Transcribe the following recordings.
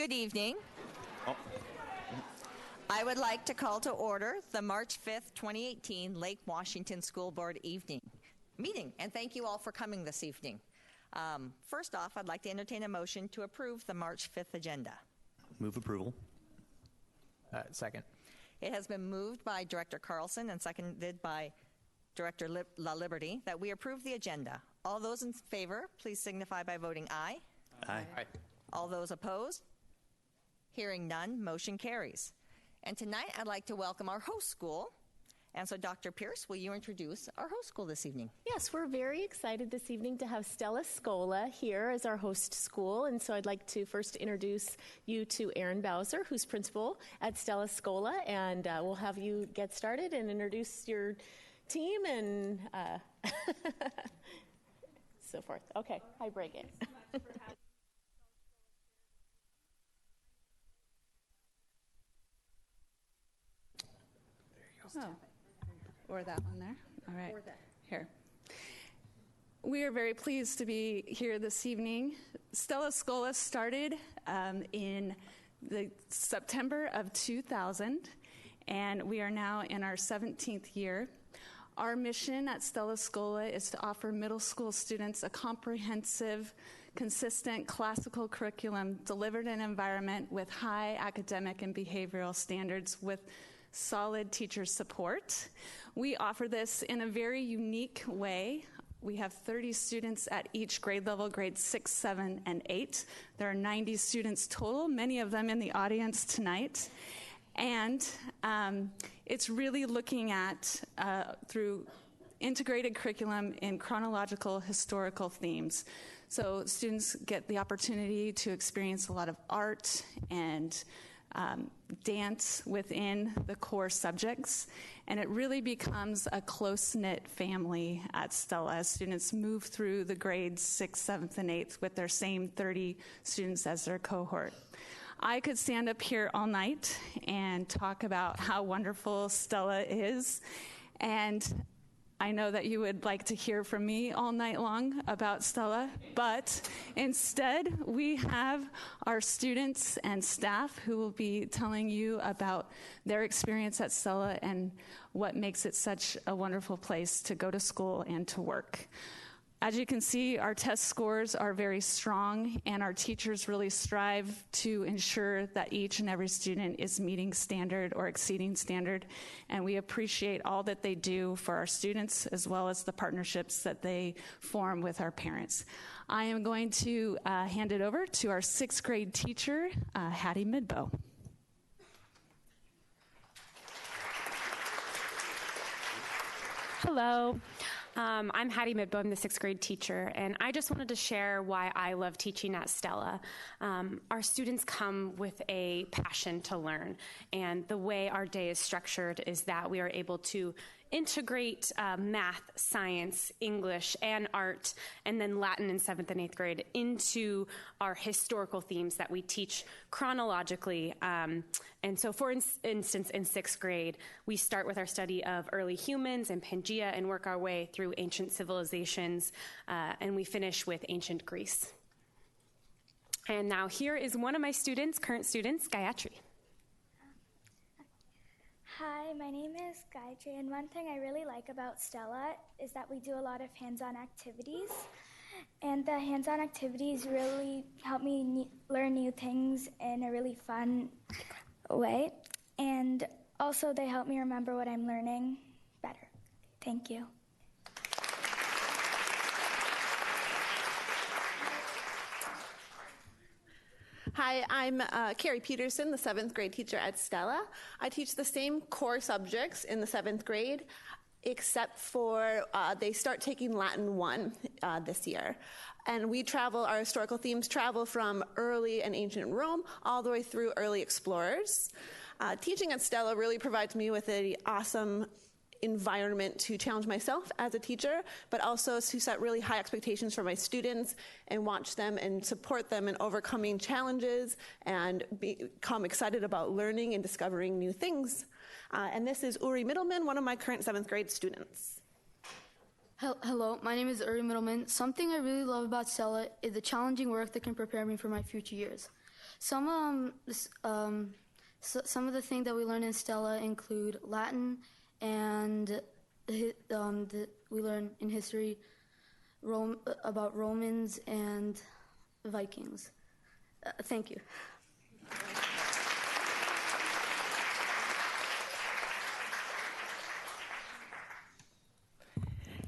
Good evening. Oh. I would like to call to order the March 5th, 2018 Lake Washington School Board meeting, and thank you all for coming this evening. First off, I'd like to entertain a motion to approve the March 5th agenda. Move approval. Second. It has been moved by Director Carlson and seconded by Director La Liberty that we approve the agenda. All those in favor, please signify by voting aye. Aye. Aye. All those opposed? Hearing none, motion carries. And tonight I'd like to welcome our host school. And so Dr. Pierce, will you introduce our host school this evening? Yes, we're very excited this evening to have Stella Scola here as our host school. And so I'd like to first introduce you to Erin Bowser, who's principal at Stella Scola. And we'll have you get started and introduce your team and so forth. Okay, hi, Bregan. Oh, or that one there. All right. Here. We are very pleased to be here this evening. Stella Scola started in the September of 2000, and we are now in our 17th year. Our mission at Stella Scola is to offer middle school students a comprehensive, consistent classical curriculum delivered in an environment with high academic and behavioral standards with solid teacher support. We offer this in a very unique way. We have 30 students at each grade level, grades 6, 7, and 8. There are 90 students total, many of them in the audience tonight. And it's really looking at, through integrated curriculum in chronological historical themes. So students get the opportunity to experience a lot of art and dance within the core subjects, and it really becomes a close-knit family at Stella as students move through the grades 6th, 7th, and 8th with their same 30 students as their cohort. I could stand up here all night and talk about how wonderful Stella is, and I know that you would like to hear from me all night long about Stella, but instead we have our students and staff who will be telling you about their experience at Stella and what makes it such a wonderful place to go to school and to work. As you can see, our test scores are very strong, and our teachers really strive to ensure that each and every student is meeting standard or exceeding standard, and we appreciate all that they do for our students as well as the partnerships that they form with our parents. I am going to hand it over to our 6th grade teacher, Hattie Midbow. Hello. I'm Hattie Midbow. I'm the 6th grade teacher, and I just wanted to share why I love teaching at Stella. Our students come with a passion to learn, and the way our day is structured is that we are able to integrate math, science, English, and art, and then Latin in 7th and 8th grade into our historical themes that we teach chronologically. And so, for instance, in 6th grade, we start with our study of early humans and Pangaea and work our way through ancient civilizations, and we finish with ancient Greece. And now here is one of my students, current students, Gayatri. Hi, my name is Gayatri, and one thing I really like about Stella is that we do a lot of hands-on activities, and the hands-on activities really help me learn new things in a really fun way, and also they help me remember what I'm learning better. Thank you. Hi, I'm Carrie Peterson, the 7th grade teacher at Stella. I teach the same core subjects in the 7th grade, except for they start taking Latin 1 this year. And we travel, our historical themes travel from early and ancient Rome all the way through early explorers. Teaching at Stella really provides me with an awesome environment to challenge myself as a teacher, but also to set really high expectations for my students and watch them and support them in overcoming challenges and become excited about learning and discovering new things. And this is Uri Middleman, one of my current 7th grade students. Hello, my name is Uri Middleman. Something I really love about Stella is the challenging work that can prepare me for my future years. Some some of the things that we learn in Stella include Latin, and we learn in history about Romans and Vikings. Thank you.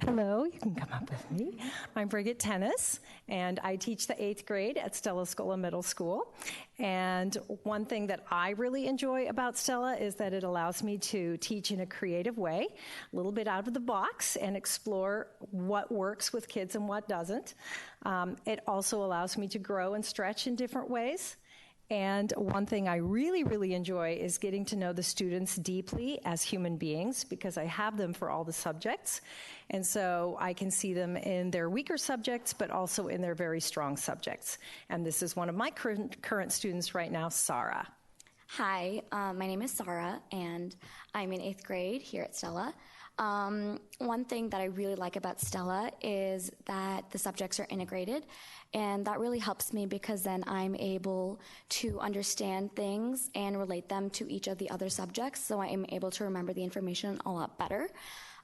Hello, you can come up with me. I'm Brigitte Tennis, and I teach the 8th grade at Stella Scola Middle School. And one thing that I really enjoy about Stella is that it allows me to teach in a creative way, a little bit out of the box, and explore what works with kids and what doesn't. It also allows me to grow and stretch in different ways. And one thing I really, really enjoy is getting to know the students deeply as human beings, because I have them for all the subjects. And so I can see them in their weaker subjects, but also in their very strong subjects. And this is one of my current students right now, Sarah. Hi, my name is Sarah, and I'm in 8th grade here at Stella. One thing that I really like about Stella is that the subjects are integrated, and that really helps me because then I'm able to understand things and relate them to each of the other subjects, so I am able to remember the information a lot better.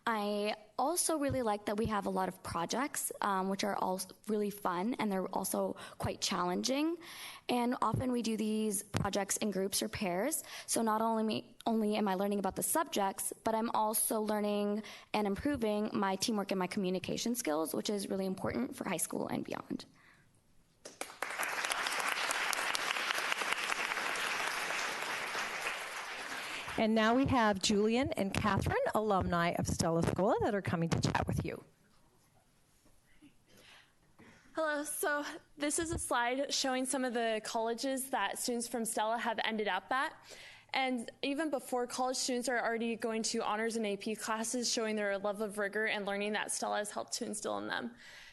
I also really like that we have a lot of projects, which are all really fun, and they're also quite challenging. And often we do these projects in groups or pairs, so not only am I learning about the subjects, but I'm also learning and improving my teamwork and my communication skills, which is really important for high school and beyond. And now we have Julian and Catherine, alumni of Stella Scola, that are coming to chat with you. Hello, so this is a slide showing some of the colleges that students from Stella have ended up at. And even before college, students are already going to honors and AP classes, showing their level of rigor and learning that Stella has helped to instill in them.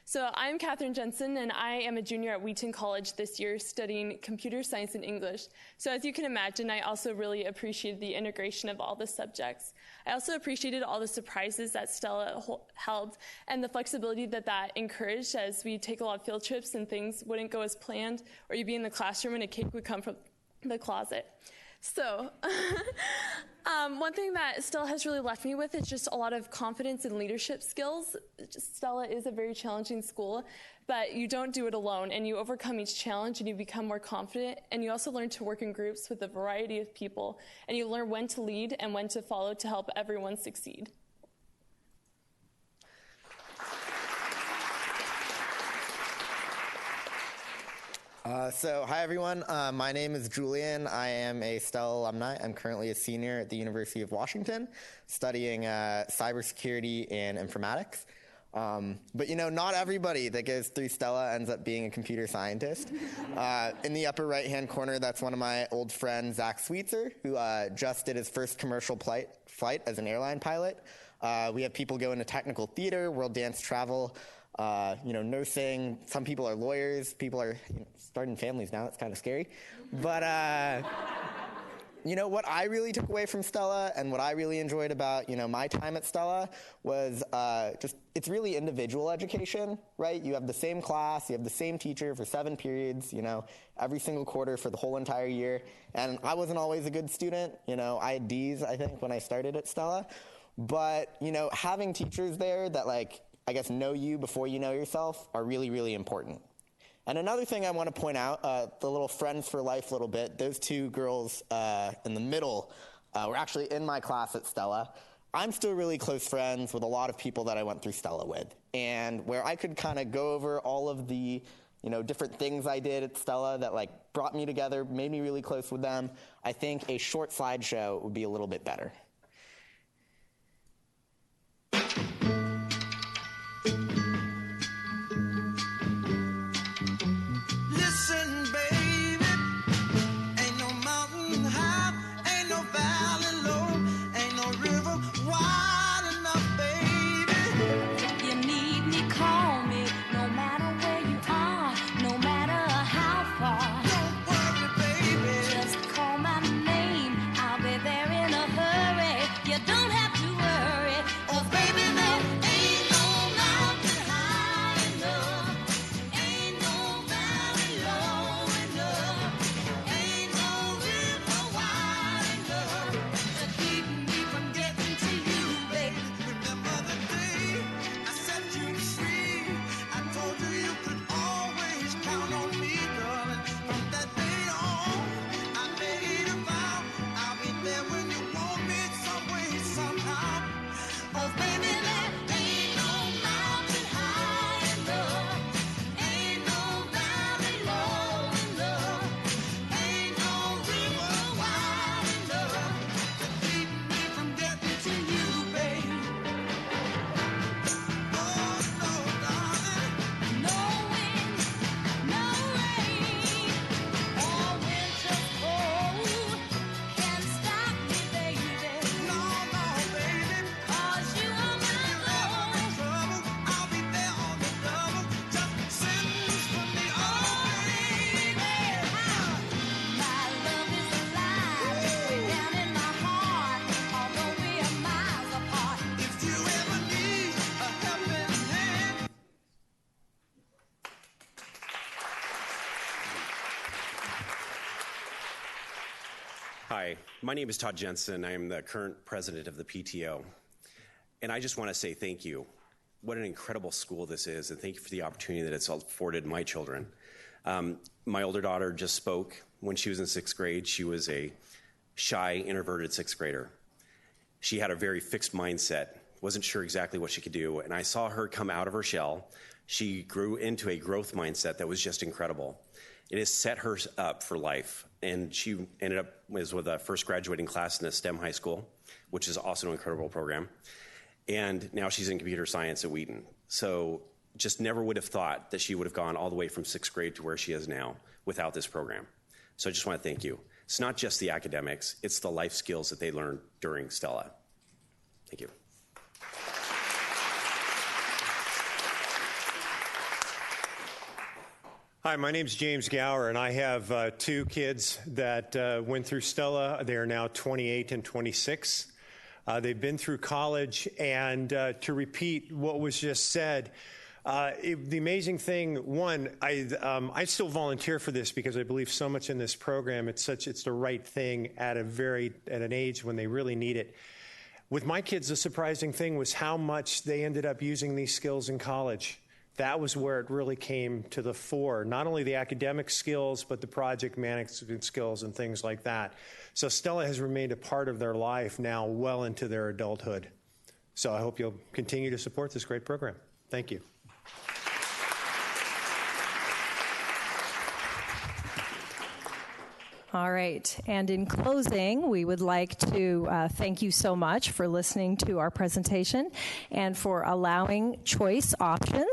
So I'm Catherine Jensen, and I am a junior at Wheaton College this year studying computer science and English. So as you can imagine, I also really appreciated the integration of all the subjects. I also appreciated all the surprises that Stella held and the flexibility that encouraged, as we take a lot of field trips and things wouldn't go as planned, or you'd be in the classroom and a cake would come from the closet. So one thing that Stella has really left me with is just a lot of confidence and leadership skills. Stella is a very challenging school, but you don't do it alone, and you overcome each challenge and you become more confident, and you also learn to work in groups with a variety of people, and you learn when to lead and when to follow to help everyone succeed. Hi everyone, my name is Julian. I am a Stella alumni. I'm currently a senior at the University of Washington, studying cybersecurity and informatics. But you know, not everybody that goes through Stella ends up being a computer scientist. In the upper right-hand corner, that's one of my old friends, Zach Sweetser, who just did his first commercial flight as an airline pilot. We have people go into technical theater, world dance travel, nursing. Some people are lawyers. People are starting families now. It's kind of scary. But, what I really took away from Stella and what I really enjoyed about, my time at Stella was it's really individual education, right? You have the same class. You have the same teacher for 7 periods, every single quarter for the whole entire year. And I wasn't always a good student. I had D's, I think, when I started at Stella. But, having teachers there that, know you before you know yourself are really, really important. And another thing I want to point out, the little Friends for Life little bit, those 2 girls in the middle were actually in my class at Stella. I'm still really close friends with a lot of people that I went through Stella with. And where I could kind of go over all of the different things I did at Stella that brought me together, made me really close with them, I think a short slideshow would be a little bit better. Just call my name, I'll be there in a hurry. Hi, my name is Todd Jensen. I am the current president of the PTO. And I just want to say thank you. What an incredible school this is, and thank you for the opportunity that it's afforded my children. My older daughter just spoke. When she was in 6th grade, she was a shy, introverted 6th grader. She had a very fixed mindset, wasn't sure exactly what she could do, and I saw her come out of her shell. She grew into a growth mindset that was just incredible. It has set her up for life, and she ended up with a first graduating class in a STEM high school, which is also an incredible program, and now she's in computer science at Wheaton. So just never would have thought that she would have gone all the way from 6th grade to where she is now without this program. So I just want to thank you. It's not just the academics, it's the life skills that they learned during Stella. Thank you. Hi, my name's James Gower, and I have 2 kids that went through Stella. They are now 28 and 26. They've been through college, and to repeat what was just said, the amazing thing, one, I still volunteer for this because I believe so much in this program. It's the right thing at an age when they really need it. With my kids, the surprising thing was how much they ended up using these skills in college. That was where it really came to the fore. Not only the academic skills, but the project management skills and things like that. So Stella has remained a part of their life now well into their adulthood. So I hope you'll continue to support this great program. Thank you. All right, and in closing, we would like to thank you so much for listening to our presentation and for allowing choice options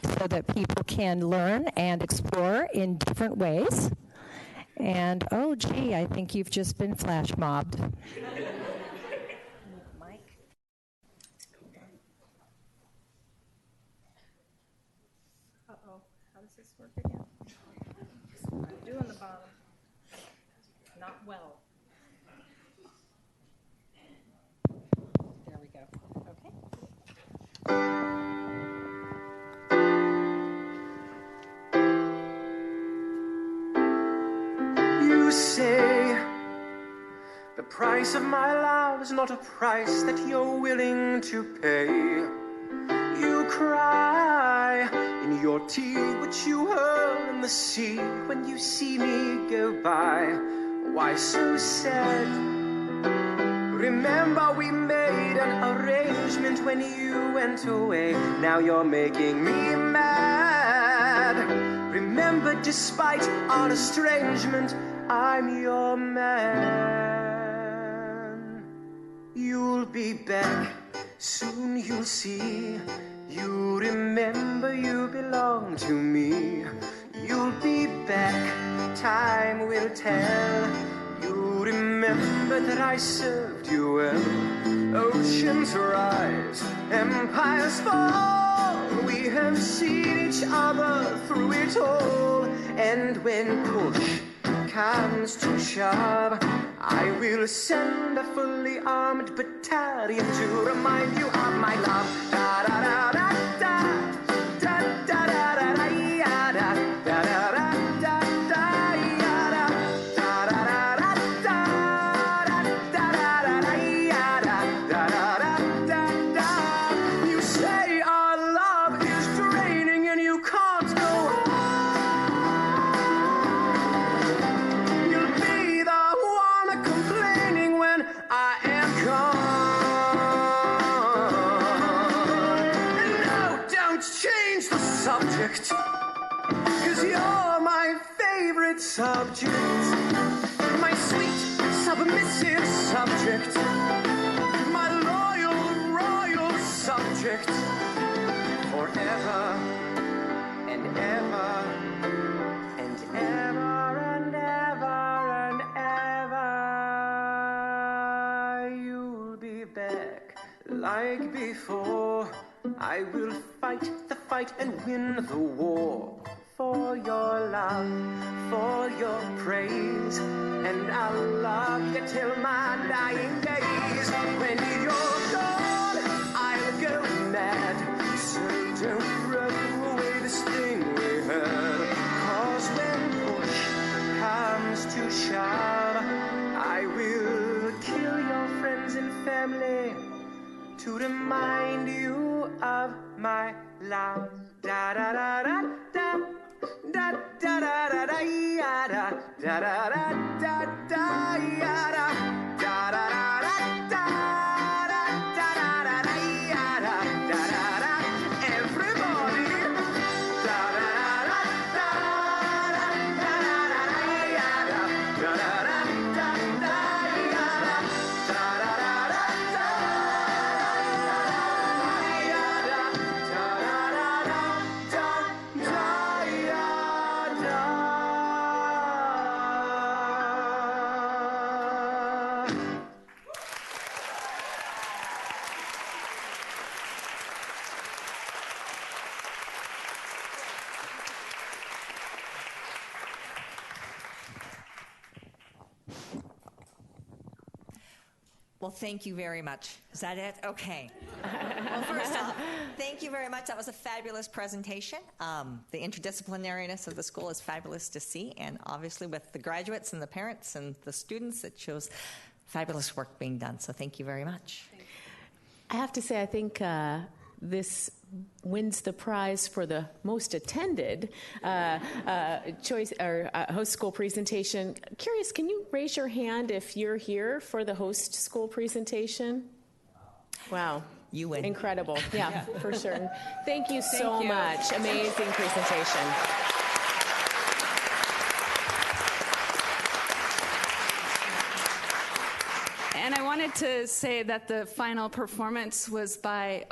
so that people can learn and explore in different ways. And, oh, gee, I think you've just been flash mobbed. Mike? Uh-oh, how does this work again? I'm doing the bottom. Not well. There we go. Okay. You say the price of my love is not a price that you're willing to pay. You cry in your tea, which you hurl in the sea when you see me go by. Why so sad? Remember we made an arrangement when you went away. Now you're making me mad. Remember, despite our estrangement, I'm your man. You'll be back, soon you'll see. You remember you belong to me. You'll be back, time will tell. You remember that I served you well. Oceans rise, empires fall. We have seen each other through it all. And when push comes to shove, I will send a fully armed battalion to remind you of my love. Da da da da da da da da da da ya da da da da da da ya da da da da da da da da da ya da da da da da. You say our love is draining and you can't go on. You'll be the one complaining when I am gone. And no, don't change the subject, 'cause you're my favorite subject. My sweet, submissive subject. My loyal, royal subject. Forever and ever and ever and ever and ever. You'll be back like before. I will fight the fight and win the war. For your love, for your praise, and I'll love you till my dying days. When you're gone, I'll go mad. So don't throw away this thing we had. 'Cause when push comes to shove, I will family to remind you of my love. Da da da da da da da da da da ya da da da da da ya da da da da da da da da da da ya da da da da. Everybody, da da da da da da da da da ya da da da da da da ya da da da da da da ya da da da da da ya da. Well, thank you very much. Is that it? Okay. Well, first off, thank you very much. That was a fabulous presentation. The interdisciplinariness of the school is fabulous to see, and obviously with the graduates and the parents and the students, it shows fabulous work being done. So thank you very much. I have to say, I think this wins the prize for the most attended choice or host school presentation. Curious, can you raise your hand if you're here for the host school presentation? Wow. You win. Incredible. Yeah, for sure. Thank you so much. Amazing presentation. And I wanted to say that the final performance was by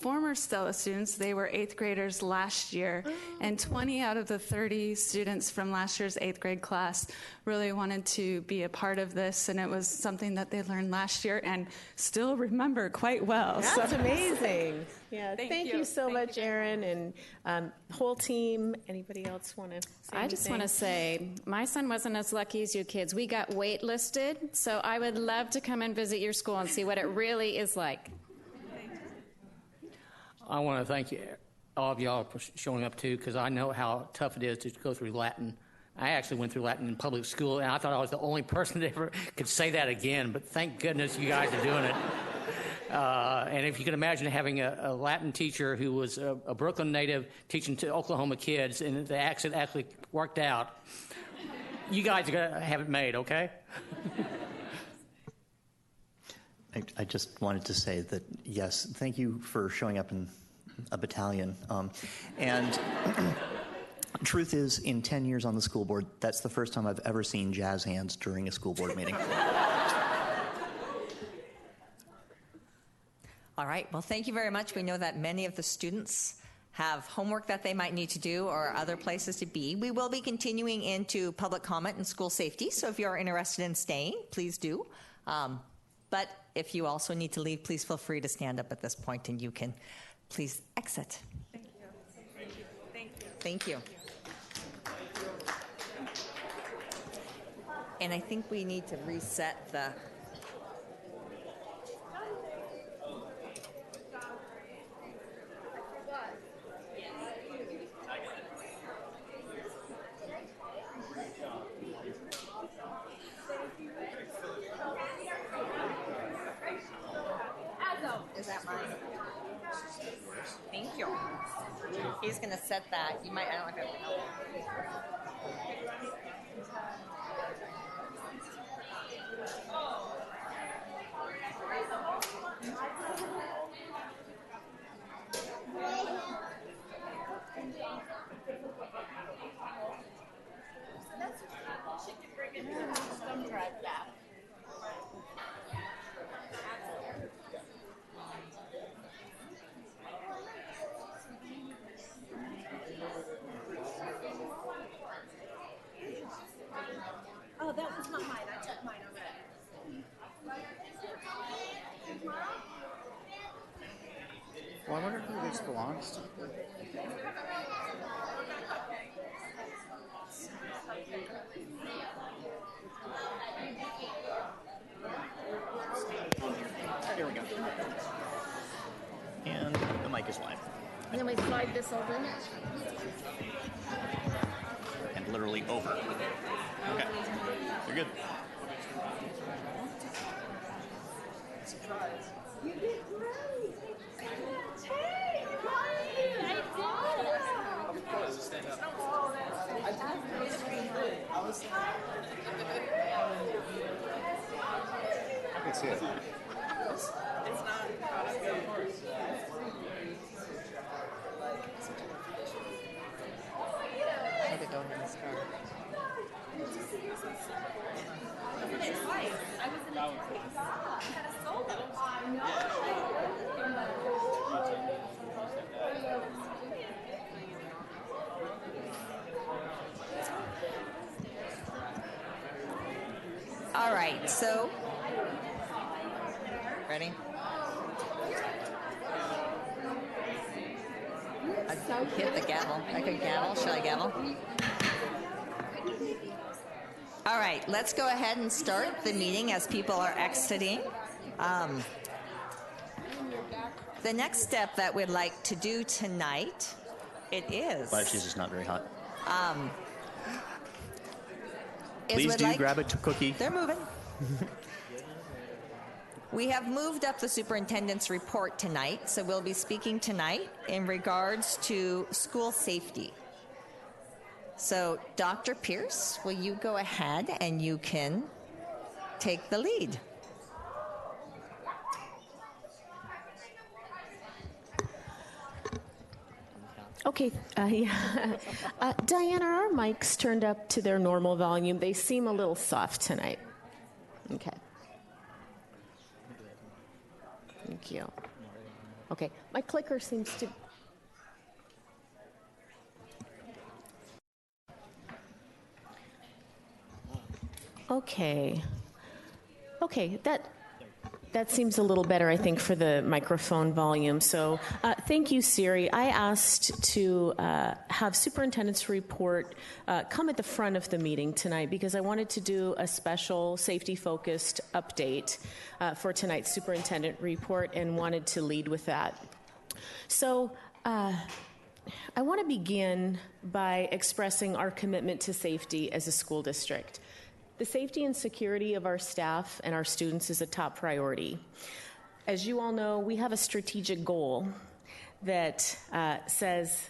former Stella students. They were 8th graders last year, and 20 out of the 30 students from last year's 8th grade class really wanted to be a part of this, and it was something that they learned last year and still remember quite well. That's amazing. Yeah, thank you so Thank much, Erin, and whole team. Anybody else want to say I just want to say, my son wasn't as lucky as you kids. We got waitlisted, so I would love to come and visit your school and see what it really is like. I want to thank you, all of y'all, for showing up too, because I know how tough it is to go through Latin. I actually went through Latin in public school, and I thought I was the only person that ever could say that again, but thank goodness you guys are doing it. And if you can imagine having a Latin teacher who was a Brooklyn native teaching to Oklahoma kids, and the accent actually worked out, you guys are going to have it made, okay? I just wanted to say that, yes, thank you for showing up in a battalion. And truth is, in 10 years on the school board, that's the first time I've ever seen jazz hands during a school board meeting. All right. Well, thank you very much. We know that many of the students have homework that they might need to do or other places to be. We will be continuing into public comment and school safety, so if you're interested in staying, please do. But if you also need to leave, please feel free to stand up at this point and you can please exit. Thank you. Thank you. Thank you. Thank you. And I think we need to reset the... Is that mine? Thank you. He's going to set that. You might, I don't know if I can Oh, that was not mine. I took mine already. Well, I wonder who this belongs to. Here we go. And the mic is live. And then we slide this over. And literally over. Okay. You're good. can see it. Okay, go ahead and start. All right, so ready? I hit the gavel. I could gavel. Shall I gavel? All right, let's go ahead and start the meeting as people are exiting. The next step that we'd like to do tonight, it is. But she's just not very hot. is Please we'd do like- grab a cookie. They're moving. We have moved up the superintendent's report tonight, so we'll be speaking tonight in regards to school safety. So, Dr. Pierce, will you go ahead and you can take the lead? Okay, Diana, are our mics turned up to their normal volume? They seem a little soft tonight. Okay. Thank you. Okay, my clicker seems to... Okay. Okay, that seems a little better, I think, for the microphone volume. So thank you, Siri. I asked to have superintendent's report come at the front of the meeting tonight because I wanted to do a special safety-focused update for tonight's superintendent report and wanted to lead with that. So I want to begin by expressing our commitment to safety as a school district. The safety and security of our staff and our students is a top priority. As you all know, we have a strategic goal that says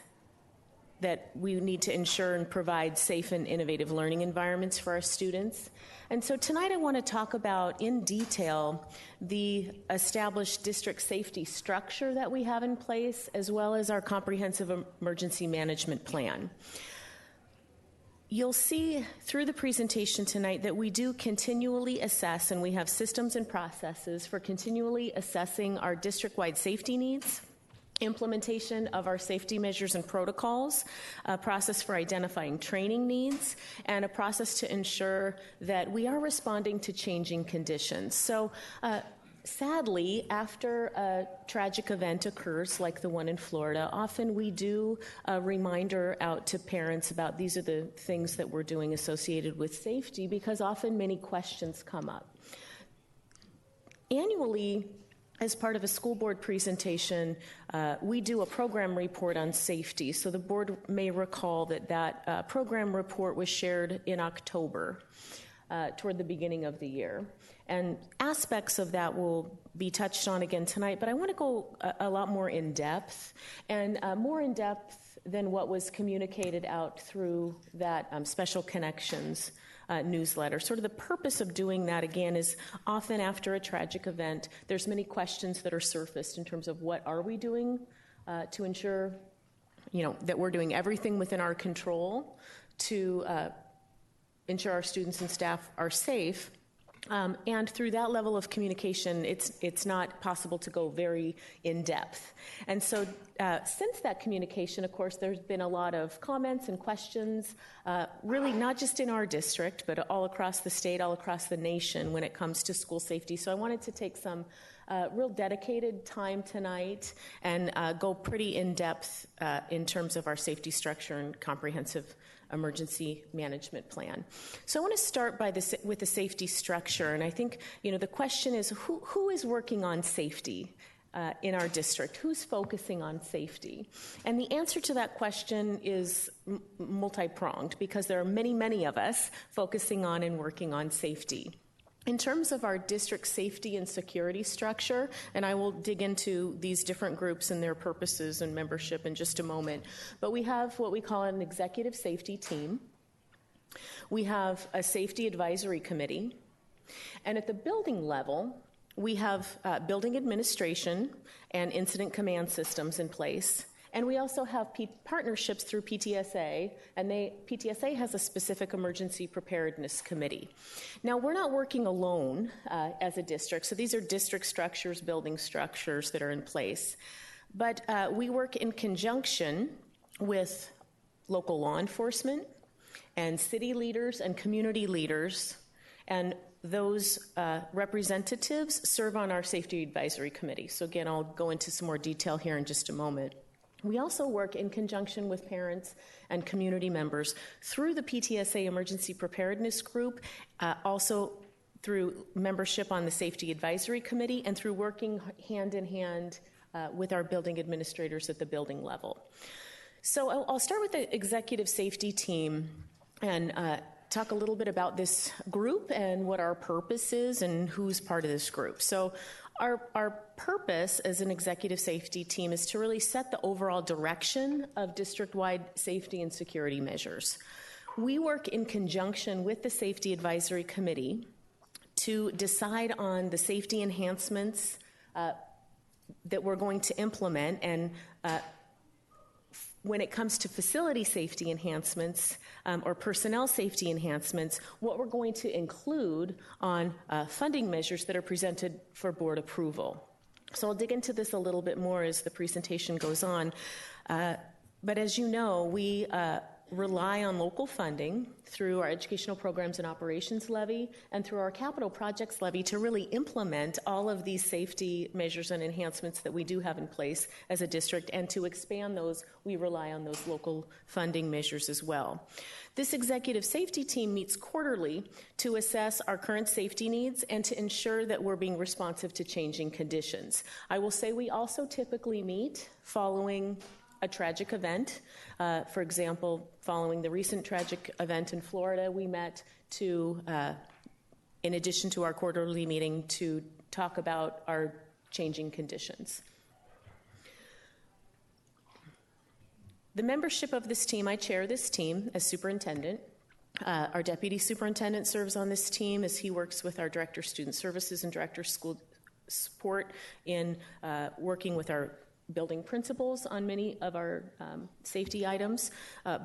that we need to ensure and provide safe and innovative learning environments for our students. And so tonight I want to talk about in detail the established district safety structure that we have in place, as well as our comprehensive emergency management plan. You'll see through the presentation tonight that we do continually assess, and we have systems and processes for continually assessing our district-wide safety needs, implementation of our safety measures and protocols, a process for identifying training needs, and a process to ensure that we are responding to changing conditions. So, sadly, after a tragic event occurs, like the one in Florida, often we do a reminder out to parents about these are the things that we're doing associated with safety, because often many questions come up. Annually, as part of a school board presentation, we do a program report on safety. So the board may recall that program report was shared in October, toward the beginning of the year. And aspects of that will be touched on again tonight, but I want to go a lot more in depth, and more in depth than what was communicated out through that Special Connections newsletter. Sort of the purpose of doing that, again, is often after a tragic event, there's many questions that are surfaced in terms of what are we doing to ensure, that we're doing everything within our control to ensure our students and staff are safe. And through that level of communication, it's not possible to go very in depth. And so since that communication, of course, there's been a lot of comments and questions, really not just in our district, but all across the state, all across the nation when it comes to school safety. So I wanted to take some real dedicated time tonight and go pretty in depth in terms of our safety structure and comprehensive emergency management plan. So I want to start with the safety structure, and I think the question is who is working on safety in our district? Who's focusing on safety? And the answer to that question is multi-pronged, because there are many, many of us focusing on and working on safety. In terms of our district safety and security structure, and I will dig into these different groups and their purposes and membership in just a moment, but we have what we call an executive safety team. We have a safety advisory committee. And at the building level, we have building administration and incident command systems in place. And we also have partnerships through PTSA, and PTSA has a specific emergency preparedness committee. Now, we're not working alone as a district, so these are district structures, building structures that are in place. But we work in conjunction with local law enforcement and city leaders and community leaders, and those representatives serve on our safety advisory committee. So again, I'll go into some more detail here in just a moment. We also work in conjunction with parents and community members through the PTSA Emergency Preparedness Group, also through membership on the Safety Advisory Committee, and through working hand in hand with our building administrators at the building level. So I'll start with the executive safety team and talk a little bit about this group and what our purpose is and who's part of this group. So our purpose as an executive safety team is to really set the overall direction of district-wide safety and security measures. We work in conjunction with the Safety Advisory Committee to decide on the safety enhancements that we're going to implement, and when it comes to facility safety enhancements or personnel safety enhancements, what we're going to include on funding measures that are presented for board approval. So I'll dig into this a little bit more as the presentation goes on. But as you know, we rely on local funding through our Educational Programs and Operations Levy and through our Capital Projects Levy to really implement all of these safety measures and enhancements that we do have in place as a district, and to expand those, we rely on those local funding measures as well. This executive safety team meets quarterly to assess our current safety needs and to ensure that we're being responsive to changing conditions. I will say we also typically meet following a tragic event. For example, following the recent tragic event in Florida, we met to, in addition to our quarterly meeting, to talk about our changing conditions. The membership of this team, I chair this team as superintendent. Our deputy superintendent serves on this team as he works with our director of student services and director of school support in working with our building principals on many of our safety items.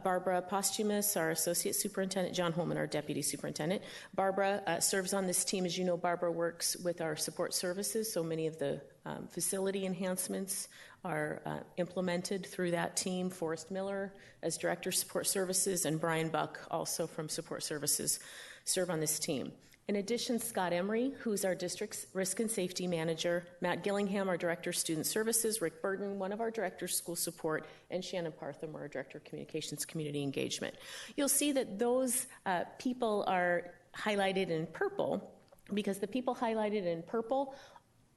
Barbara Posthumus, our associate superintendent, John Holman, our deputy superintendent. Barbara serves on this team. As you know, Barbara works with our support services, so many of the facility enhancements are implemented through that team. Forrest Miller as director of support services, and Brian Buck, also from support services, serve on this team. In addition, Scott Emery, who's our district's risk and safety manager, Matt Gillingham, our director of student services, Rick Burton, one of our directors of school support, and Shannon Partham, our director of communications community engagement. You'll see that those people are highlighted in purple because the people highlighted in purple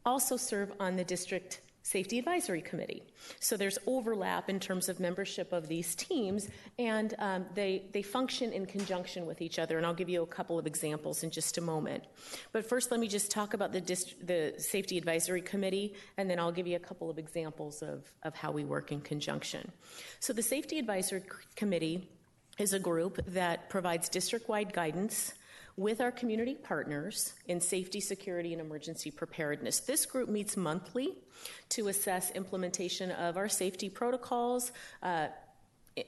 also serve on the district Safety Advisory Committee. So there's overlap in terms of membership of these teams, and they function in conjunction with each other, and I'll give you a couple of examples in just a moment. But first, let me just talk about the Safety Advisory Committee, and then I'll give you a couple of examples of how we work in conjunction. So the Safety Advisory Committee is a group that provides district-wide guidance with our community partners in safety, security, and emergency preparedness. This group meets monthly to assess implementation of our safety protocols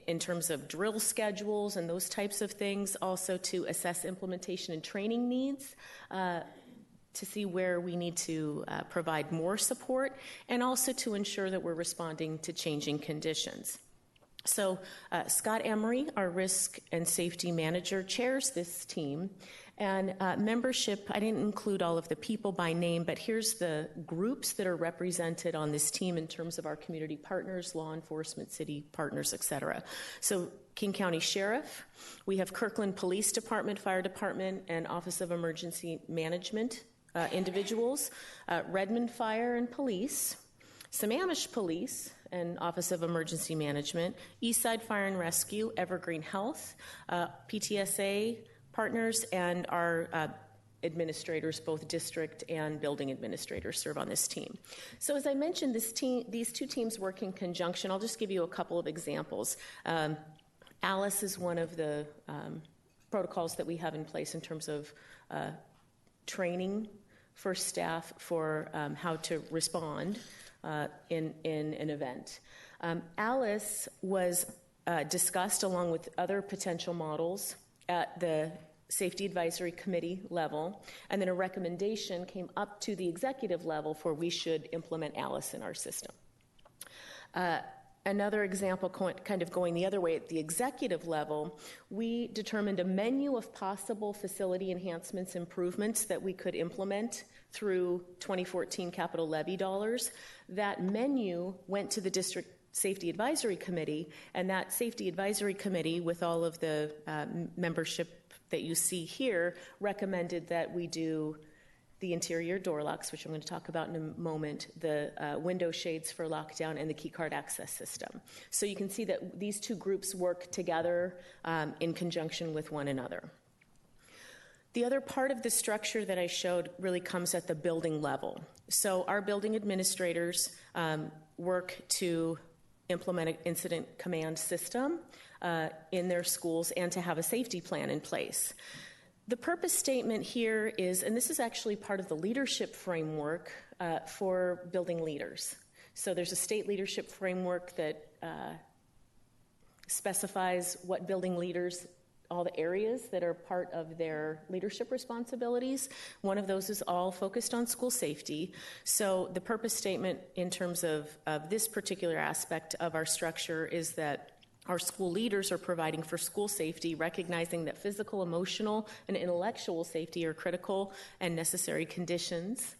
in terms of drill schedules and those types of things, also to assess implementation and training needs, to see where we need to provide more support, and also to ensure that we're responding to changing conditions. So Scott Emery, our risk and safety manager, chairs this team. And membership, I didn't include all of the people by name, but here's the groups that are represented on this team in terms of our community partners, law enforcement, city partners, et cetera. So King County Sheriff, we have Kirkland Police Department, Fire Department, and Office of Emergency Management individuals, Redmond Fire and Police, Sammamish Police and Office of Emergency Management, Eastside Fire and Rescue, Evergreen Health, PTSA partners, and our administrators, both district and building administrators, serve on this team. So as I mentioned, these two teams work in conjunction. I'll just give you a couple of examples. ALICE is one of the protocols that we have in place in terms of training for staff for how to respond in an event. Alice was discussed along with other potential models at the Safety Advisory Committee level, and then a recommendation came up to the executive level for we should implement Alice in our system. Another example, kind of going the other way, at the executive level, we determined a menu of possible facility enhancements, improvements that we could implement through 2014 capital levy dollars. That menu went to the district Safety Advisory Committee, and that Safety Advisory Committee, with all of the membership that you see here, recommended that we do the interior door locks, which I'm going to talk about in a moment, the window shades for lockdown, and the key card access system. So you can see that these two groups work together in conjunction with one another. The other part of the structure that I showed really comes at the building level. So our building administrators work to implement an incident command system in their schools and to have a safety plan in place. The purpose statement here is, and this is actually part of the leadership framework for building leaders. So there's a state leadership framework that specifies what building leaders, all the areas that are part of their leadership responsibilities. One of those is all focused on school safety. So the purpose statement in terms of this particular aspect of our structure is that our school leaders are providing for school safety, recognizing that physical, emotional, and intellectual safety are critical and necessary conditions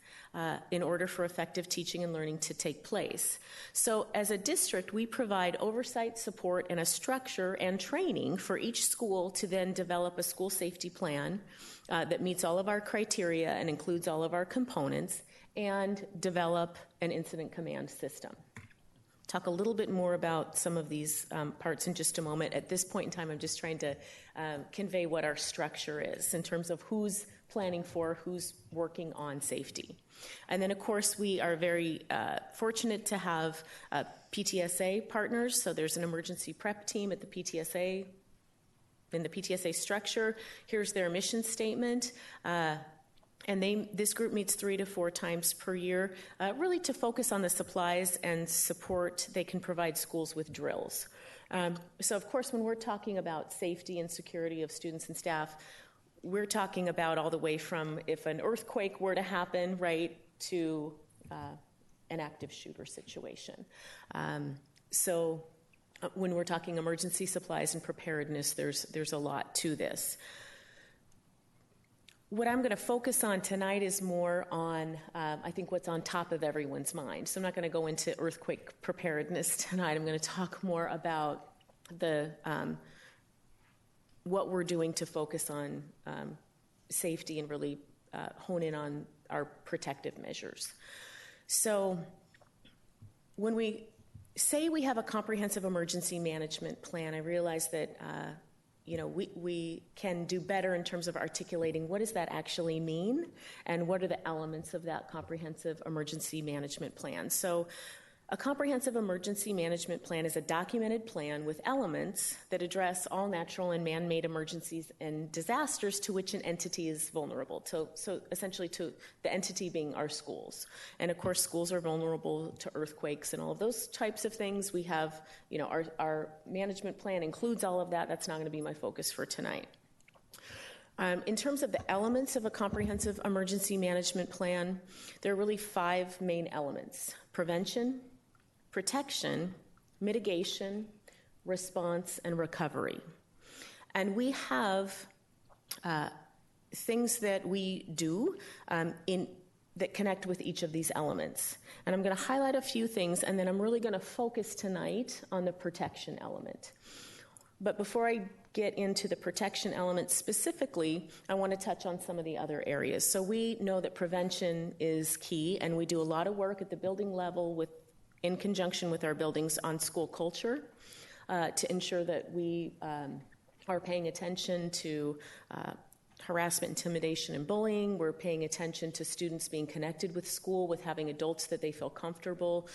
in order for effective teaching and learning to take place. So as a district, we provide oversight, support, and a structure and training for each school to then develop a school safety plan that meets all of our criteria and includes all of our components, and develop an incident command system. Talk a little bit more about some of these parts in just a moment. At this point in time, I'm just trying to convey what our structure is in terms of who's planning for, who's working on safety. And then, of course, we are very fortunate to have PTSA partners. So there's an emergency prep team at the PTSA, in the PTSA structure. Here's their mission statement. And this group meets 3 to 4 times per year, really to focus on the supplies and support they can provide schools with drills. So, of course, when we're talking about safety and security of students and staff, we're talking about all the way from if an earthquake were to happen, right, to an active shooter situation. So when we're talking emergency supplies and preparedness, there's a lot to this. What I'm going to focus on tonight is more on, I think, what's on top of everyone's mind. So I'm not going to go into earthquake preparedness tonight. I'm going to talk more about the what we're doing to focus on safety and really hone in on our protective measures. So when we say we have a comprehensive emergency management plan, I realize that we can do better in terms of articulating what does that actually mean and what are the elements of that comprehensive emergency management plan. So a comprehensive emergency management plan is a documented plan with elements that address all natural and man-made emergencies and disasters to which an entity is vulnerable. So essentially to the entity being our schools. And of course, schools are vulnerable to earthquakes and all of those types of things. We have, our management plan includes all of that. That's not going to be my focus for tonight. In terms of the elements of a comprehensive emergency management plan, there are really 5 main elements: prevention, protection, mitigation, response, and recovery. And we have things that we do that connect with each of these elements. And I'm going to highlight a few things, and then I'm really going to focus tonight on the protection element. But before I get into the protection element specifically, I want to touch on some of the other areas. So we know that prevention is key, and we do a lot of work at the building level in conjunction with our buildings on school culture to ensure that we are paying attention to harassment, intimidation, and bullying. We're paying attention to students being connected with school, with having adults that they feel comfortable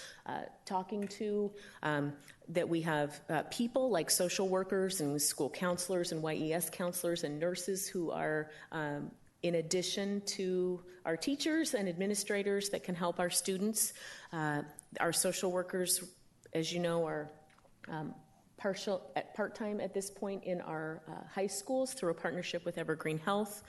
talking to, that we have people like social workers and school counselors and YES counselors and nurses who are in addition to our teachers and administrators that can help our students. Our social workers, as you know, are part-time at this point in our high schools through a partnership with Evergreen Health.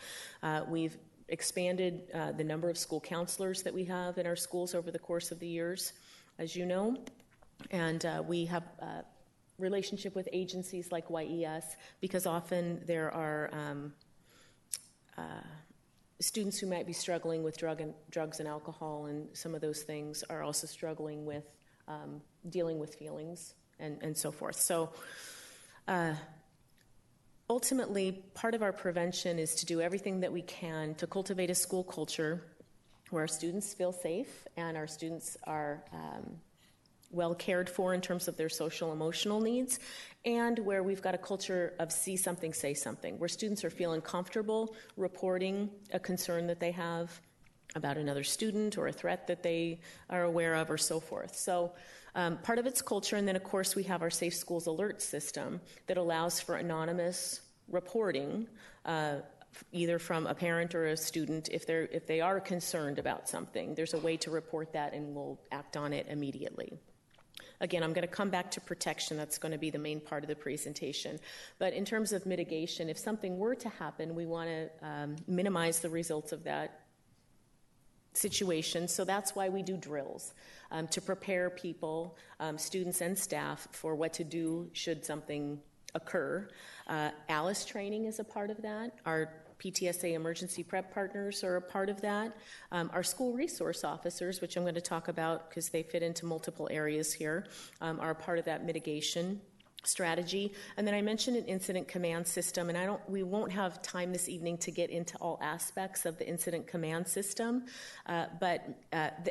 We've expanded the number of school counselors that we have in our schools over the course of the years, as you know. And we have a relationship with agencies like YES because often there are students who might be struggling with drugs and alcohol, and some of those things are also struggling with dealing with feelings and so forth. So ultimately, part of our prevention is to do everything that we can to cultivate a school culture where our students feel safe and our students are well cared for in terms of their social emotional needs, and where we've got a culture of see something, say something, where students are feeling comfortable reporting a concern that they have about another student or a threat that they are aware of or so forth. So part of it's culture, and then of course we have our Safe Schools alert system that allows for anonymous reporting either from a parent or a student if they are concerned about something. There's a way to report that and we'll act on it immediately. Again, I'm going to come back to protection. That's going to be the main part of the presentation. But in terms of mitigation, if something were to happen, we want to minimize the results of that situation. So that's why we do drills, to prepare people, students and staff, for what to do should something occur. ALICE training is a part of that. Our PTSA emergency prep partners are a part of that. Our school resource officers, which I'm going to talk about because they fit into multiple areas here, are a part of that mitigation strategy. And then I mentioned an incident command system, and we won't have time this evening to get into all aspects of the incident command system, but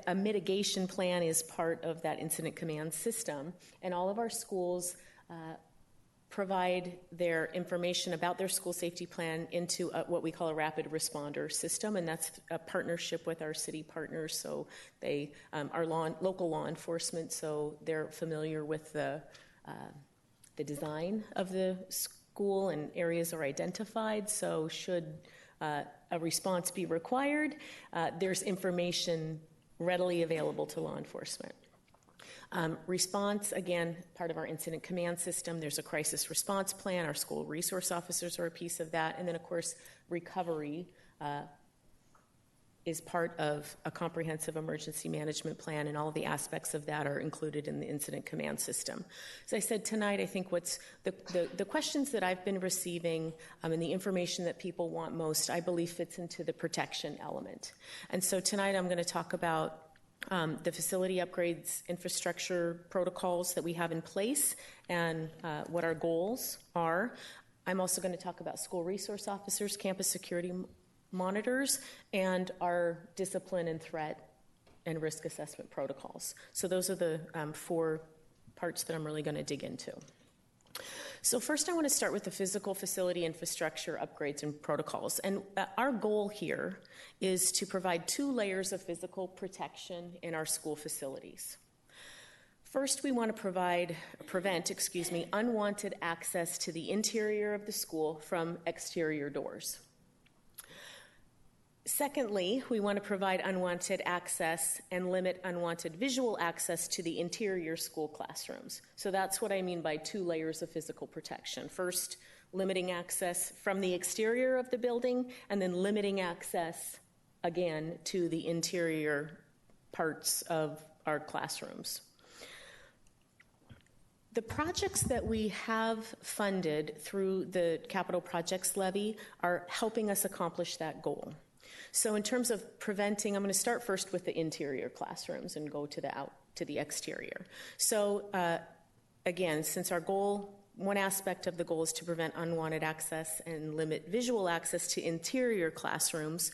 a mitigation plan is part of that incident command system. And all of our schools provide their information about their school safety plan into what we call a rapid responder system, and that's a partnership with our city partners. So they are local law enforcement, so they're familiar with the design of the school, and areas are identified. So should a response be required, there's information readily available to law enforcement. Response, again, part of our incident command system. There's a crisis response plan. Our school resource officers are a piece of that. And then, of course, recovery is part of a comprehensive emergency management plan, and all of the aspects of that are included in the incident command system. As I said tonight, I think what's the questions that I've been receiving and the information that people want most, I believe fits into the protection element. And so tonight I'm going to talk about the facility upgrades, infrastructure protocols that we have in place, and what our goals are. I'm also going to talk about school resource officers, campus security monitors, and our discipline and threat and risk assessment protocols. So those are the 4 parts that I'm really going to dig into. So first I want to start with the physical facility infrastructure upgrades and protocols. And our goal here is to provide 2 layers of physical protection in our school facilities. First, we want to prevent unwanted access to the interior of the school from exterior doors. Secondly, we want to provide unwanted access and limit unwanted visual access to the interior school classrooms. So that's what I mean by 2 layers of physical protection. First, limiting access from the exterior of the building, and then limiting access, again, to the interior parts of our classrooms. The projects that we have funded through the Capital Projects Levy are helping us accomplish that goal. So in terms of preventing, I'm going to start first with the interior classrooms and go to the exterior. So again, since our goal, one aspect of the goal is to prevent unwanted access and limit visual access to interior classrooms,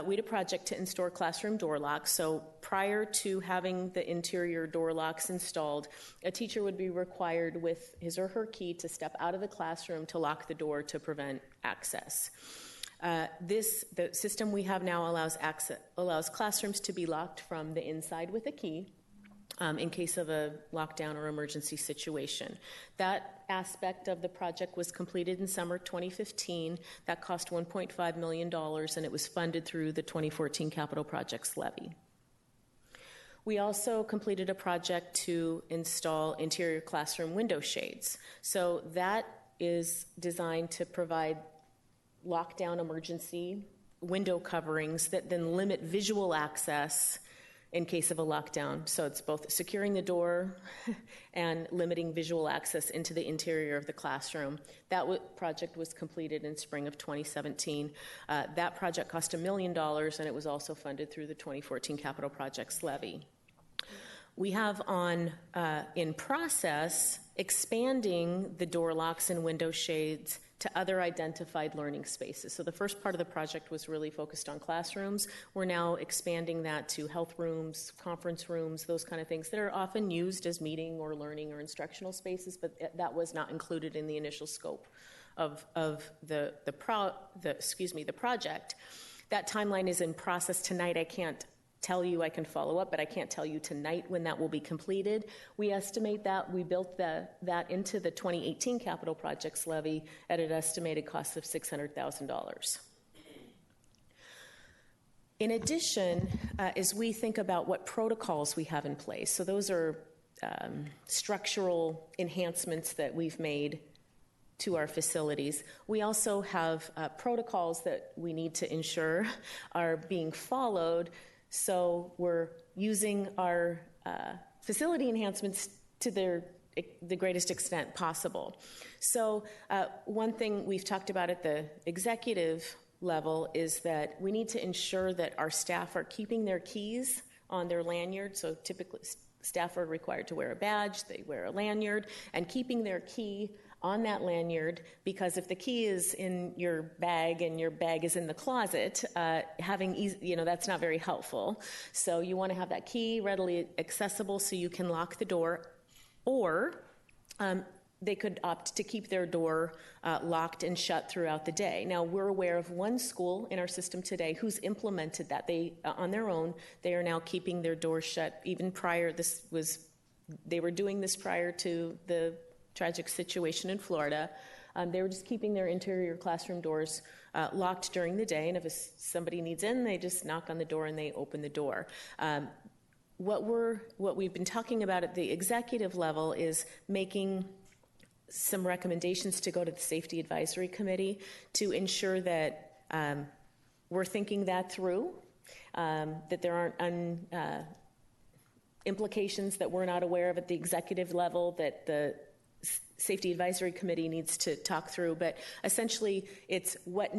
we had a project to install classroom door locks. So prior to having the interior door locks installed, a teacher would be required with his or her key to step out of the classroom to lock the door to prevent access. The system we have now allows classrooms to be locked from the inside with a key, in case of a lockdown or emergency situation. That aspect of the project was completed in summer 2015. That cost $1.5 million, and it was funded through the 2014 Capital Projects Levy. We also completed a project to install interior classroom window shades. So that is designed to provide lockdown emergency window coverings that then limit visual access in case of a lockdown. So it's both securing the door and limiting visual access into the interior of the classroom. That project was completed in spring of 2017. That project cost $1 million, and it was also funded through the 2014 Capital Projects Levy. We have in process expanding the door locks and window shades to other identified learning spaces. So the first part of the project was really focused on classrooms. We're now expanding that to health rooms, conference rooms, those kind of things that are often used as meeting or learning or instructional spaces, but that was not included in the initial scope of the project. That timeline is in process tonight. I can't tell you, I can follow up, but I can't tell you tonight when that will be completed. We estimate that we built that into the 2018 Capital Projects Levy at an estimated cost of $600,000. In addition, as we think about what protocols we have in place, so those are structural enhancements that we've made to our facilities. We also have protocols that we need to ensure are being followed. So we're using our facility enhancements to the greatest extent possible. So one thing we've talked about at the executive level is that we need to ensure that our staff are keeping their keys on their lanyard. So typically staff are required to wear a badge, they wear a lanyard, and keeping their key on that lanyard, because if the key is in your bag and your bag is in the closet, that's not very helpful. So you want to have that key readily accessible so you can lock the door, or they could opt to keep their door locked and shut throughout the day. Now, we're aware of one school in our system today who's implemented that. They, on their own, they are now keeping their doors shut. Even prior, they were doing this prior to the tragic situation in Florida. They were just keeping their interior classroom doors locked during the day, and if somebody needs in, they just knock on the door and they open the door. What we've been talking about at the executive level is making some recommendations to go to the Safety Advisory Committee to ensure that we're thinking that through, that there aren't implications that we're not aware of at the executive level that the Safety Advisory Committee needs to talk through. But essentially, it's what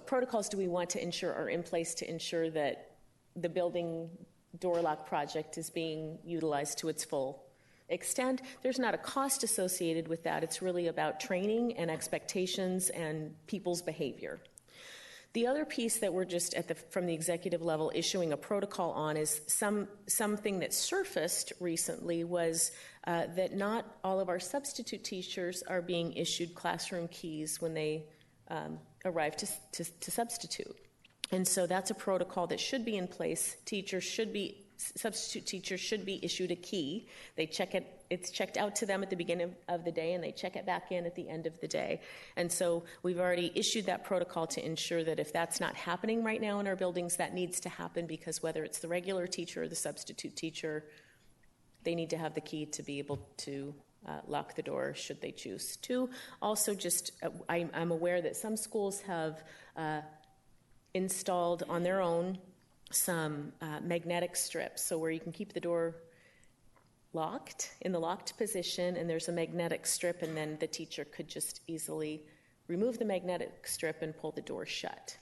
protocols do we want to ensure are in place to ensure that the building door lock project is being utilized to its full extent. There's not a cost associated with that. It's really about training and expectations and people's behavior. The other piece that we're just from the executive level issuing a protocol on is something that surfaced recently was that not all of our substitute teachers are being issued classroom keys when they arrive to substitute. And so that's a protocol that should be in place. Substitute teachers should be issued a key. They check it, it's checked out to them at the beginning of the day, and they check it back in at the end of the day. And so we've already issued that protocol to ensure that if that's not happening right now in our buildings, that needs to happen, because whether it's the regular teacher or the substitute teacher, they need to have the key to be able to lock the door should they choose to. Also, I'm aware that some schools have installed on their own some magnetic strips, so where you can keep the door locked in the locked position, and there's a magnetic strip, and then the teacher could just easily remove the magnetic strip and pull the door shut.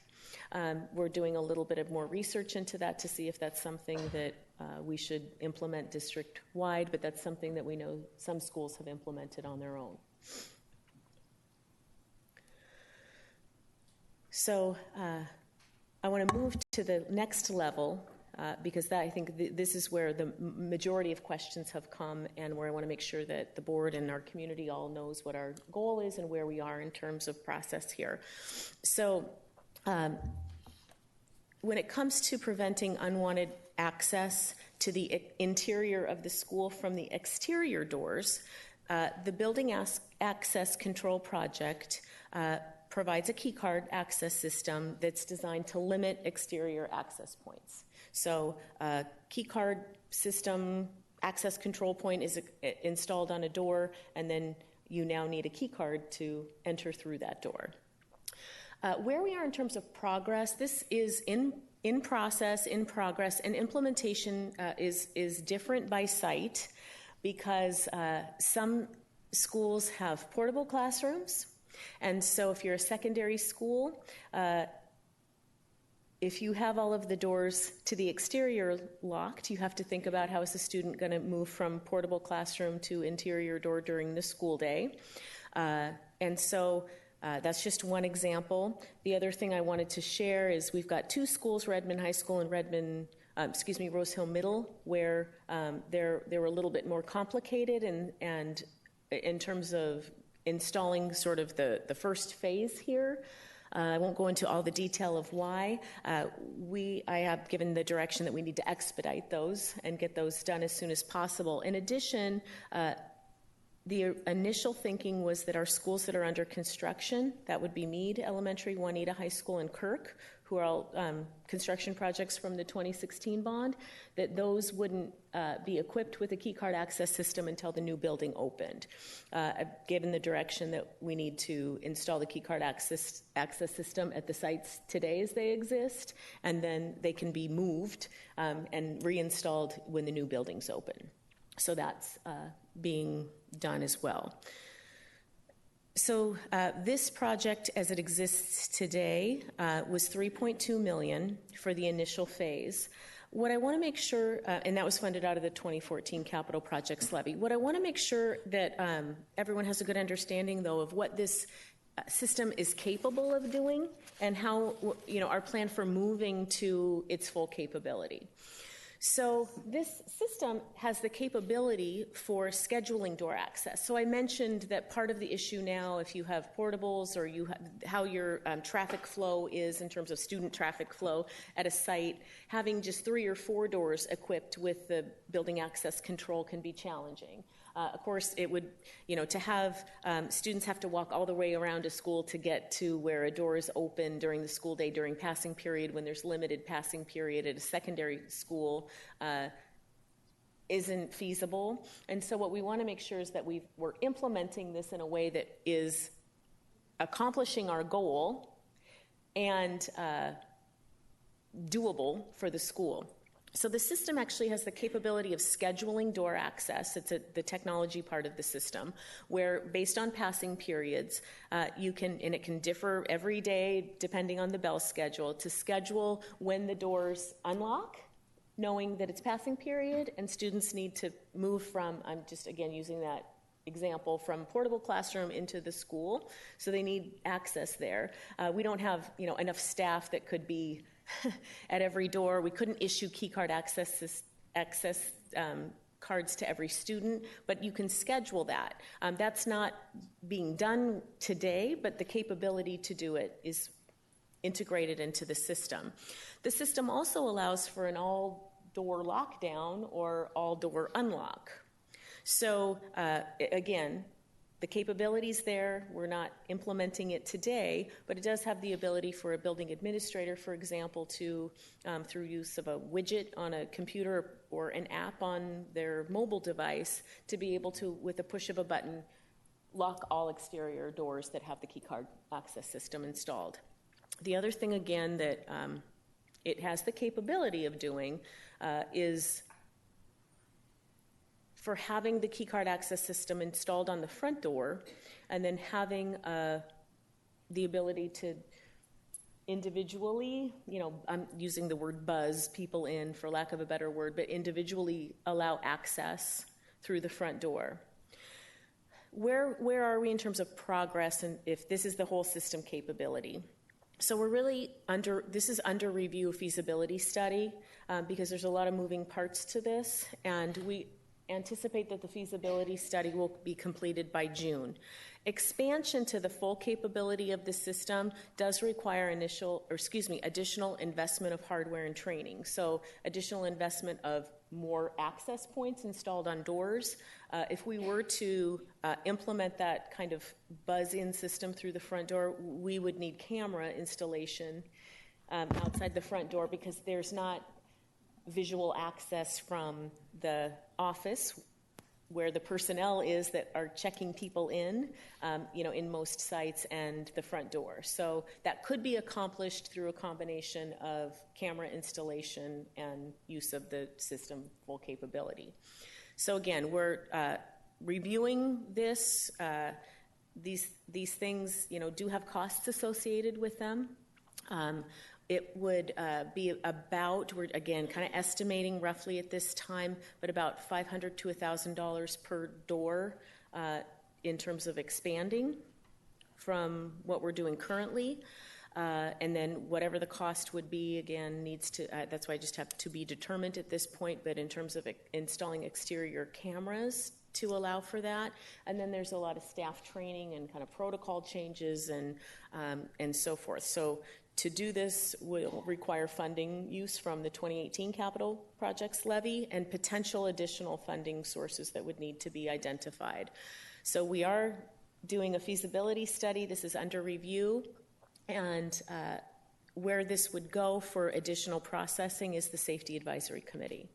We're doing a little bit of more research into that to see if that's something that we should implement district-wide, but that's something that we know some schools have implemented on their own. So I want to move to the next level because I think this is where the majority of questions have come, and where I want to make sure that the board and our community all knows what our goal is and where we are in terms of process here. So when it comes to preventing unwanted access to the interior of the school from the exterior doors, the Building Access Control Project provides a keycard access system that's designed to limit exterior access points. So keycard system access control point is installed on a door, and then you now need a keycard to enter through that door. Where we are in terms of progress, this is in process, in progress, and implementation is different by site because some schools have portable classrooms, and so if you're a secondary school, if you have all of the doors to the exterior locked, you have to think about how is the student going to move from portable classroom to interior door during the school day. And so that's just one example. The other thing I wanted to share is we've got two schools, Redmond High School and Rose Hill Middle, where they're a little bit more complicated and in terms of installing sort of the first phase here. I won't go into all the detail of why. I have given the direction that we need to expedite those and get those done as soon as possible. In addition, the initial thinking was that our schools that are under construction, that would be Meade Elementary, Juanita High School, and Kirk, who are all construction projects from the 2016 bond, that those wouldn't be equipped with a keycard access system until the new building opened. I've given the direction that we need to install the keycard access system at the sites today as they exist, and then they can be moved and reinstalled when the new building's open. So that's being done as well. So this project, as it exists today, was $3.2 million for the initial phase. What I want to make sure, and that was funded out of the 2014 Capital Projects Levy. What I want to make sure that everyone has a good understanding, though, of what this system is capable of doing and how, our plan for moving to its full capability. So this system has the capability for scheduling door access. So I mentioned that part of the issue now, if you have portables or how your traffic flow is in terms of student traffic flow at a site, having just 3 or 4 doors equipped with the building access control can be challenging. Of course, it would, to have students have to walk all the way around a school to get to where a door is open during the school day, during passing period, when there's limited passing period at a secondary school, isn't feasible. And so what we want to make sure is that we're implementing this in a way that is accomplishing our goal and doable for the school. So the system actually has the capability of scheduling door access. It's the technology part of the system, where based on passing periods, you can, and it can differ every day depending on the bell schedule, to schedule when the doors unlock, knowing that it's passing period, and students need to move from, I'm just again using that example, from portable classroom into the school, so they need access there. We don't have enough staff that could be at every door. We couldn't issue keycard access cards to every student, but you can schedule that. That's not being done today, but the capability to do it is integrated into the system. The system also allows for an all-door lockdown or all-door unlock. So again, the capability's there. We're not implementing it today, but it does have the ability for a building administrator, for example, to, through use of a widget on a computer or an app on their mobile device, to be able to, with a push of a button, lock all exterior doors that have the keycard access system installed. The other thing, again, that it has the capability of doing is for having the keycard access system installed on the front door, and then having the ability to individually, I'm using the word buzz people in for lack of a better word, but individually allow access through the front door. Where are we in terms of progress, and if this is the whole system capability? So we're really this is under review feasibility study because there's a lot of moving parts to this, and anticipate that the feasibility study will be completed by June. Expansion to the full capability of the system does require additional investment of hardware and training. So additional investment of more access points installed on doors. If we were to implement that kind of buzz-in system through the front door, we would need camera installation outside the front door because there's not visual access from the office where the personnel is that are checking people in most sites, and the front door. So that could be accomplished through a combination of camera installation and use of the system full capability. So again, we're reviewing this. These things, do have costs associated with them. It would be about, we're again kind of estimating roughly at this time, but about $500 to $1,000 per door in terms of expanding from what we're doing currently. And then whatever the cost would be, again, needs to, that's why I just have to be determined at this point, but in terms of installing exterior cameras to allow for that. And then there's a lot of staff training and kind of protocol changes and so forth. So to do this will require funding use from the 2018 capital projects levy and potential additional funding sources that would need to be identified. So we are doing a feasibility study. This is under review. And where this would go for additional processing is the Safety Advisory Committee.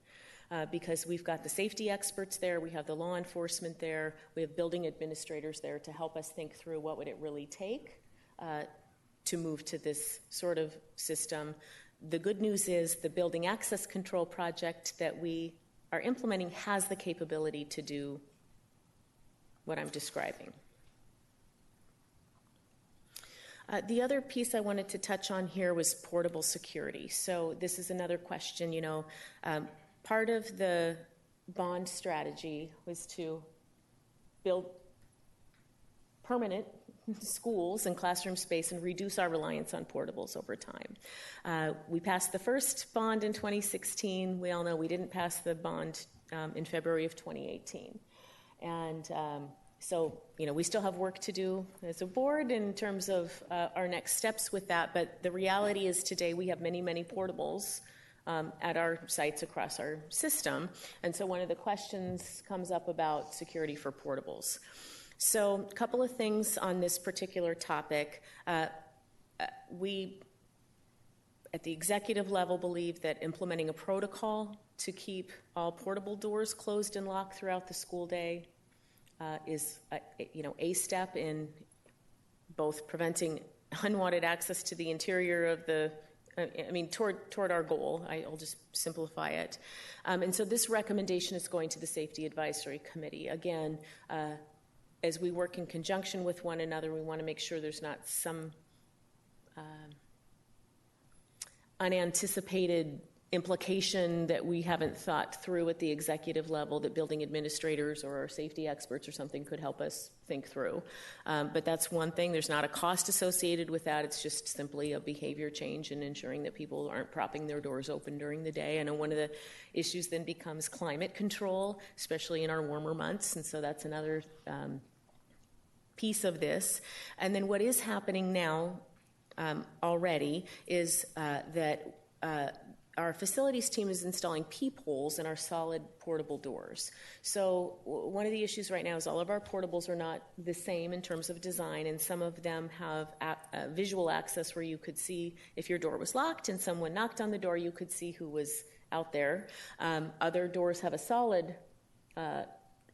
Because we've got the safety experts there, we have the law enforcement there, we have building administrators there to help us think through what would it really take to move to this sort of system. The good news is the building access control project that we are implementing has the capability to do what I'm describing. The other piece I wanted to touch on here was portable security. So this is another question, part of the bond strategy was to build permanent schools and classroom space and reduce our reliance on portables over time. We passed the first bond in 2016. We all know we didn't pass the bond in February of 2018. And so, we still have work to do as a board in terms of our next steps with that. But the reality is today we have many, many portables at our sites across our system. And so one of the questions comes up about security for portables. So a couple of things on this particular topic. We, at the executive level, believe that implementing a protocol to keep all portable doors closed and locked throughout the school day is a step in both preventing unwanted access to the interior of the toward our goal. I'll just simplify it. And so this recommendation is going to the Safety Advisory Committee. Again, as we work in conjunction with one another, we want to make sure there's not some unanticipated implication that we haven't thought through at the executive level that building administrators or our safety experts or something could help us think through. But that's one thing. There's not a cost associated with that. It's just simply a behavior change in ensuring that people aren't propping their doors open during the day. I know one of the issues then becomes climate control, especially in our warmer months, and so that's another piece of this. And then what is happening now already is that our facilities team is installing peepholes in our solid portable doors. So one of the issues right now is all of our portables are not the same in terms of design, and some of them have visual access where you could see if your door was locked and someone knocked on the door, you could see who was out there. Other doors have a solid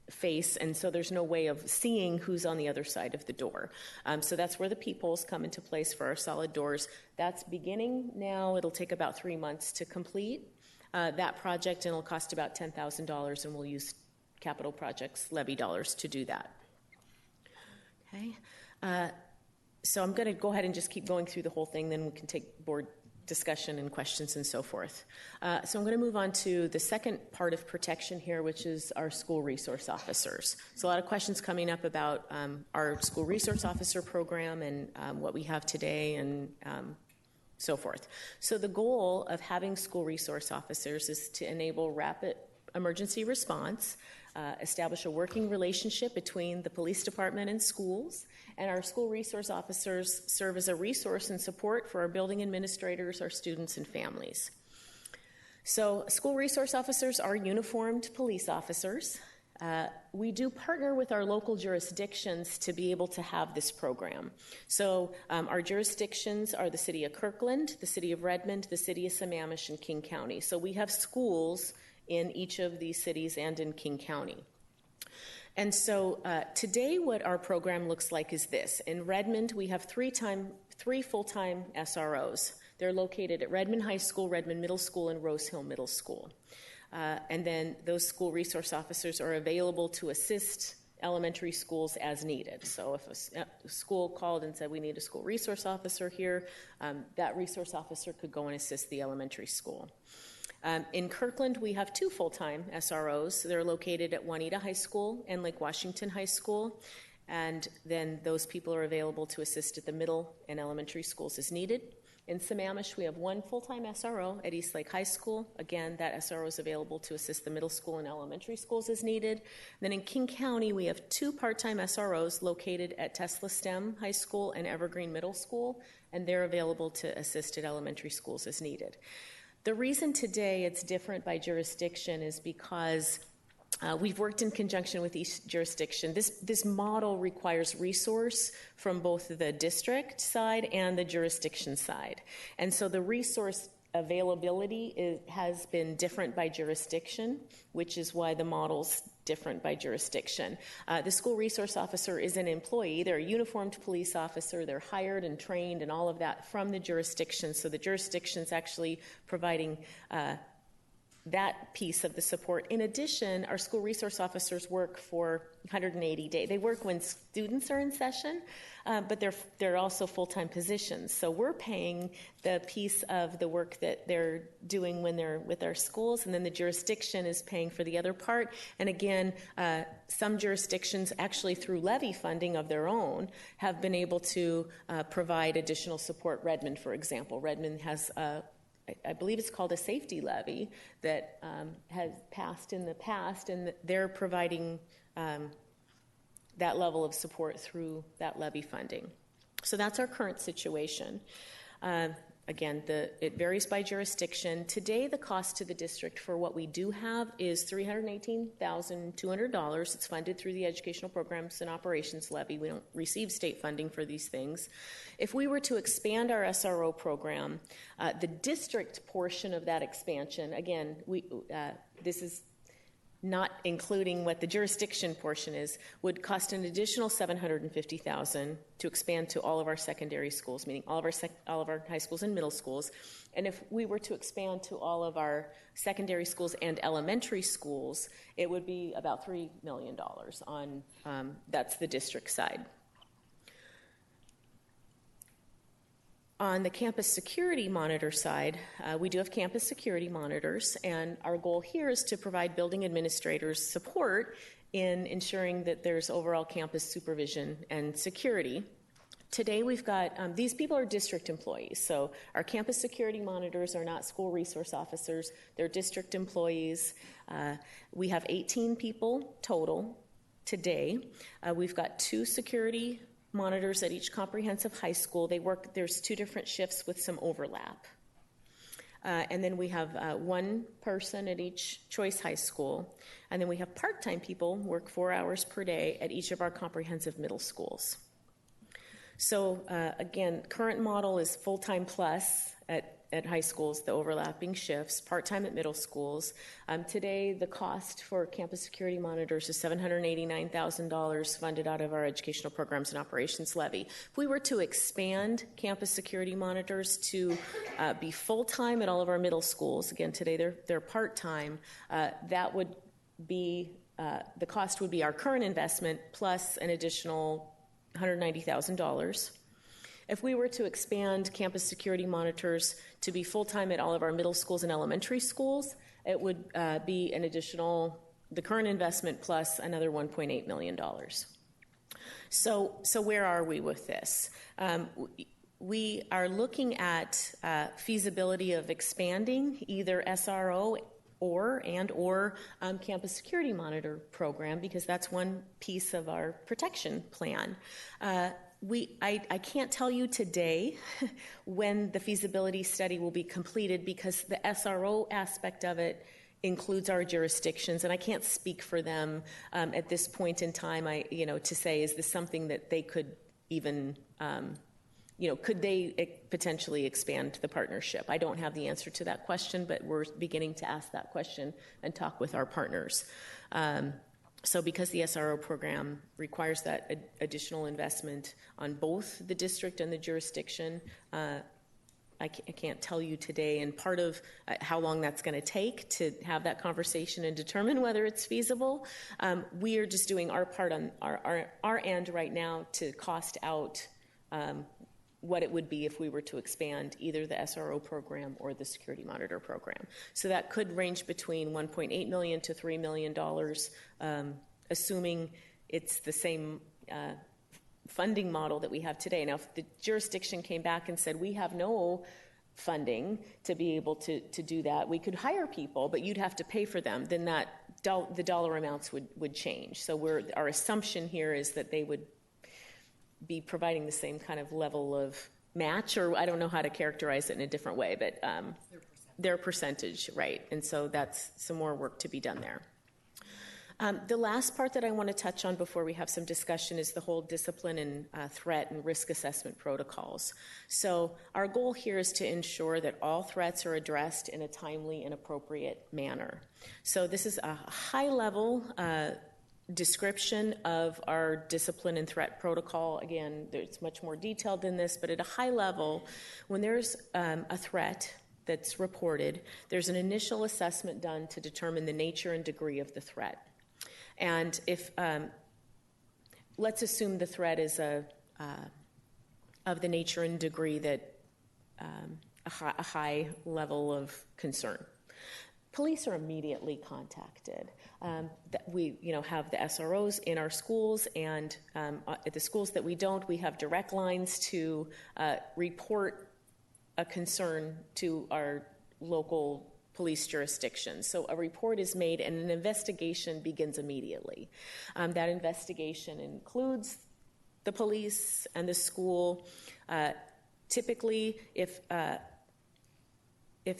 face, and so there's no way of seeing who's on the other side of the door. So that's where the peepholes come into place for our solid doors. That's beginning now. It'll take about 3 months to complete that project, and it'll cost about $10,000, and we'll use capital projects levy dollars to do that. Okay. So I'm going to go ahead and just keep going through the whole thing, then we can take board discussion and questions and so forth. So I'm going to move on to the second part of protection here, which is our school resource officers. So a lot of questions coming up about our school resource officer program and what we have today and so forth. So the goal of having school resource officers is to enable rapid emergency response, establish a working relationship between the police department and schools, and our school resource officers serve as a resource and support for our building administrators, our students, and families. So school resource officers are uniformed police officers. We do partner with our local jurisdictions to be able to have this program. So our jurisdictions are the City of Kirkland, the City of Redmond, the City of Sammamish, and King County. So we have schools in each of these cities and in King County. And so today what our program looks like is this. In Redmond, we have three full-time SROs. They're located at Redmond High School, Redmond Middle School, and Rose Hill Middle School. And then those school resource officers are available to assist elementary schools as needed. So if a school called and said, we need a school resource officer here, that resource officer could go and assist the elementary school. In Kirkland, we have 2 full-time SROs. They're located at Juanita High School and Lake Washington High School. And then those people are available to assist at the middle and elementary schools as needed. In Sammamish, we have 1 full-time SRO at East Lake High School. Again, that SRO is available to assist the middle school and elementary schools as needed. Then in King County, we have 2 part-time SROs located at Tesla STEM High School and Evergreen Middle School, and they're available to assist at elementary schools as needed. The reason today it's different by jurisdiction is because we've worked in conjunction with each jurisdiction. This model requires resource from both the district side and the jurisdiction side. And so the resource availability has been different by jurisdiction, which is why the model's different by jurisdiction. The school resource officer is an employee. They're a uniformed police officer. They're hired and trained and all of that from the jurisdiction. So the jurisdiction's actually providing that piece of the support. In addition, our school resource officers work for 180 days. They work when students are in session, but they're also full-time positions. So we're paying the piece of the work that they're doing when they're with our schools, and then the jurisdiction is paying for the other part. And again, some jurisdictions actually through levy funding of their own have been able to provide additional support. Redmond, for example. Redmond has I believe it's called a safety levy that has passed in the past, and they're providing that level of support through that levy funding. So that's our current situation. Again, it varies by jurisdiction. Today, the cost to the district for what we do have is $318,200. It's funded through the Educational Programs and Operations Levy. We don't receive state funding for these things. If we were to expand our SRO program, the district portion of that expansion, again, this is not including what the jurisdiction portion is, would cost an additional $750,000 to expand to all of our secondary schools, meaning all of our high schools and middle schools. And if we were to expand to all of our secondary schools and elementary schools, it would be about $3 million on that's the district side. On the campus security monitor side, we do have campus security monitors, and our goal here is to provide building administrators support in ensuring that there's overall campus supervision and security. Today we've got, these people are district employees, so our campus security monitors are not school resource officers, they're district employees. We have 18 people total today. We've got 2 security monitors at each comprehensive high school. There's 2 different shifts with some overlap. And then we have 1 person at each choice high school. And then we have part-time people work 4 hours per day at each of our comprehensive middle schools. So again, current model is full-time plus at high schools, the overlapping shifts, part-time at middle schools. Today, the cost for campus security monitors is $789,000 funded out of our Educational Programs and Operations Levy. If we were to expand campus security monitors to be full-time at all of our middle schools, again, today they're part-time, that would be, the cost would be our current investment plus an additional $190,000. If we were to expand campus security monitors to be full-time at all of our middle schools and elementary schools, it would be an additional, the current investment plus another $1.8 million. So where are we with this? We are looking at feasibility of expanding either SRO or campus security monitor program, because that's one piece of our protection plan. I can't tell you today when the feasibility study will be completed, because the SRO aspect of it includes our jurisdictions, and I can't speak for them at this point in time. To say, is this something that they could even, could they potentially expand the partnership? I don't have the answer to that question, but we're beginning to ask that question and talk with our partners. So because the SRO program requires that additional investment on both the district and the jurisdiction, I can't tell you today, and part of how long that's going to take to have that conversation and determine whether it's feasible. We are just doing our part on our end right now to cost out what it would be if we were to expand either the SRO program or the security monitor program. So that could range between $1.8 million to $3 million, assuming it's the same funding model that we have today. Now, if the jurisdiction came back and said, we have no funding to be able to do that, we could hire people, but you'd have to pay for them, then the dollar amounts would change. So our assumption here is that they would be providing the same kind of level of match, or I don't know how to characterize it in a different way, but their percentage, right? And so that's some more work to be done there. The last part that I want to touch on before we have some discussion is the whole discipline and threat and risk assessment protocols. So our goal here is to ensure that all threats are addressed in a timely and appropriate manner. So this is a high-level description of our discipline and threat protocol. Again, it's much more detailed than this, but at a high level, when there's a threat that's reported, there's an initial assessment done to determine the nature and degree of the threat. And if, let's assume the threat is of the nature and degree that a high level of concern. Police are immediately contacted. We have the SROs in our schools, and at the schools that we don't, we have direct lines to report a concern to our local police jurisdiction. So a report is made and an investigation begins immediately. That investigation includes the police and the school. Typically, if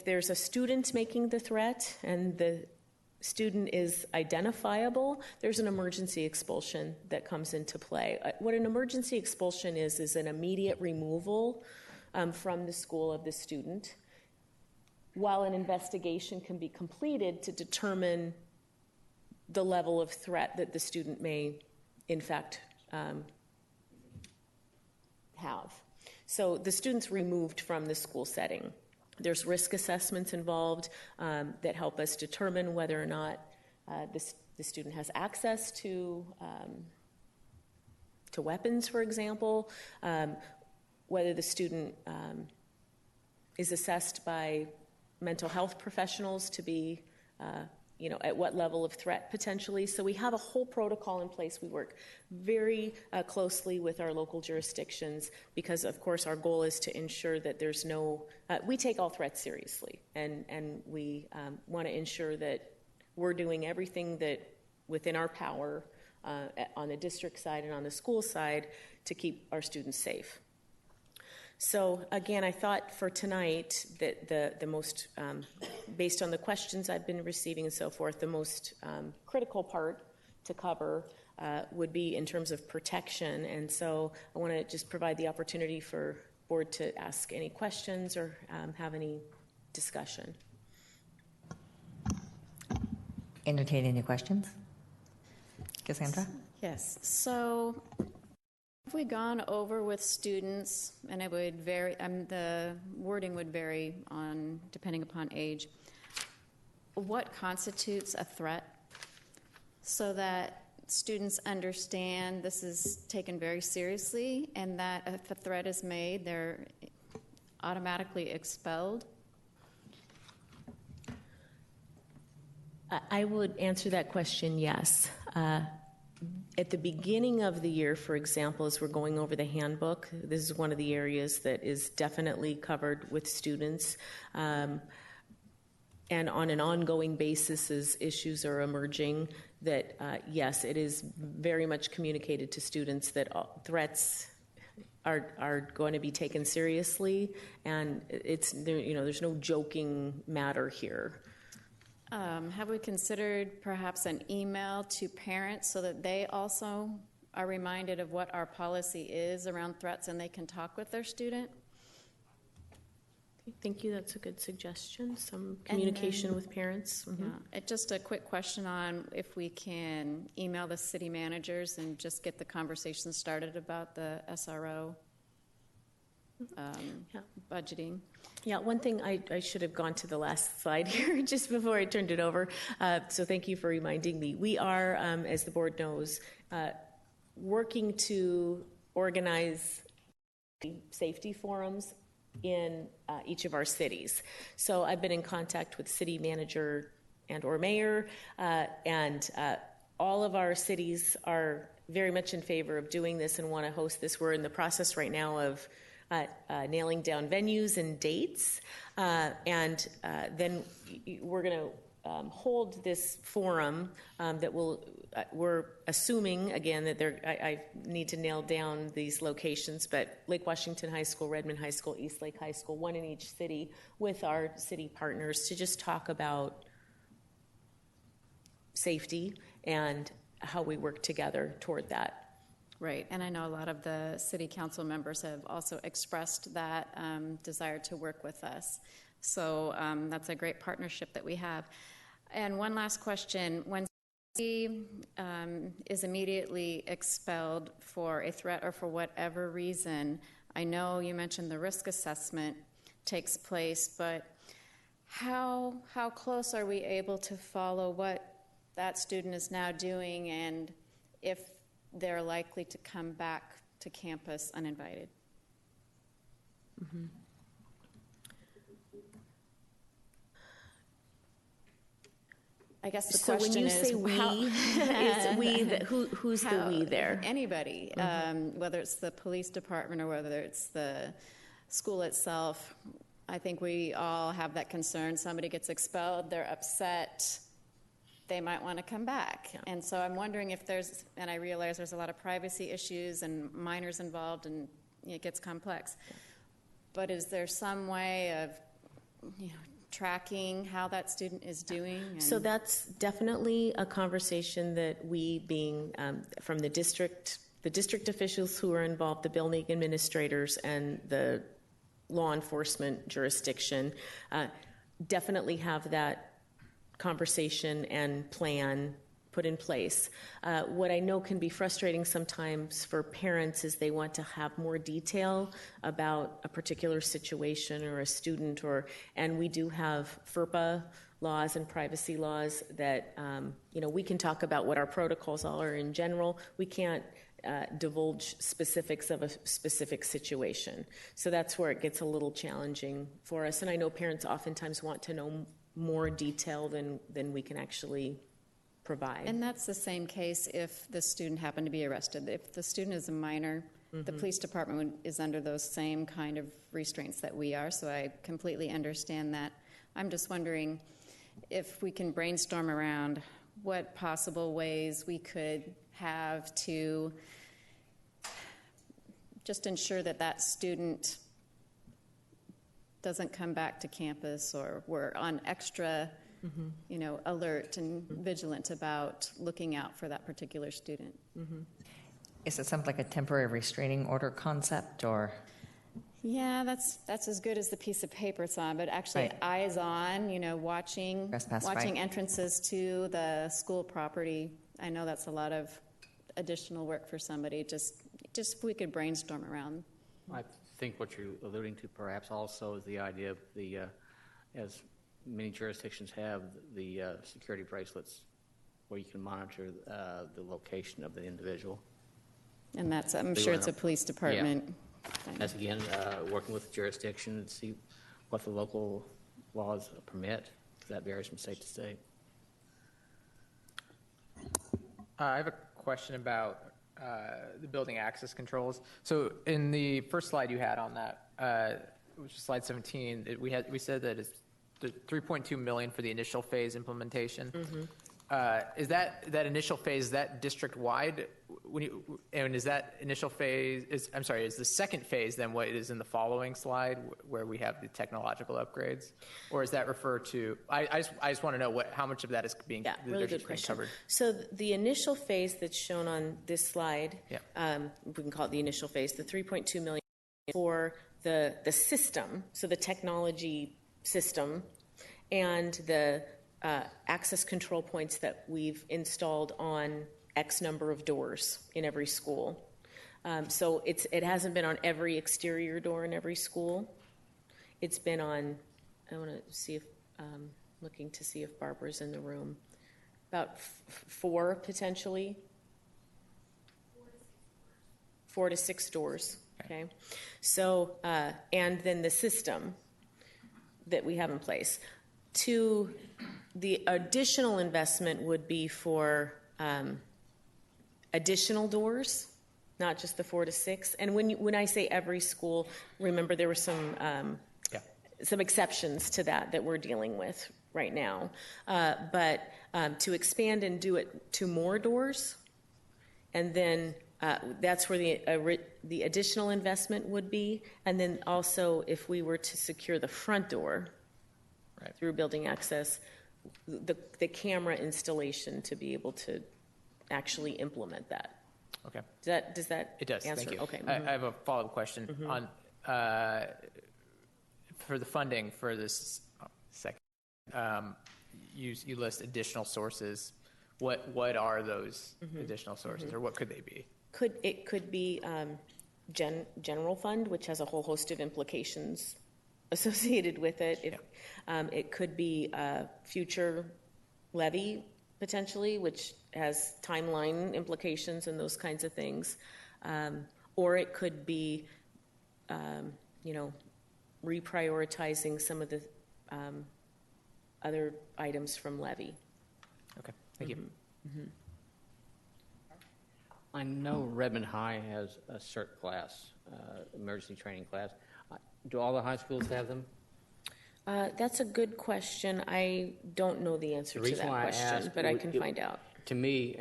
there's a student making the threat and the student is identifiable, there's an emergency expulsion that comes into play. What an emergency expulsion is an immediate removal from the school of the student, while an investigation can be completed to determine the level of threat that the student may, in fact, have. So the student's removed from the school setting. There's risk assessments involved that help us determine whether or not the student has access to weapons, for example, whether the student is assessed by mental health professionals to be, at what level of threat potentially. So we have a whole protocol in place. We work very closely with our local jurisdictions because, of course, our goal is to ensure that there's no, we take all threats seriously, and we want to ensure that we're doing everything that within our power on the district side and on the school side to keep our students safe. So again, I thought for tonight that the most, based on the questions I've been receiving and so forth, the most critical part to cover would be in terms of protection. And so I want to just provide the opportunity for board to ask any questions or have any discussion. Entertain any questions? Cassandra? Yes. So have we gone over with students, and it would vary, the wording would vary on depending upon age, what constitutes a threat so that students understand this is taken very seriously and that if a threat is made, they're automatically expelled? I would answer that question yes. At the beginning of the year, for example, as we're going over the handbook, this is one of the areas that is definitely covered with students. and on an ongoing basis as issues are emerging, that yes, it is very much communicated to students that threats are going to be taken seriously, and it's there, there's no joking matter here. Have we considered perhaps an email to parents so that they also are reminded of what our policy is around threats and they can talk with their student? Thank you. That's a good suggestion. Some communication with parents. Mm-hmm. Yeah. Just a quick question on if we can email the city managers and just get the conversation started about the SRO budgeting. Yeah, one thing I should have gone to the last slide here just before I turned it over. So thank you for reminding me. We are, as the board knows, working to organize safety forums in each of our cities. So I've been in contact with city manager and or mayor, and all of our cities are very much in favor of doing this and want to host this. We're in the process right now of nailing down venues and dates, and then we're going to hold this forum that will, we're assuming, again, that I need to nail down these locations, but Lake Washington High School, Redmond High School, Eastlake High School, one in each city, with our city partners to just talk about safety and how we work together toward that. Right, and I know a lot of the city council members have also expressed that desire to work with us. So that's a great partnership that we have. And one last question. When somebody is immediately expelled for a threat or for whatever reason, I know you mentioned the risk assessment takes place, but how close are we able to follow what that student is now doing and if they're likely to come back to campus uninvited? Mm-hmm. I guess the so question when you is, say we, is we who's the we there? Anybody, whether it's the police department or whether it's the school itself. I think we all have that concern. Somebody gets expelled, they're upset, they might want to come back. Yeah. And so I'm wondering if there's, and I realize there's a lot of privacy issues and minors involved and it gets complex. Yeah. But is there some way of, tracking how that student is doing? So that's definitely a conversation that we, being from the district officials who are involved, the building administrators and the law enforcement jurisdiction, definitely have that conversation and plan put in place. What I know can be frustrating sometimes for parents is they want to have more detail about a particular situation or a student, and we do have FERPA laws and privacy laws that we can talk about what our protocols are in general. We can't divulge specifics of a specific situation. So that's where it gets a little challenging for us. And I know parents oftentimes want to know more detail than we can actually provide. And that's the same case if the student happened to be arrested. If the student is a minor, the police department is under those same kind of restraints that we are, so I completely understand that. I'm just wondering if we can brainstorm around what possible ways we could have to just ensure that that student doesn't come back to campus, or we're on extra alert and vigilant about looking out for that particular student. Is it something like a temporary restraining order concept, or? Yeah, that's as good as the piece of paper it's on, but actually eyes on, watching entrances to the school property. I know that's a lot of additional work for somebody. Just if we could brainstorm around. I think what you're alluding to perhaps also is the idea of the, as many jurisdictions have, the security bracelets where you can monitor the location of the individual. And that's, I'm sure it's a police department. Yeah. That's, again, working with the jurisdiction to see what the local laws permit, because that varies from state to state. I have a question about the building access controls. So in the first slide you had on that, which is slide 17, we said that it's the $3.2 million for the initial phase implementation. Mm-hmm. Is that initial phase, is that district-wide? And is that initial phase, is the second phase then what is in the following slide where we have the technological upgrades? Or is that referred to, I just want to know how much of that is being, Really good question. covered? So the initial phase that's shown on this slide, we can call it the initial phase, the $3.2 million for the system, so the technology system, and the access control points that we've installed on X number of doors in every school. So it hasn't been on every exterior door in every school. It's been on, I want to see if, looking to see if Barbara's in the room, about 4 potentially. 4 to 6 doors, okay? So, and then the system that we have in place. The additional investment would be for additional doors, not just the 4 to 6. And when I say every school, remember there were some exceptions to that we're dealing with right now. But to expand and do it to more doors, and then that's where the additional investment would be. And then also if we were to secure the front door through building access, the camera installation to be able to actually implement that. Okay. Does that it does, answer? thank you. Okay. I have a follow-up question on for the funding for this second. You list additional sources. What are those additional sources, or what could they be? It could be general fund, which has a whole host of implications associated with it. It could be a future levy, potentially, which has timeline implications and those kinds of things. Or it could be, reprioritizing some of the other items from levy. Okay, thank you. Mm-hmm. I know Redmond High has a CERT class, emergency training class. Do all the high schools have them? That's a good question. I don't know the answer to that question, but I can find out. To me,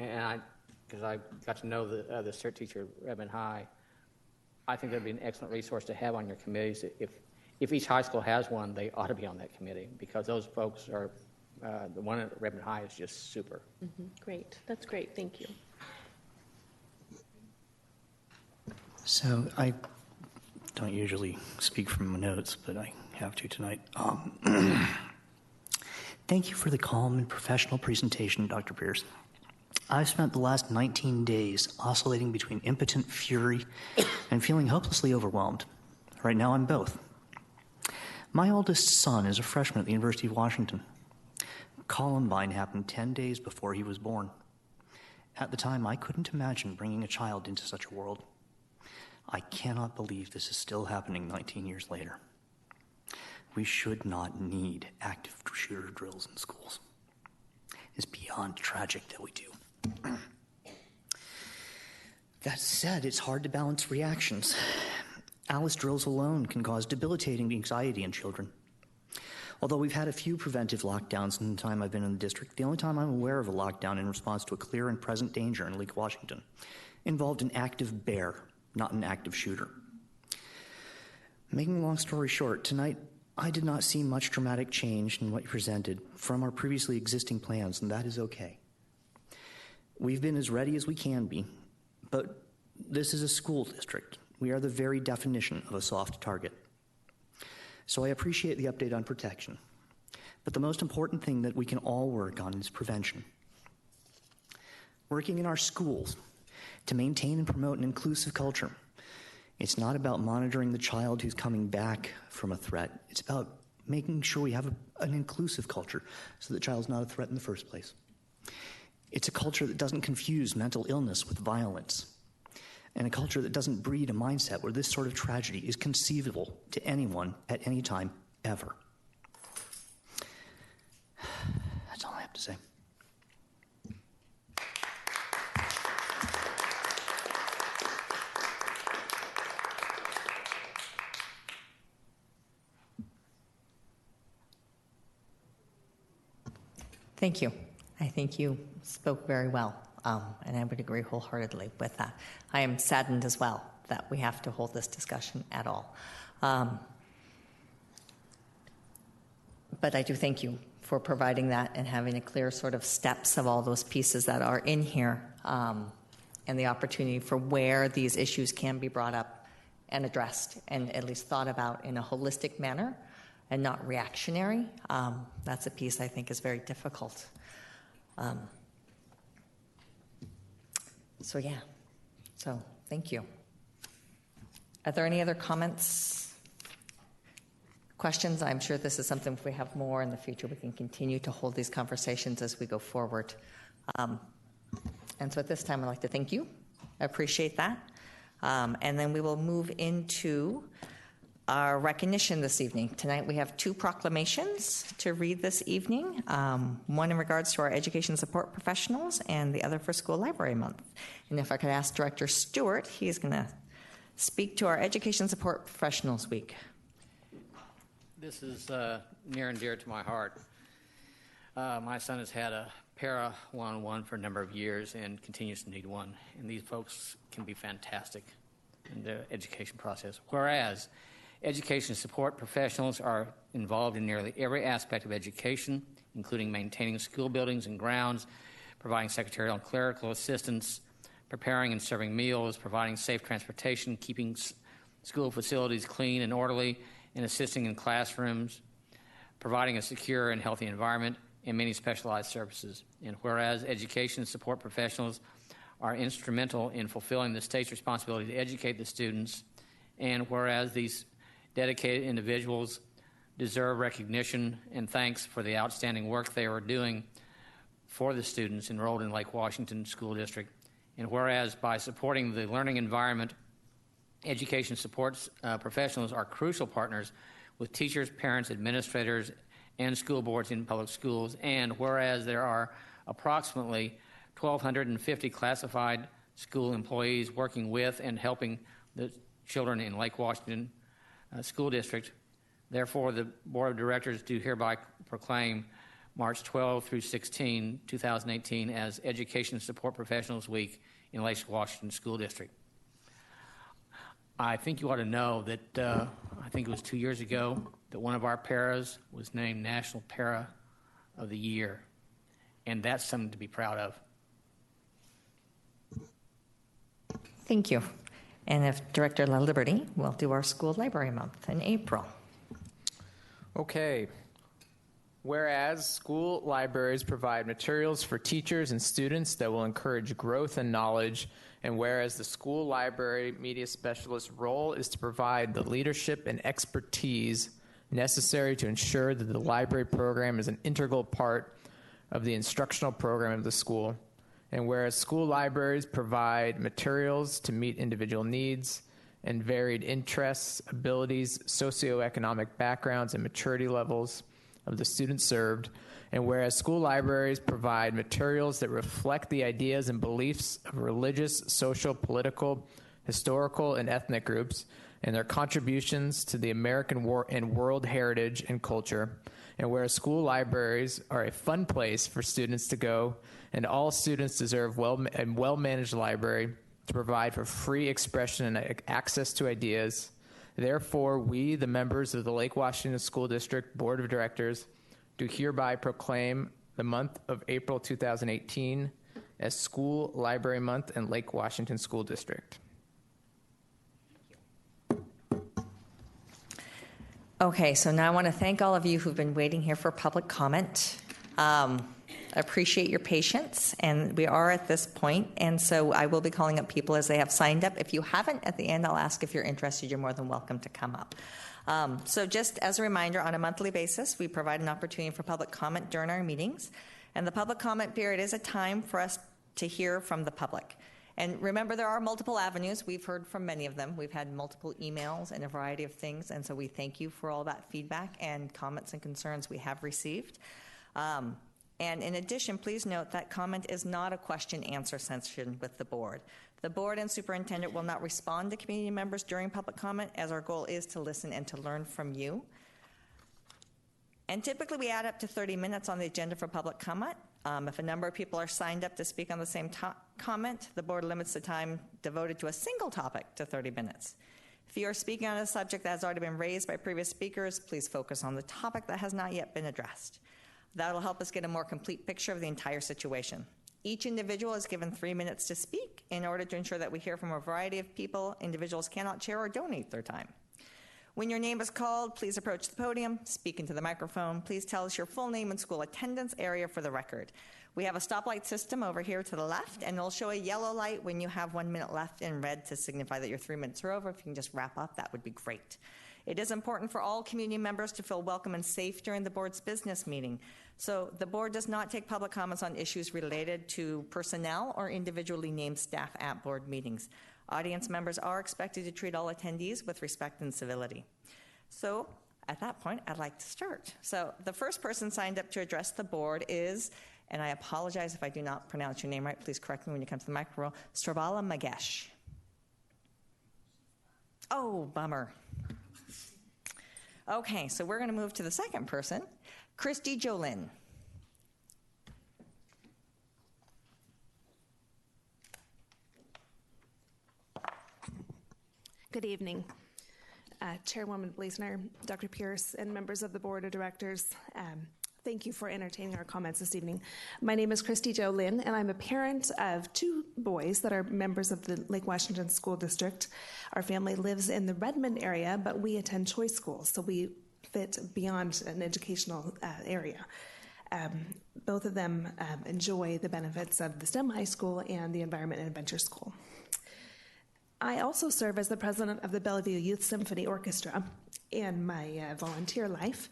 because I got to know the CERT teacher at Redmond High, I think that'd be an excellent resource to have on your committees. If each high school has one, they ought to be on that committee, because those folks are, the one at Redmond High is just super. Mm-hmm. Great. That's great. Thank you. So I don't usually speak from my notes, but I have to tonight. Thank you for the calm and professional presentation, Dr. Pierce. I've spent the last 19 days oscillating between impotent fury and feeling hopelessly overwhelmed. Right now, I'm both. My oldest son is a freshman at the University of Washington. Columbine happened 10 days before he was born. At the time, I couldn't imagine bringing a child into such a world. I cannot believe this is still happening 19 years later. We should not need active shooter drills in schools. It's beyond tragic that we do. That said, it's hard to balance reactions. Alice drills alone can cause debilitating anxiety in children. Although we've had a few preventive lockdowns in the time I've been in the district, the only time I'm aware of a lockdown in response to a clear and present danger in Lake Washington involved an active bear, not an active shooter. Making a long story short, tonight I did not see much dramatic change in what you presented from our previously existing plans, and that is okay. We've been as ready as we can be, but this is a school district. We are the very definition of a soft target. So I appreciate the update on protection, but the most important thing that we can all work on is prevention. Working in our schools to maintain and promote an inclusive culture. It's not about monitoring the child who's coming back from a threat. It's about making sure we have an inclusive culture so the child's not a threat in the first place. It's a culture that doesn't confuse mental illness with violence, and a culture that doesn't breed a mindset where this sort of tragedy is conceivable to anyone at any time, ever. That's all I have to say. Thank you. I think you spoke very well, and I would agree wholeheartedly with that. I am saddened as well that we have to hold this discussion at all. But I do thank you for providing that and having a clear sort of steps of all those pieces that are in here, and the opportunity for where these issues can be brought up and addressed and at least thought about in a holistic manner and not reactionary. That's a piece I think is very difficult. So thank you. Are there any other comments, questions? I'm sure this is something, if we have more in the future, we can continue to hold these conversations as we go forward. And so at this time, I'd like to thank you. I appreciate that. And then we will move into our recognition this evening. Tonight we have 2 proclamations to read this evening, one in regards to our education support professionals and the other for School Library Month. And if I could ask Director Stewart, he's going to speak to our Education Support Professionals Week. This is near and dear to my heart. My son has had a para one-on-one for a number of years and continues to need one. And these folks can be fantastic in the education process. Whereas education support professionals are involved in nearly every aspect of education, including maintaining school buildings and grounds, providing secretarial and clerical assistance, preparing and serving meals, providing safe transportation, keeping school facilities clean and orderly, and assisting in classrooms, providing a secure and healthy environment, and many specialized services. And whereas education support professionals are instrumental in fulfilling the state's responsibility to educate the students, and whereas these dedicated individuals deserve recognition and thanks for the outstanding work they are doing for the students enrolled in Lake Washington School District, and whereas by supporting the learning environment, education support professionals are crucial partners with teachers, parents, administrators, and school boards in public schools, and whereas there are approximately 1,250 classified school employees working with and helping the children in Lake Washington School District, therefore the Board of Directors do hereby proclaim March 12 through 16, 2018 as Education Support Professionals Week in Lake Washington School District. I think you ought to know that I think it was 2 years ago that one of our paras was named National Para of the Year, and that's something to be proud of. Thank you. And if Director LaLiberty will do our School Library Month in April. Okay. Whereas school libraries provide materials for teachers and students that will encourage growth and knowledge, and whereas the school library media specialist's role is to provide the leadership and expertise necessary to ensure that the library program is an integral part of the instructional program of the school. And whereas school libraries provide materials to meet individual needs and varied interests, abilities, socioeconomic backgrounds, and maturity levels of the students served, and whereas school libraries provide materials that reflect the ideas and beliefs of religious, social, political, historical, and ethnic groups, and their contributions to the American and world heritage and culture, and whereas school libraries are a fun place for students to go, and all students deserve a well-managed library to provide for free expression and access to ideas. Therefore, we, the members of the Lake Washington School District Board of Directors, do hereby proclaim the month of April 2018 as School Library Month in Lake Washington School District. Okay, so now I want to thank all of you who've been waiting here for public comment. I appreciate your patience, and we are at this point, and so I will be calling up people as they have signed up. If you haven't, at the end, I'll ask if you're interested. You're more than welcome to come up. So just as a reminder, on a monthly basis, we provide an opportunity for public comment during our meetings, and the public comment period is a time for us to hear from the public. And remember, there are multiple avenues. We've heard from many of them. We've had multiple emails and a variety of things, and so we thank you for all that feedback and comments and concerns we have received. And in addition, please note that comment is not a question-answer session with the board. The board and superintendent will not respond to community members during public comment, as our goal is to listen and to learn from you. And typically we add up to 30 minutes on the agenda for public comment. If a number of people are signed up to speak on the same comment, the board limits the time devoted to a single topic to 30 minutes. If you are speaking on a subject that has already been raised by previous speakers, please focus on the topic that has not yet been addressed. That will help us get a more complete picture of the entire situation. Each individual is given 3 minutes to speak in order to ensure that we hear from a variety of people. Individuals cannot share or donate their time. When your name is called, please approach the podium, speak into the microphone. Please tell us your full name and school attendance area for the record. We have a stoplight system over here to the left, and it'll show a yellow light when you have 1 minute left in red to signify that your 3 minutes are over. If you can just wrap up, that would be great. It is important for all community members to feel welcome and safe during the board's business meeting. So the board does not take public comments on issues related to personnel or individually named staff at board meetings. Audience members are expected to treat all attendees with respect and civility. So at that point, I'd like to start. So the first person signed up to address the board is, and I apologize if I do not pronounce your name right, please correct me when you come to the microphone, Strabala Magesh. Oh, bummer. Okay, so we're going to move to the second person, Christy Jolin. Good evening, Chairwoman Blazner, Dr. Pierce, and members of the Board of Directors. Thank you for entertaining our comments this evening. My name is Christy Jo Lin, and I'm a parent of 2 boys that are members of the Lake Washington School District. Our family lives in the Redmond area, but we attend choice schools, so we fit beyond an educational area. Both of them enjoy the benefits of the STEM High School and the Environment and Adventure School. I also serve as the president of the Bellevue Youth Symphony Orchestra in my volunteer life,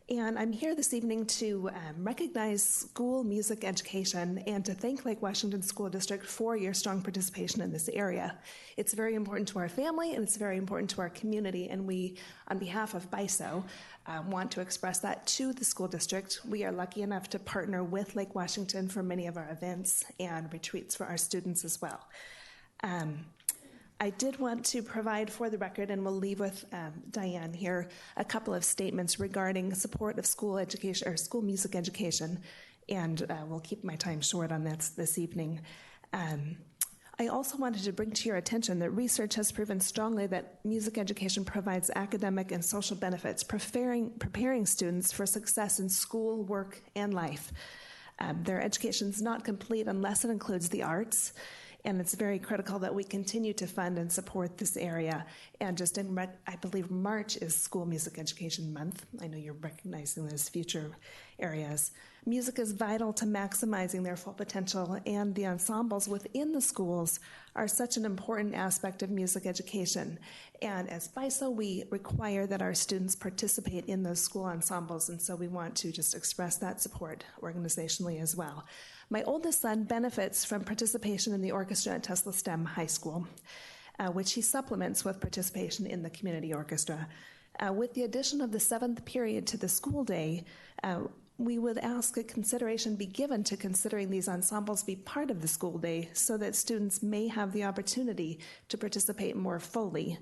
and I'm here this evening to recognize school music education and to thank Lake Washington School District for your strong participation in this area. It's very important to our family and it's very important to our community, and we, on behalf of BISO, want to express that to the school district. We are lucky enough to partner with Lake Washington for many of our events and retreats for our students as well. I did want to provide for the record, and we'll leave with Diane here, a couple of statements regarding support of school education or school music education, and we'll keep my time short on that this evening. I also wanted to bring to your attention that research has proven strongly that music education provides academic and social benefits, preparing students for success in school, work, and life. Their education is not complete unless it includes the arts, and it's very critical that we continue to fund and support this area. And just in, I believe March is School Music Education Month. I know you're recognizing those future areas. Music is vital to maximizing their full potential, and the ensembles within the schools are such an important aspect of music education. And as BISO, we require that our students participate in those school ensembles, and so we want to just express that support organizationally as well. My oldest son benefits from participation in the orchestra at Tesla STEM High School, which he supplements with participation in the community orchestra. With the addition of the 7th period to the school day, we would ask that consideration be given to considering these ensembles be part of the school day so that students may have the opportunity to participate more fully.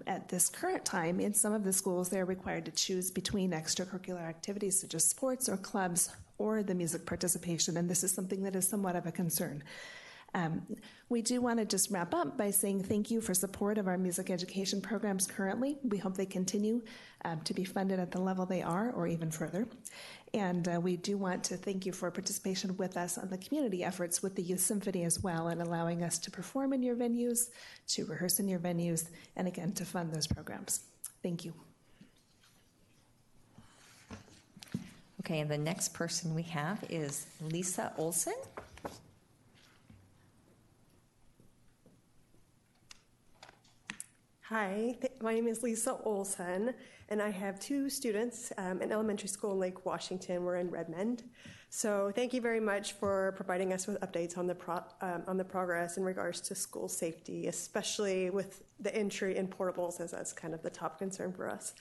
At this current time, in some of the schools, they're required to choose between extracurricular activities such as sports or clubs or the music participation, and this is something that is somewhat of a concern. We do want to just wrap up by saying thank you for support of our music education programs currently. We hope they continue to be funded at the level they are or even further. And we do want to thank you for participation with us on the community efforts with the Youth Symphony as well, and allowing us to perform in your venues, to rehearse in your venues, and again, to fund those programs. Thank you. Okay, and the next person we have is Lisa Olson. Hi, my name is Lisa Olson, and I have 2 students in elementary school in Lake Washington. We're in Redmond. So thank you very much for providing us with updates on the progress in regards to school safety, especially with the entry in portables, as that's kind of the top concern for us.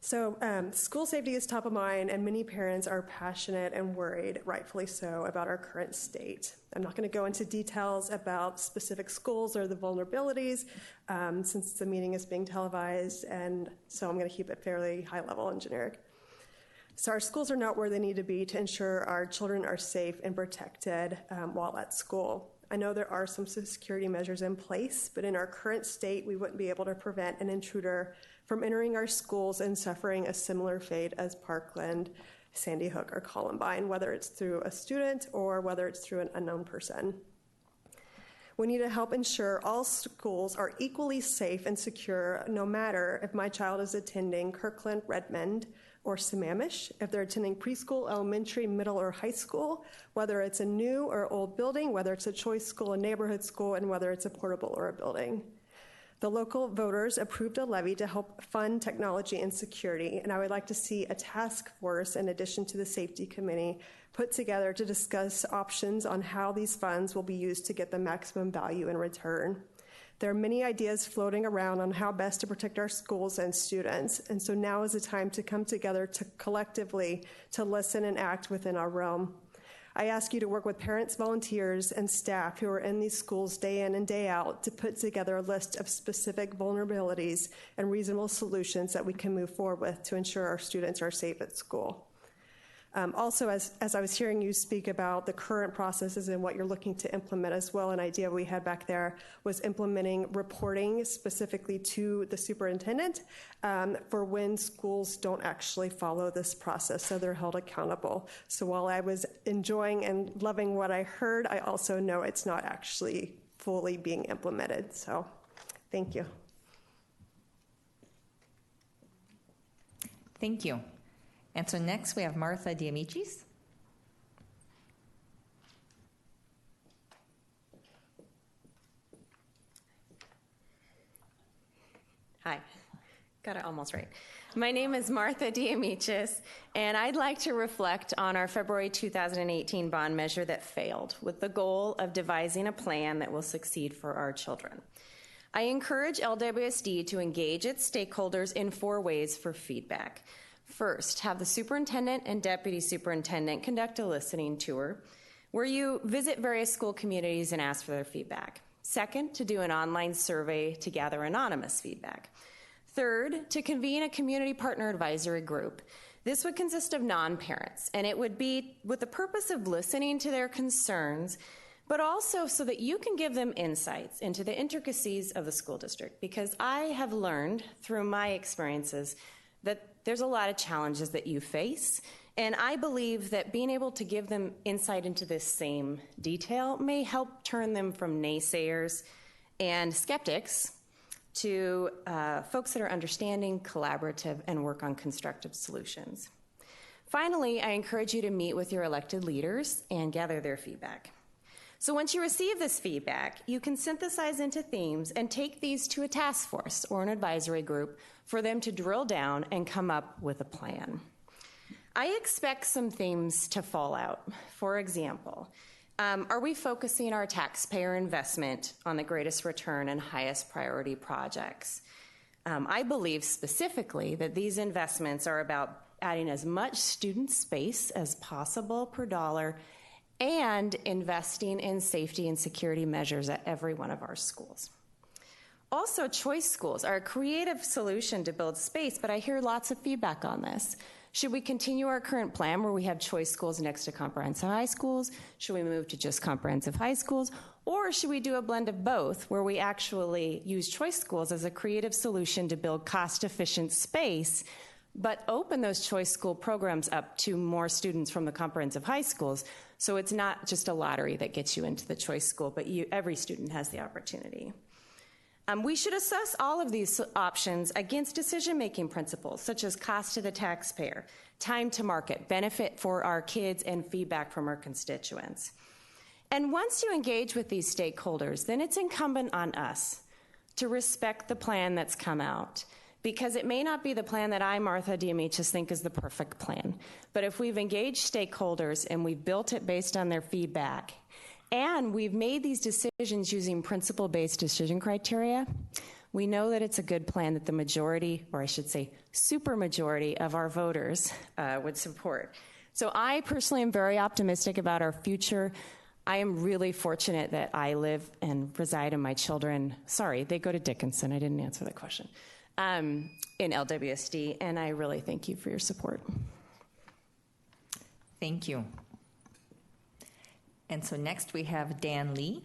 So school safety is top of mind, and many parents are passionate and worried, rightfully so, about our current state. I'm not going to go into details about specific schools or the vulnerabilities since the meeting is being televised, and so I'm going to keep it fairly high level and generic. So our schools are not where they need to be to ensure our children are safe and protected while at school. I know there are some security measures in place, but in our current state, we wouldn't be able to prevent an intruder from entering our schools and suffering a similar fate as Parkland, Sandy Hook, or Columbine, whether it's through a student or whether it's through an unknown person. We need to help ensure all schools are equally safe and secure, no matter if my child is attending Kirkland, Redmond, or Sammamish, if they're attending preschool, elementary, middle, or high school, whether it's a new or old building, whether it's a choice school, a neighborhood school, and whether it's a portable or a building. The local voters approved a levy to help fund technology and security, and I would like to see a task force, in addition to the safety committee, put together to discuss options on how these funds will be used to get the maximum value in return. There are many ideas floating around on how best to protect our schools and students, and so now is the time to come together to collectively to listen and act within our realm. I ask you to work with parents, volunteers, and staff who are in these schools day in and day out to put together a list of specific vulnerabilities and reasonable solutions that we can move forward with to ensure our students are safe at school. Also, as I was hearing you speak about the current processes and what you're looking to implement as well, an idea we had back there was implementing reporting specifically to the superintendent for when schools don't actually follow this process, so they're held accountable. So while I was enjoying and loving what I heard, I also know it's not actually fully being implemented. So thank you. Thank you. And so next we have Martha Diamichis. Hi, got it almost right. My name is Martha Diamichis, and I'd like to reflect on our February 2018 bond measure that failed, with the goal of devising a plan that will succeed for our children. I encourage LWSD to engage its stakeholders in 4 ways for feedback. First, have the superintendent and deputy superintendent conduct a listening tour where you visit various school communities and ask for their feedback. Second, to do an online survey to gather anonymous feedback. Third, to convene a community partner advisory group. This would consist of non-parents, and it would be with the purpose of listening to their concerns, but also so that you can give them insights into the intricacies of the school district, because I have learned through my experiences that there's a lot of challenges that you face, and I believe that being able to give them insight into this same detail may help turn them from naysayers and skeptics to folks that are understanding, collaborative, and work on constructive solutions. Finally, I encourage you to meet with your elected leaders and gather their feedback. So once you receive this feedback, you can synthesize into themes and take these to a task force or an advisory group for them to drill down and come up with a plan. I expect some themes to fall out. For example, are we focusing our taxpayer investment on the greatest return and highest priority projects? I believe specifically that these investments are about adding as much student space as possible per dollar and investing in safety and security measures at every one of our schools. Also, choice schools are a creative solution to build space, but I hear lots of feedback on this. Should we continue our current plan where we have choice schools next to comprehensive high schools? Should we move to just comprehensive high schools? Or should we do a blend of both where we actually use choice schools as a creative solution to build cost-efficient space, but open those choice school programs up to more students from the comprehensive high schools, so it's not just a lottery that gets you into the choice school, but every student has the opportunity. We should assess all of these options against decision-making principles, such as cost to the taxpayer, time to market, benefit for our kids, and feedback from our constituents. And once you engage with these stakeholders, then it's incumbent on us to respect the plan that's come out, because it may not be the plan that I, Martha Diamichis, think is the perfect plan. But if we've engaged stakeholders and we've built it based on their feedback, and we've made these decisions using principle-based decision criteria, We know that it's a good plan that the majority, or I should say supermajority, of our voters would support. So I personally am very optimistic about our future. I am really fortunate that I live and reside, and my children, sorry, they go to Dickinson. I didn't answer that question. In LWSD, and I really thank you for your support. Thank you. And so next we have Dan Lee.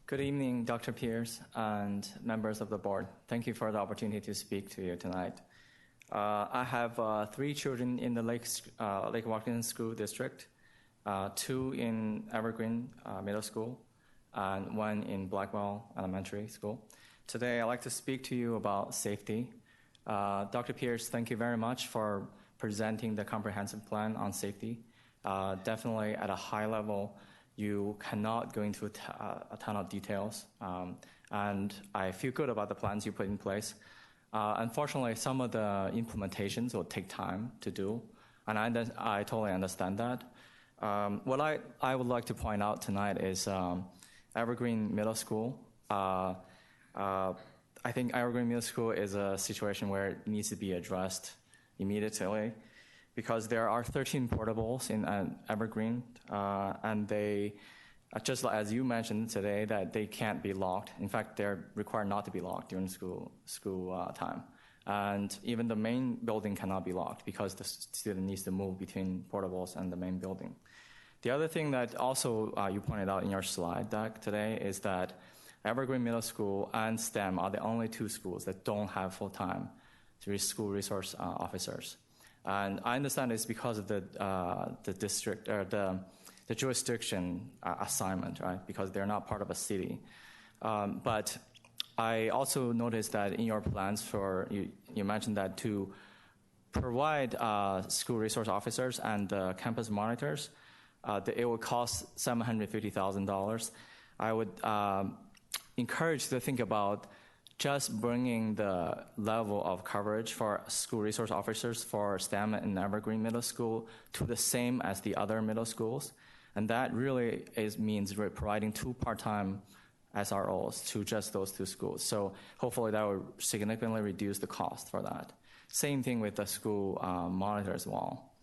Good evening, Dr. Pierce and members of the board. Thank you for the opportunity to speak to you tonight. I have 3 children in the Lake Washington School District, 2 in Evergreen Middle School, and 1 in Blackwell Elementary School. Today, I'd like to speak to you about safety. Dr. Pierce, thank you very much for presenting the comprehensive plan on safety. Definitely at a high level, you cannot go into a ton of details, and I feel good about the plans you put in place. Unfortunately, some of the implementations will take time to do, and I totally understand that. What I would like to point out tonight is Evergreen Middle School. I think Evergreen Middle School is a situation where it needs to be addressed immediately, because there are 13 portables in Evergreen, and they, just as you mentioned today, that they can't be locked. In fact, they're required not to be locked during school time. And even the main building cannot be locked because the student needs to move between portables and the main building. The other thing that also you pointed out in your slide deck today is that Evergreen Middle School and STEM are the only 2 schools that don't have full-time school resource officers. And I understand it's because of the district or the jurisdiction assignment, right? Because they're not part of a city. But I also noticed that in your plans for you mentioned that to provide school resource officers and campus monitors, it would cost $750,000. I would encourage to think about just bringing the level of coverage for school resource officers for STEM and Evergreen Middle School to the same as the other middle schools. And that really means providing 2 part-time SROs to just those 2 schools. So hopefully that will significantly reduce the cost for that. Same thing with the school monitor as well.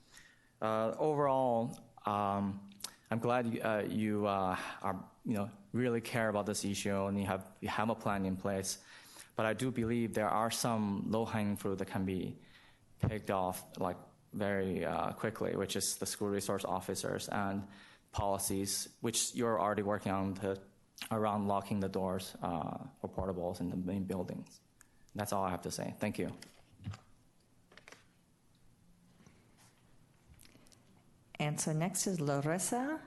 Overall, I'm glad you are really care about this issue and you have a plan in place. But I do believe there are some low-hanging fruit that can be picked off like very quickly, which is the school resource officers and policies, which you're already working on around locking the doors for portables in the main buildings. That's all I have to say. Thank you. And so next is Larissa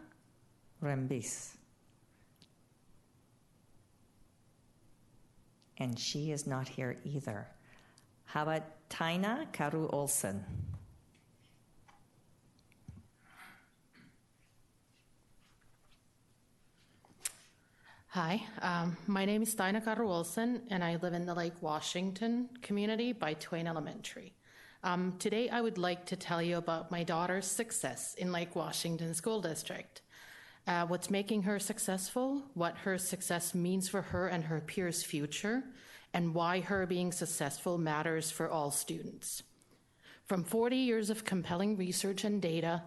Rembis. And she is not here either. How about Taina Karu Olsen? Hi, my name is Taina Karu Olsen, and I live in the Lake Washington community by Twain Elementary. Today, I would like to tell you about my daughter's success in Lake Washington School District. What's making her successful, what her success means for her and her peers' future, and why her being successful matters for all students. From 40 years of compelling research and data,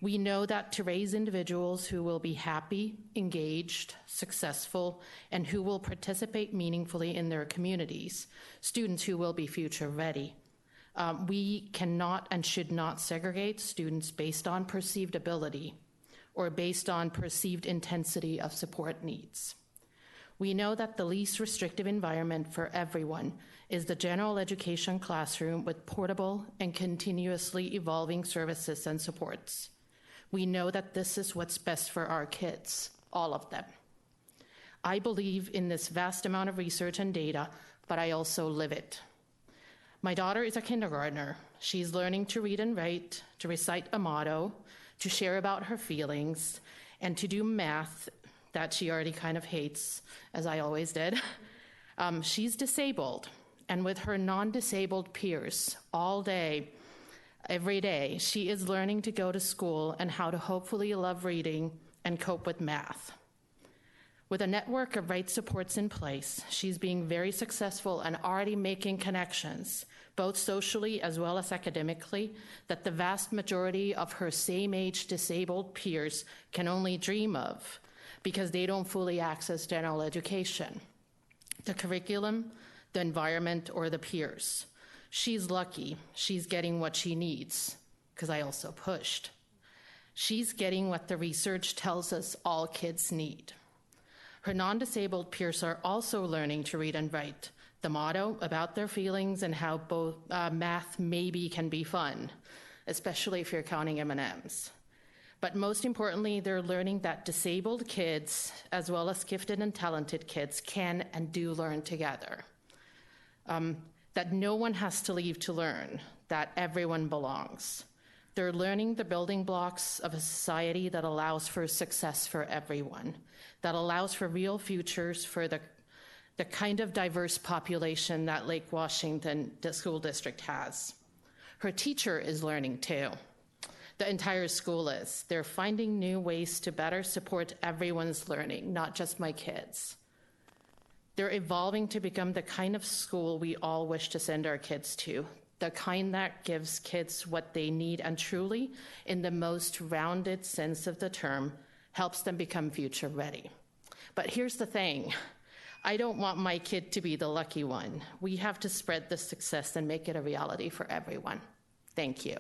we know that to raise individuals who will be happy, engaged, successful, and who will participate meaningfully in their communities, students who will be future ready, we cannot and should not segregate students based on perceived ability or based on perceived intensity of support needs. We know that the least restrictive environment for everyone is the general education classroom with portable and continuously evolving services and supports. We know that this is what's best for our kids, all of them. I believe in this vast amount of research and data, but I also live it. My daughter is a kindergartner. She's learning to read and write, to recite a motto, to share about her feelings, and to do math that she already kind of hates, as I always did. She's disabled, and with her non-disabled peers all day, Every day, she is learning to go to school and how to hopefully love reading and cope with math. With a network of right supports in place, she's being very successful and already making connections, both socially as well as academically, that the vast majority of her same-age disabled peers can only dream of because they don't fully access general education, the curriculum, the environment, or the peers. She's lucky she's getting what she needs, because I also pushed. She's getting what the research tells us all kids need. Her non-disabled peers are also learning to read and write, the motto about their feelings and how both math maybe can be fun, especially if you're counting M&Ms. But most importantly, they're learning that disabled kids, as well as gifted and talented kids, can and do learn together. That no one has to leave to learn, that everyone belongs. They're learning the building blocks of a society that allows for success for everyone, that allows for real futures for the kind of diverse population that Lake Washington School District has. Her teacher is learning too. The entire school is. They're finding new ways to better support everyone's learning, not just my kids. They're evolving to become the kind of school we all wish to send our kids to, the kind that gives kids what they need and truly, in the most rounded sense of the term, helps them become future ready. But here's the thing. I don't want my kid to be the lucky one. We have to spread the success and make it a reality for everyone. Thank you.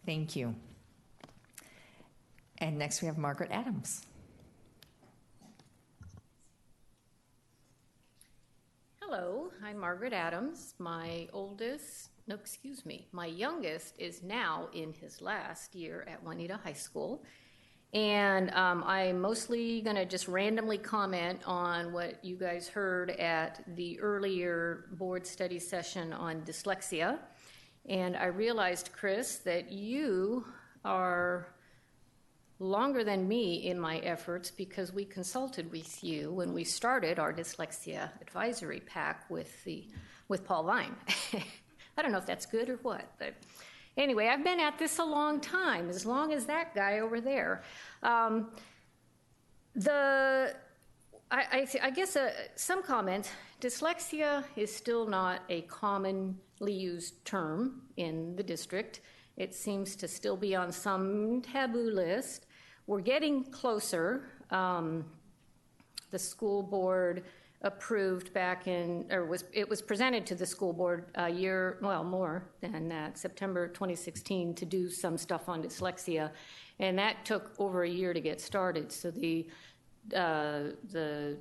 Thank you. And next we have Margaret Adams. Hello, I'm Margaret Adams. My youngest is now in his last year at Juanita High School. And I'm mostly going to just randomly comment on what you guys heard at the earlier board study session on dyslexia. And I realized, Chris, that you are longer than me in my efforts because we consulted with you when we started our dyslexia advisory pack with Paul Vine. I don't know if that's good or what, but anyway, I've been at this a long time, as long as that guy over there. I guess some comments. Dyslexia is still not a commonly used term in the district. It seems to still be on some taboo list. We're getting closer. The school board approved it was presented to the school board more than that, September 2016, to do some stuff on dyslexia, and that took over a year to get started. So the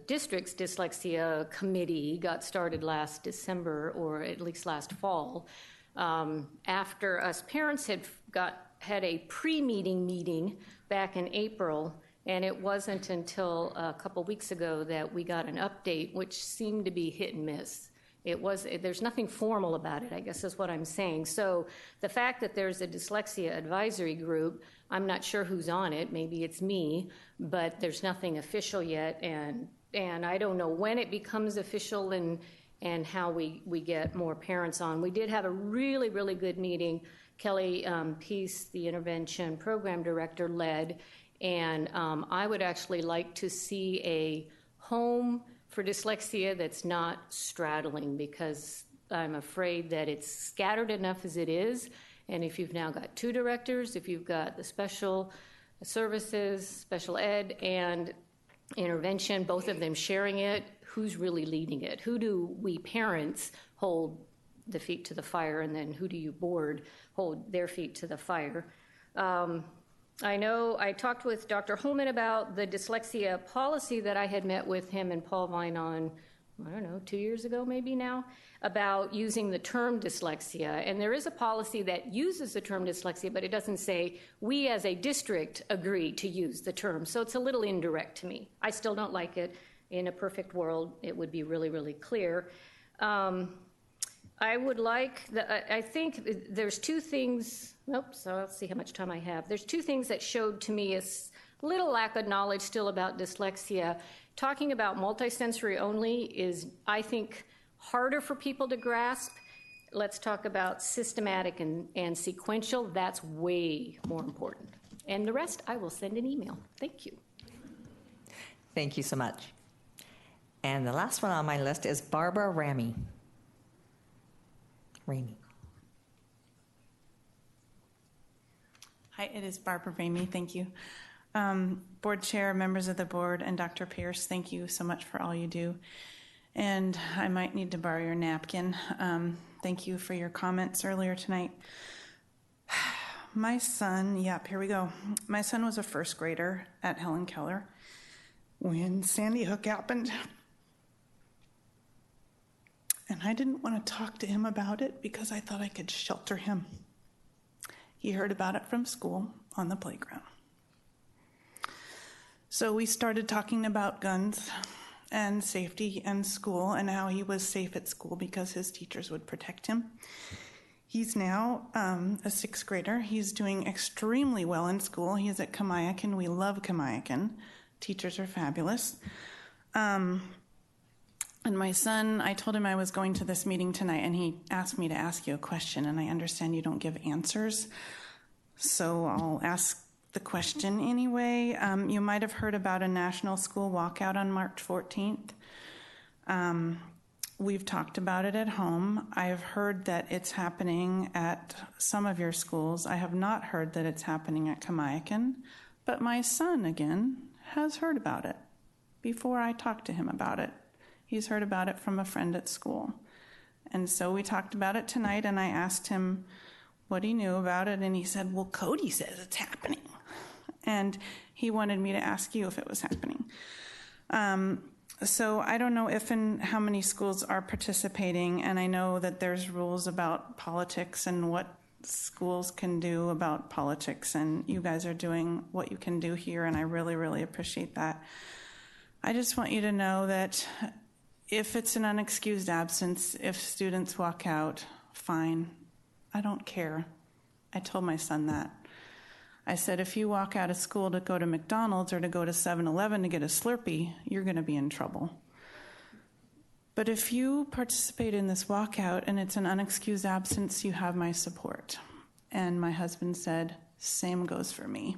district's dyslexia committee got started last December, or at least last fall, after us parents had a pre-meeting meeting back in April, and it wasn't until a couple weeks ago that we got an update, which seemed to be hit and miss. There's nothing formal about it, I guess is what I'm saying. So the fact that there's a dyslexia advisory group, I'm not sure who's on it, maybe it's me, but there's nothing official yet, and I don't know when it becomes official and how we get more parents on. We did have a really, really good meeting. Kelly Peace, the intervention program director, led, and I would actually like to see a home for dyslexia that's not straddling, because I'm afraid that it's scattered enough as it is, and if you've now got two directors, if you've got the special services, special ed, and intervention, both of them sharing it, who's really leading it? Who do we parents hold the feet to the fire, and then who do you board hold their feet to the fire? I know I talked with Dr. Holman about the dyslexia policy that I had met with him and Paul Vine on, 2 years ago maybe now, about using the term dyslexia. And there is a policy that uses the term dyslexia, but it doesn't say we as a district agree to use the term. So it's a little indirect to me. I still don't like it. In a perfect world, it would be really, really clear. I think there's two things, so I'll see how much time I have. There's two things that showed to me a little lack of knowledge still about dyslexia. Talking about multisensory only is, I think, harder for people to grasp. let's talk about systematic and sequential. That's way more important. And the rest, I will send an email. Thank you. Thank you so much. And the last one on my list is Barbara Ramey. Hi, it is Barbara Ramey. Thank you. Board Chair, members of the board, and Dr. Pierce, thank you so much for all you do. And I might need to borrow your napkin. Thank you for your comments earlier tonight. My son, yep, here we go. My son was a first grader at Helen Keller when Sandy Hook happened. And I didn't want to talk to him about it because I thought I could shelter him. He heard about it from school on the playground. So we started talking about guns and safety and school and how he was safe at school because his teachers would protect him. He's now a sixth grader. He's doing extremely well in school. He's at Kamiakin. We love Kamiakin. Teachers are fabulous. And my son, I told him I was going to this meeting tonight, and he asked me to ask you a question, and I understand you don't give answers, so I'll ask the question anyway. You might have heard about a national school walkout on March 14th. We've talked about it at home. I've heard that it's happening at some of your schools. I have not heard that it's happening at Kamiakin, but my son, again, has heard about it before I talked to him about it. He's heard about it from a friend at school. And so we talked about it tonight, and I asked him what he knew about it, and he said, well, Cody says it's happening. And he wanted me to ask you if it was happening. So I don't know if and how many schools are participating, and I know that there's rules about politics and what schools can do about politics, and you guys are doing what you can do here, and I really, really appreciate that. I just want you to know that if it's an unexcused absence, if students walk out, fine. I don't care. I told my son that. I said, if you walk out of school to go to McDonald's or to go to 7-Eleven to get a Slurpee, you're going to be in trouble. But if you participate in this walkout and it's an unexcused absence, you have my support. And my husband said, same goes for me.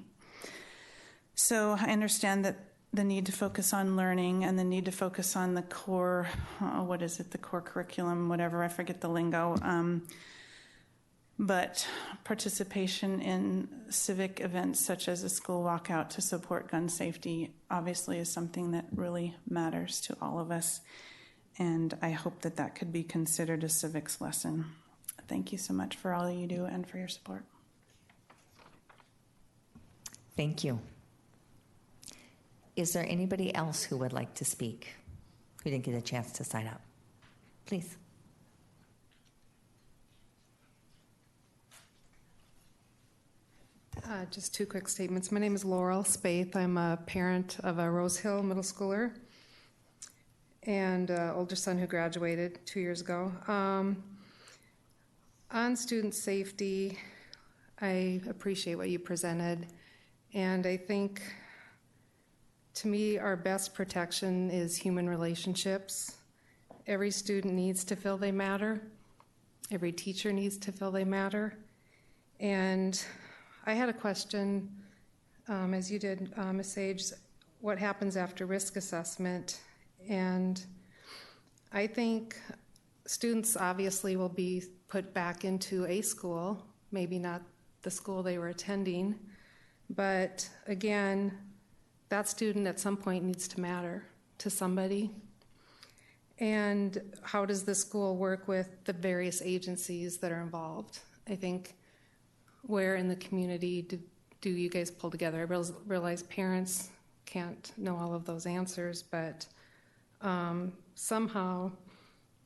So I understand that the need to focus on learning and the need to focus on the core, the core curriculum, whatever, I forget the lingo. But participation in civic events such as a school walkout to support gun safety obviously is something that really matters to all of us. And I hope that that could be considered a civics lesson. Thank you so much for all you do and for your support. Thank you. Is there anybody else who would like to speak who didn't get a chance to sign up? Please. Just two quick statements. My name is Laurel Spaeth. I'm a parent of a Rose Hill middle schooler and an older son who graduated 2 years ago. On student safety, I appreciate what you presented, and I think to me our best protection is human relationships. Every student needs to feel they matter. Every teacher needs to feel they matter. And I had a question, as you did, Ms. Sage, what happens after risk assessment? And I think students obviously will be put back into a school, maybe not the school they were attending, but again, that student at some point needs to matter to somebody. And how does the school work with the various agencies that are involved? I think where in the community do you guys pull together? I realize parents can't know all of those answers, but somehow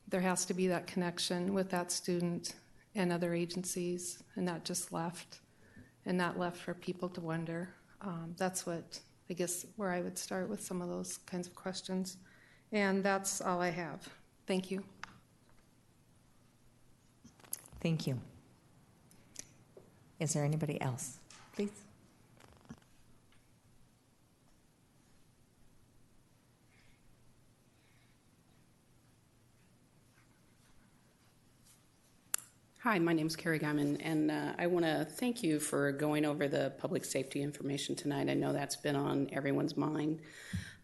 there has to be that connection with that student and other agencies, and not just left, and not left for people to wonder. That's what, I guess, where I would start with some of those kinds of questions. And that's all I have. Thank you. Thank you. Is there anybody else? Please. Hi, my name is Carrie Guyman, and I want to thank you for going over the public safety information tonight. I know that's been on everyone's mind.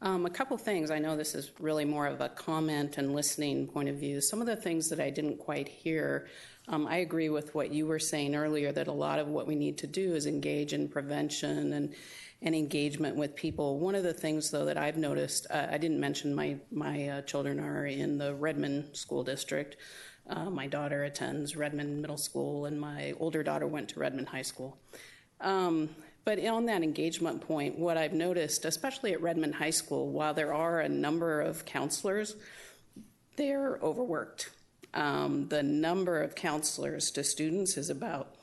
A couple things. I know this is really more of a comment and listening point of view. Some of the things that I didn't quite hear, I agree with what you were saying earlier, that a lot of what we need to do is engage in prevention and engagement with people. One of the things, though, that I've noticed, I didn't mention my children are in the Redmond School District. My daughter attends Redmond Middle School, and my older daughter went to Redmond High School. But on that engagement point, what I've noticed, especially at Redmond High School, while there are a number of counselors, they're overworked. The number of counselors to students is about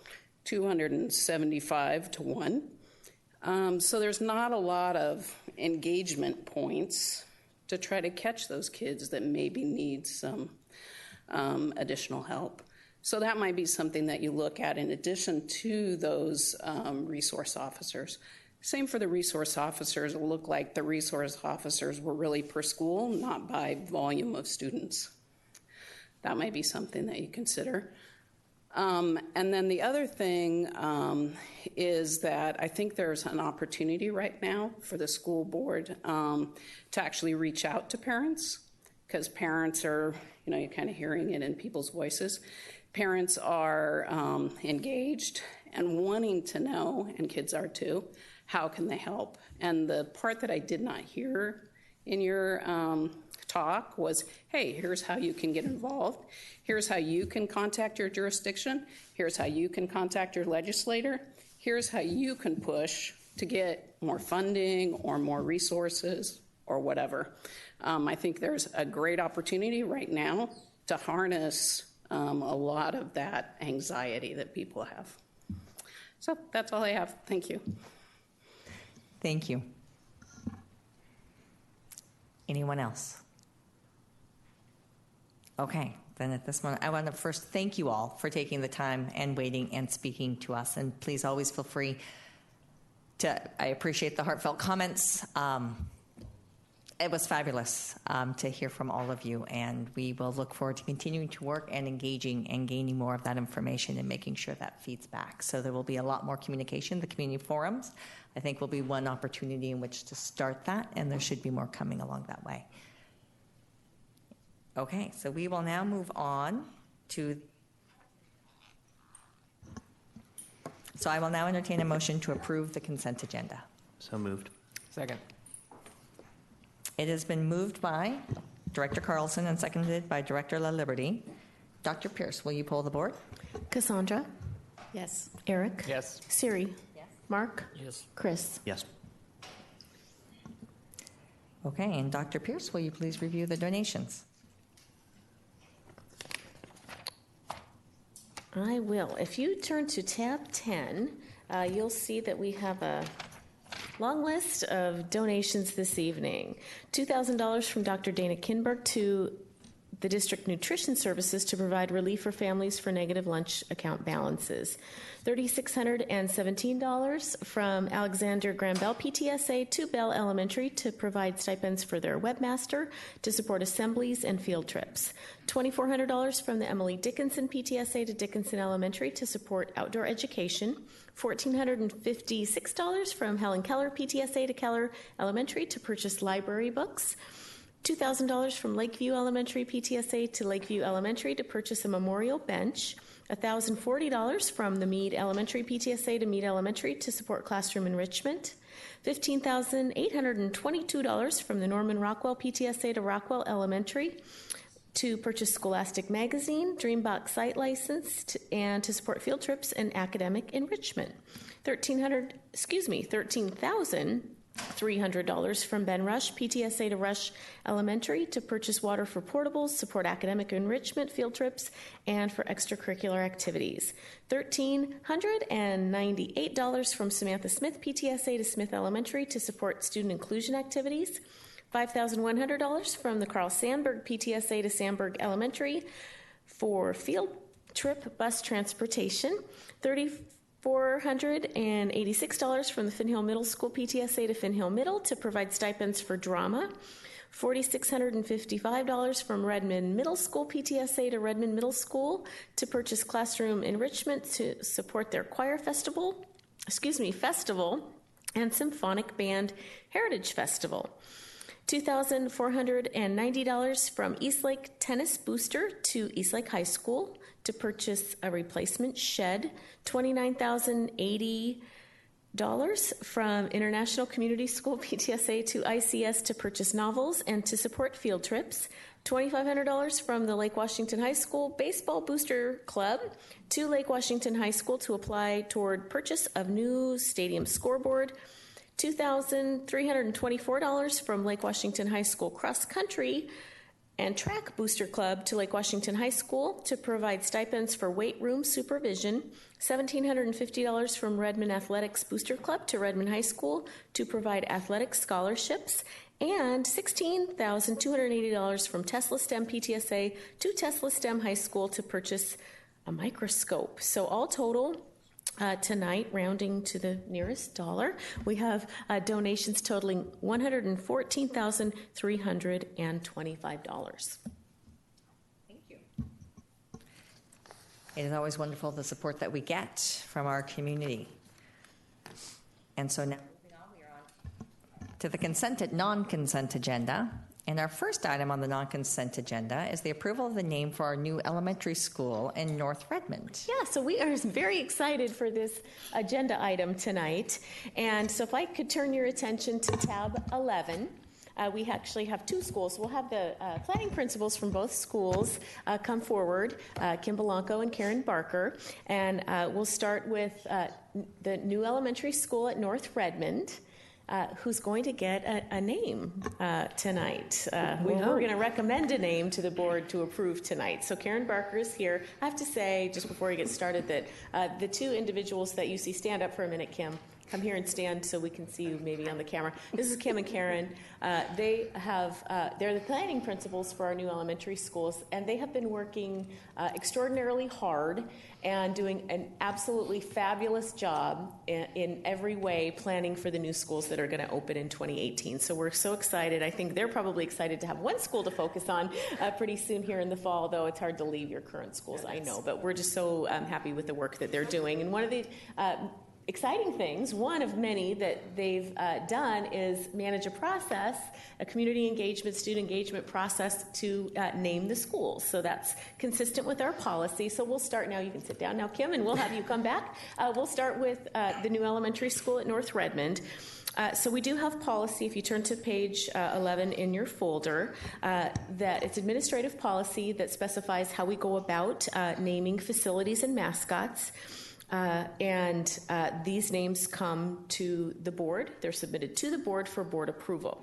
275 to 1. So there's not a lot of engagement points to try to catch those kids that maybe need some additional help. So that might be something that you look at in addition to those resource officers. Same for the resource officers. It will look like the resource officers were really per school, not by volume of students. That might be something that you consider. And then the other thing is that I think there's an opportunity right now for the school board to actually reach out to parents, because parents are, you're kind of hearing it in people's voices. Parents are engaged and wanting to know, and kids are too, how can they help? And the part that I did not hear in your talk was, hey, here's how you can get involved. Here's how you can contact your jurisdiction. Here's how you can contact your legislator. Here's how you can push to get more funding or more resources or whatever. I think there's a great opportunity right now to harness a lot of that anxiety that people have. So that's all I have. Thank you. Thank you. Anyone else? Okay, then at this moment, I want to first thank you all for taking the time and waiting and speaking to us. And please always feel free to, I appreciate the heartfelt comments. It was fabulous to hear from all of you, and we will look forward to continuing to work and engaging and gaining more of that information and making sure that feeds back. So there will be a lot more communication. The community forums, I think, will be one opportunity in which to start that, and there should be more coming along that way. Okay, so we will now move on to... So I will now entertain a motion to approve the consent agenda. So moved. Second. It has been moved by Director Carlson and seconded by Director La Liberty. Dr. Pierce, will you poll the board? Cassandra? Yes. Eric? Yes. Siri? Yes. Mark? Yes. Chris? Yes. Okay, and Dr. Pierce, will you please review the donations? I will. If you turn to tab 10, you'll see that we have a long list of donations this evening. $2,000 from Dr. Dana Kinberg to the District Nutrition Services to provide relief for families for negative lunch account balances. $3,617 from Alexander Graham Bell PTSA to Bell Elementary to provide stipends for their webmaster to support assemblies and field trips. $2,400 from the Emily Dickinson PTSA to Dickinson Elementary to support outdoor education. $1,456 from Helen Keller PTSA to Keller Elementary to purchase library books. $2,000 from Lakeview Elementary PTSA to Lakeview Elementary to purchase a memorial bench. $1,040 from the Meade Elementary PTSA to Meade Elementary to support classroom enrichment. $15,822 from the Norman Rockwell PTSA to Rockwell Elementary to purchase Scholastic Magazine, Dreambox site license, and to support field trips and academic enrichment. $13,300 from Ben Rush, PTSA to Rush Elementary to purchase water for portables, support academic enrichment, field trips, and for extracurricular activities. $1,398 from Samantha Smith, PTSA to Smith Elementary to support student inclusion activities. $5,100 from the Carl Sandburg PTSA to Sandburg Elementary for field trip bus transportation. $486 from the Finn Hill Middle School PTSA to Finn Hill Middle to provide stipends for drama. $4,655 from Redmond Middle School PTSA to Redmond Middle School to purchase classroom enrichment to support their choir festival, and symphonic band heritage festival. $2,490 from Eastlake Tennis Booster to Eastlake High School to purchase a replacement shed. $29,080 from International Community School PTSA to ICS to purchase novels and to support field trips. $2,500 from the Lake Washington High School Baseball Booster Club to Lake Washington High School to apply toward purchase of new stadium scoreboard. $2,324 from Lake Washington High School Cross Country and Track Booster Club to Lake Washington High School to provide stipends for weight room supervision. $1,750 from Redmond Athletics Booster Club to Redmond High School to provide athletic scholarships. And $16,280 from Tesla STEM PTSA to Tesla STEM High School to purchase a microscope. So all total, tonight, rounding to the nearest dollar, we have donations totaling $114,325. Thank you. It is always wonderful the support that we get from our community. And so now moving on, we are on to the non-consent agenda. And our first item on the non-consent agenda is the approval of the name for our new elementary school in North Redmond. Yeah, so we are very excited for this agenda item tonight. And so if I could turn your attention to tab 11. We actually have two schools. We'll have the planning principals from both schools come forward, Kim Belanco and Karen Barker. And we'll start with the new elementary school at North Redmond. Who's going to get a name tonight. We're going to recommend a name to the board to approve tonight. So Karen Barker is here. I have to say, just before we get started, that the two individuals that you see, stand up for a minute, Kim. Come here and stand so we can see you maybe on the camera. This is Kim and Karen. They're the planning principals for our new elementary schools, and they have been working extraordinarily hard and doing an absolutely fabulous job in every way planning for the new schools that are going to open in 2018. So we're so excited. I think they're probably excited to have one school to focus on pretty soon here in the fall, though it's hard to leave your current schools, I know. But we're just so happy with the work that they're doing. And one of the exciting things, one of many that they've done, is manage a process, a community engagement, student engagement process to name the schools. So that's consistent with our policy. So we'll start now. You can sit down now, Kim, and we'll have you come back. We'll start with the new elementary school at North Redmond. So we do have policy, if you turn to page 11 in your folder, that it's administrative policy that specifies how we go about naming facilities and mascots. And these names come to the board. They're submitted to the board for board approval.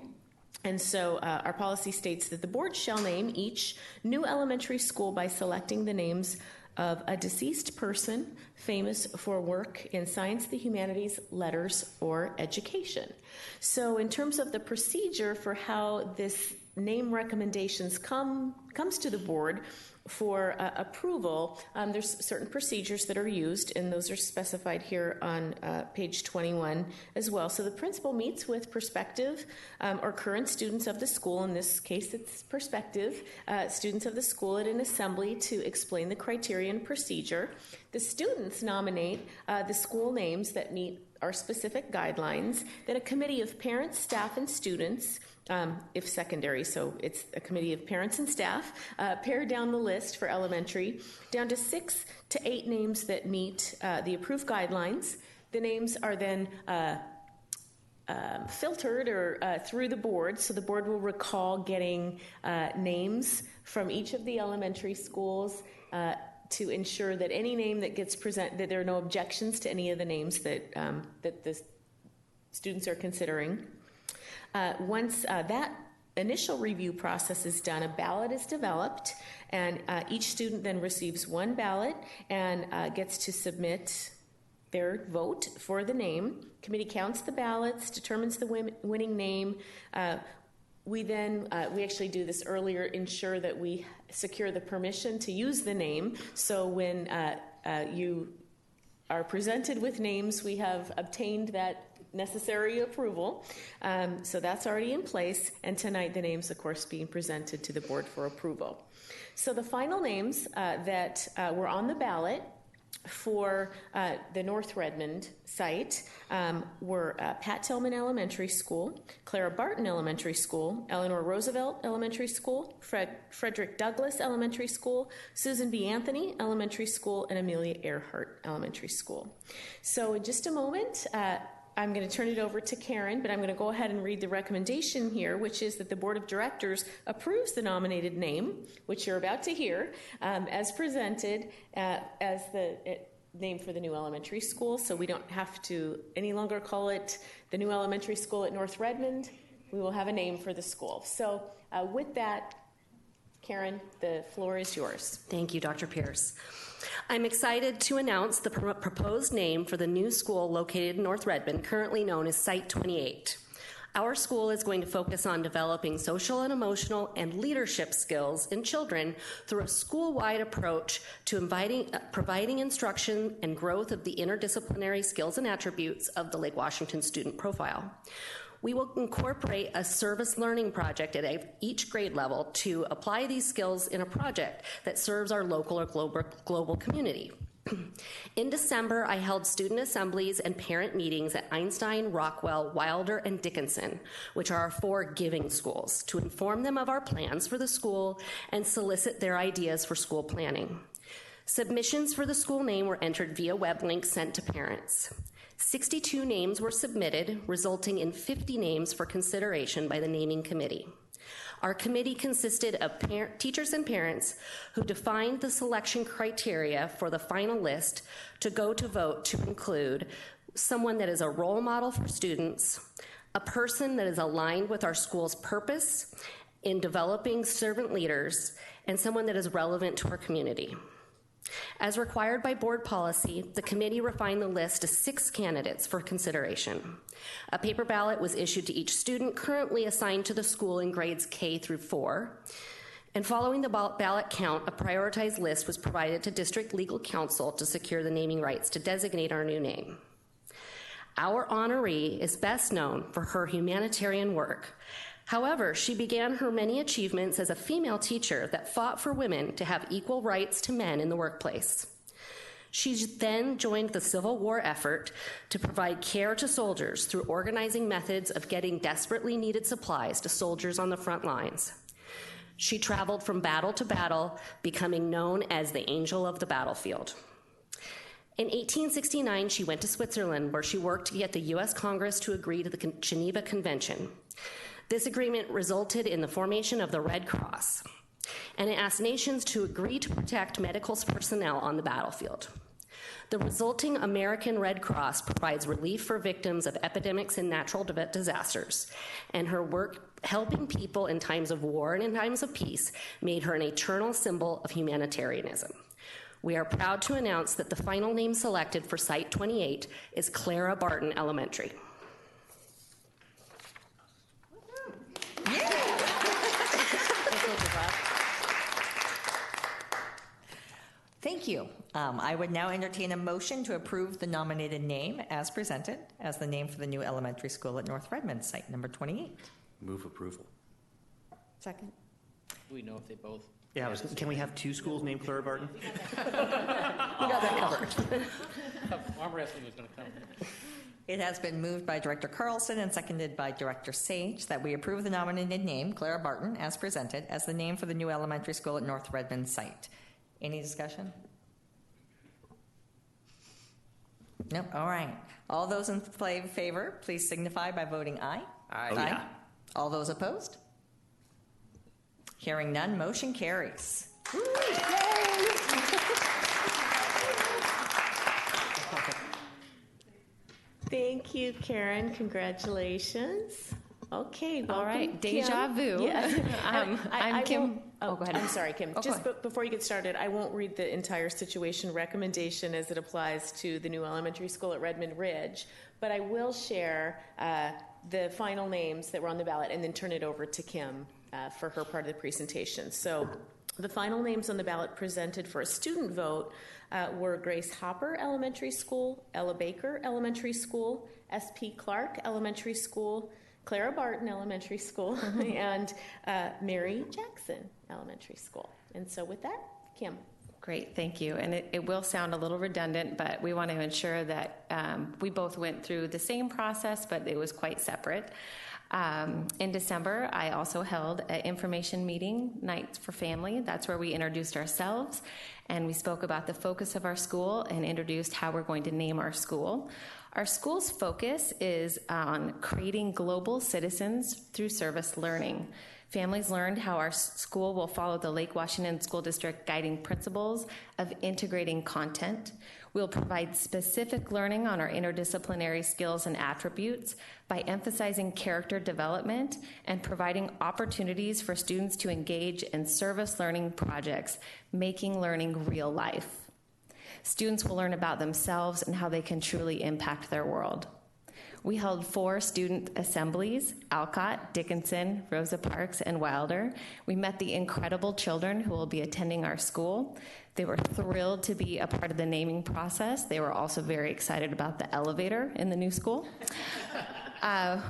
And so our policy states that the board shall name each new elementary school by selecting the names of a deceased person famous for work in science, the humanities, letters, or education. So in terms of the procedure for how this name recommendations comes to the board for approval, there's certain procedures that are used, and those are specified here on page 21 as well. So the principal meets with prospective or current students of the school. In this case, it's prospective students of the school at an assembly to explain the criteria and procedure. The students nominate the school names that meet our specific guidelines. Then a committee of parents, staff, and students, if secondary, so it's a committee of parents and staff, pare down the list for elementary down to 6 to 8 names that meet the approved guidelines. The names are then filtered or through the board, so the board will recall getting names from each of the elementary schools to ensure that any name that gets presented, that there are no objections to any of the names that the students are considering. Once that initial review process is done, a ballot is developed, and each student then receives one ballot and gets to submit their vote for the name. Committee counts the ballots, determines the winning name. We then, we actually do this earlier, ensure that we secure the permission to use the name. So when you are presented with names, we have obtained that necessary approval. So that's already in place, and tonight the names, of course, being presented to the board for approval. So the final names that were on the ballot for the North Redmond site were Pat Tillman Elementary School, Clara Barton Elementary School, Eleanor Roosevelt Elementary School, Frederick Douglass Elementary School, Susan B. Anthony Elementary School, and Amelia Earhart Elementary School. So in just a moment, I'm going to turn it over to Karen, but I'm going to go ahead and read the recommendation here, which is that the Board of Directors approves the nominated name, which you're about to hear, as presented as the name for the new elementary school. So we don't have to any longer call it the new elementary school at North Redmond. We will have a name for the school. So with that, Karen, the floor is yours. Thank you, Dr. Pierce. I'm excited to announce the proposed name for the new school located in North Redmond, currently known as Site 28. Our school is going to focus on developing social and emotional and leadership skills in children through a school-wide approach to providing instruction and growth of the interdisciplinary skills and attributes of the Lake Washington student profile. We will incorporate a service learning project at each grade level to apply these skills in a project that serves our local or global community. In December, I held student assemblies and parent meetings at Einstein, Rockwell, Wilder, and Dickinson, which are our 4 giving schools, to inform them of our plans for the school and solicit their ideas for school planning. Submissions for the school name were entered via web links sent to parents. 62 names were submitted, resulting in 50 names for consideration by the naming committee. Our committee consisted of teachers and parents who defined the selection criteria for the final list to go to vote to include someone that is a role model for students, a person that is aligned with our school's purpose in developing servant leaders, and someone that is relevant to our community. As required by board policy, the committee refined the list to 6 candidates for consideration. A paper ballot was issued to each student currently assigned to the school in grades K through 4. And following the ballot count, a prioritized list was provided to district legal counsel to secure the naming rights to designate our new name. Our honoree is best known for her humanitarian work. However, she began her many achievements as a female teacher that fought for women to have equal rights to men in the workplace. She then joined the Civil War effort to provide care to soldiers through organizing methods of getting desperately needed supplies to soldiers on the front lines. She traveled from battle to battle, becoming known as the Angel of the Battlefield. In 1869, she went to Switzerland, where she worked to get the U.S. Congress to agree to the Geneva Convention. This agreement resulted in the formation of the Red Cross, and it asked nations to agree to protect medical personnel on the battlefield. The resulting American Red Cross provides relief for victims of epidemics and natural disasters, and her work helping people in times of war and in times of peace made her an eternal symbol of humanitarianism. We are proud to announce that the final name selected for Site 28 is Clara Barton Elementary. Thank you. I would now entertain a motion to approve the nominated name as presented as the name for the new elementary school at North Redmond, site number 28. Move approval. Second. We know if they both. Yeah, can we have 2 schools named Clara Barton? We got that covered. Arm wrestling was going to come. It has been moved by Director Carlson and seconded by Director Sage that we approve the nominated name, Clara Barton, as presented as the name for the new elementary school at North Redmond site. Any discussion? No? All right. All those in favor, please signify by voting aye. Aye. Oh, yeah. All those opposed? Hearing none, motion carries. Thank you, Karen. Congratulations. Okay, welcome, all right. Deja Kim. vu. Yes. I'm Kim. Go ahead. I'm sorry, Kim. Just before you get started, I won't read the entire situation recommendation as it applies to the new elementary school at Redmond Ridge, but I will share the final names that were on the ballot and then turn it over to Kim for her part of the presentation. So The final names on the ballot presented for a student vote were Grace Hopper Elementary School, Ella Baker Elementary School, S.P. Clark Elementary School, Clara Barton Elementary School, and Mary Jackson Elementary School. And so with that, Kim. Great, thank you. And it will sound a little redundant, but we want to ensure that we both went through the same process, but it was quite separate. In December, I also held an information meeting, Nights for Family. That's where we introduced ourselves, and we spoke about the focus of our school and introduced how we're going to name our school. Our school's focus is on creating global citizens through service learning. Families learned how our school will follow the Lake Washington School District guiding principles of integrating content. We'll provide specific learning on our interdisciplinary skills and attributes by emphasizing character development and providing opportunities for students to engage in service learning projects, making learning real life. Students will learn about themselves and how they can truly impact their world. We held 4 student assemblies, Alcott, Dickinson, Rosa Parks, and Wilder. We met the incredible children who will be attending our school. They were thrilled to be a part of the naming process. They were also very excited about the elevator in the new school.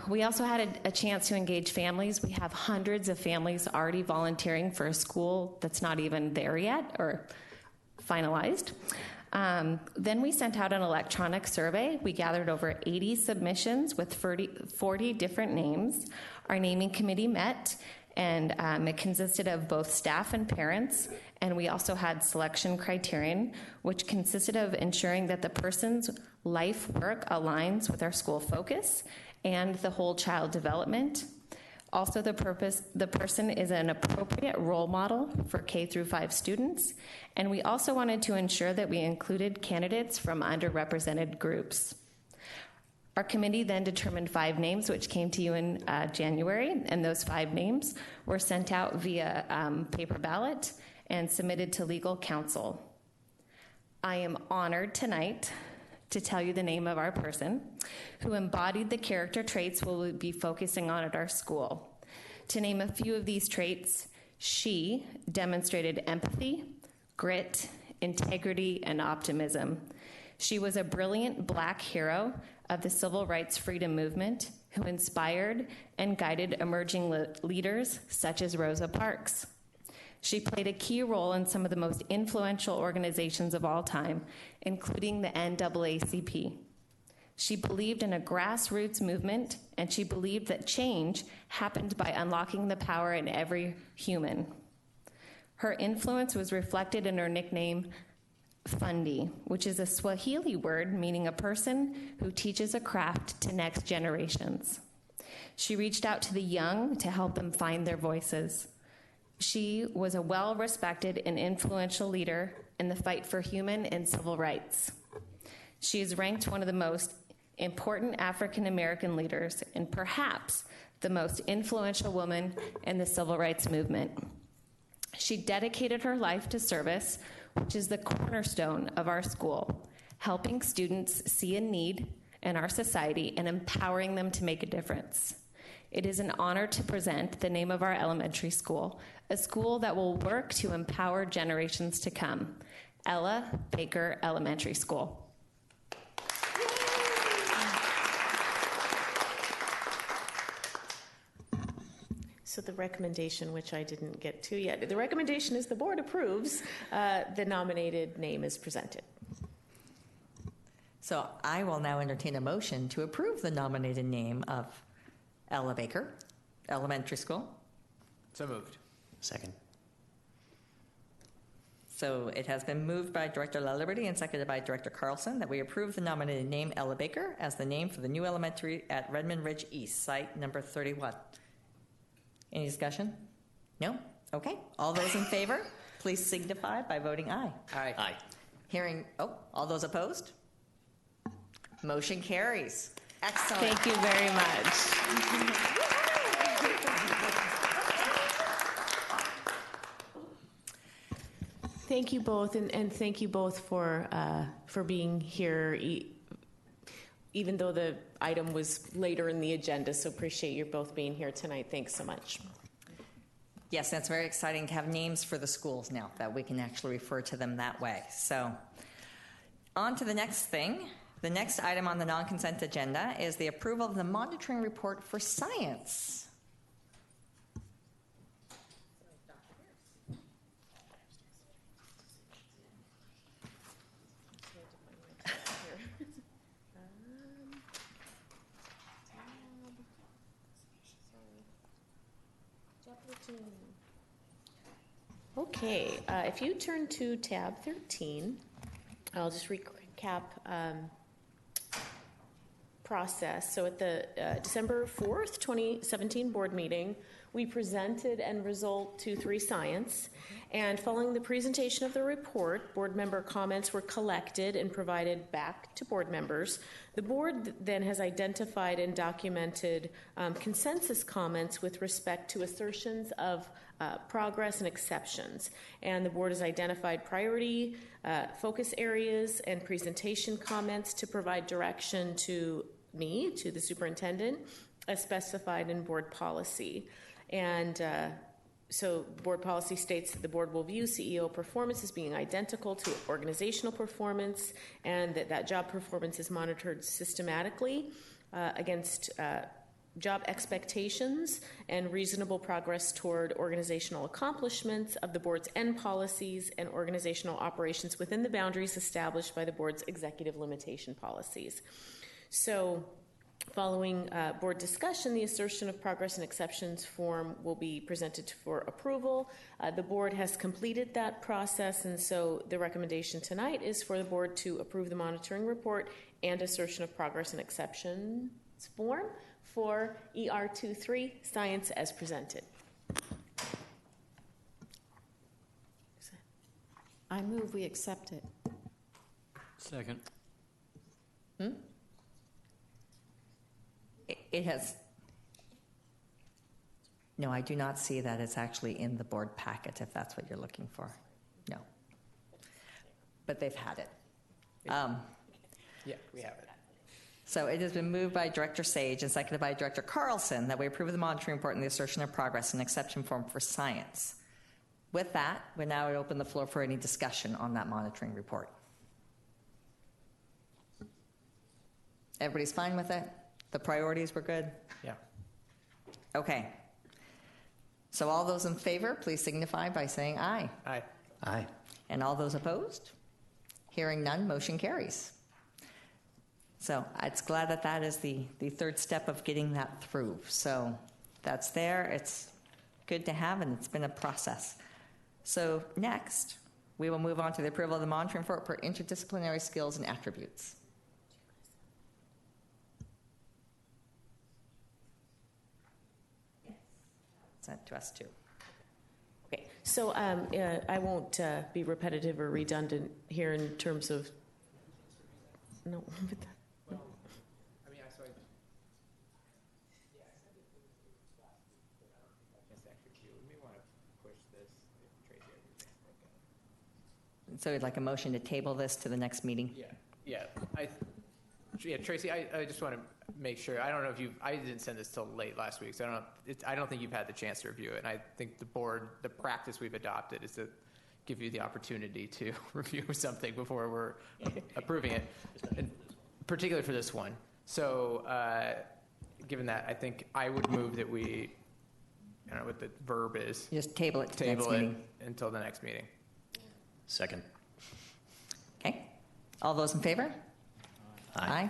We also had a chance to engage families. We have hundreds of families already volunteering for a school that's not even there yet or finalized. Then we sent out an electronic survey. We gathered over 80 submissions with 40 different names. Our naming committee met, and it consisted of both staff and parents, and we also had selection criterion, which consisted of ensuring that the person's life work aligns with our school focus and the whole child development. Also, the person is an appropriate role model for K through 5 students, and we also wanted to ensure that we included candidates from underrepresented groups. Our committee then determined 5 names, which came to you in January, and those 5 names were sent out via paper ballot and submitted to legal counsel. I am honored tonight to tell you the name of our person who embodied the character traits we'll be focusing on at our school. To name a few of these traits, she demonstrated empathy, grit, integrity, and optimism. She was a brilliant Black hero of the civil rights freedom movement who inspired and guided emerging leaders such as Rosa Parks. She played a key role in some of the most influential organizations of all time, including the NAACP. She believed in a grassroots movement, and she believed that change happened by unlocking the power in every human. Her influence was reflected in her nickname, Fundi, which is a Swahili word meaning a person who teaches a craft to next generations. She reached out to the young to help them find their voices. She was a well-respected and influential leader in the fight for human and civil rights. She is ranked one of the most important African American leaders and perhaps the most influential woman in the civil rights movement. She dedicated her life to service, which is the cornerstone of our school, helping students see a need in our society and empowering them to make a difference. It is an honor to present the name of our elementary school, a school that will work to empower generations to come, Ella Baker Elementary School. So the recommendation, which I didn't get to yet, the recommendation is the board approves the nominated name as presented. So I will now entertain a motion to approve the nominated name of Ella Baker Elementary School. So moved. Second. So it has been moved by Director LaLiberty and seconded by Director Carlson that we approve the nominated name Ella Baker as the name for the new elementary at Redmond Ridge East, site number 31. Any discussion? No? Okay. All those in favor, please signify by voting aye. Aye. Aye. All those opposed? Motion carries. Excellent. Thank you very much. Thank you both, and thank you both for being here, even though the item was later in the agenda. So appreciate you both being here tonight. Thanks so much. Yes, that's very exciting to have names for the schools now, that we can actually refer to them that way. So, on to the next thing. The next item on the non-consent agenda is the approval of the monitoring report for science. Okay, if you turn to tab 13, I'll just recap process. So at the December 4th, 2017 board meeting, we presented end result 2-3 science. And following the presentation of the report, board member comments were collected and provided back to board members. The board then has identified and documented consensus comments with respect to assertions of progress and exceptions. And the board has identified priority, focus areas, and presentation comments to provide direction to me, to the superintendent, as specified in board policy. And so board policy states that the board will view CEO performance as being identical to organizational performance, and that job performance is monitored systematically against job expectations and reasonable progress toward organizational accomplishments of the board's end policies and organizational operations within the boundaries established by the board's executive limitation policies. So, following board discussion, the assertion of progress and exceptions form will be presented for approval. The board has completed that process, and so the recommendation tonight is for the board to approve the monitoring report and assertion of progress and exceptions form for ER23 science as presented. I move we accept it. Second. It has, no, I do not see that it's actually in the board packet, if that's what you're looking for. No. But they've had it. Yeah, we have it. So it has been moved by Director Sage and seconded by Director Carlson that we approve of the monitoring report and the assertion of progress and exception form for science. With that, we now open the floor for any discussion on that monitoring report. Everybody's fine with it? The priorities were good? Yeah. Okay. So all those in favor, please signify by saying aye. Aye. Aye. And all those opposed? Hearing none, motion carries. So it's glad that that is the third step of getting that through. So that's there. It's good to have, and it's been a process. So next, we will move on to the approval of the monitoring report for interdisciplinary skills and attributes. Sent to us too. Okay, so I won't be repetitive or redundant here in terms of no. Well, I mean, I saw. Yeah, I said it last week, but I don't think that's actually true. We may want to push this if Tracy has. So you'd like a motion to table this to the next meeting? Yeah. Tracy, I just want to make sure. I don't know if I didn't send this till late last week, so I don't think you've had the chance to review it. And I think the practice we've adopted is to give you the opportunity to review something before we're approving it, and particularly for this one. So, given that, I think I would move that we, I don't know what the verb is. Just table it to the next meeting. Until the next meeting. Second. Okay. All those in favor? Aye.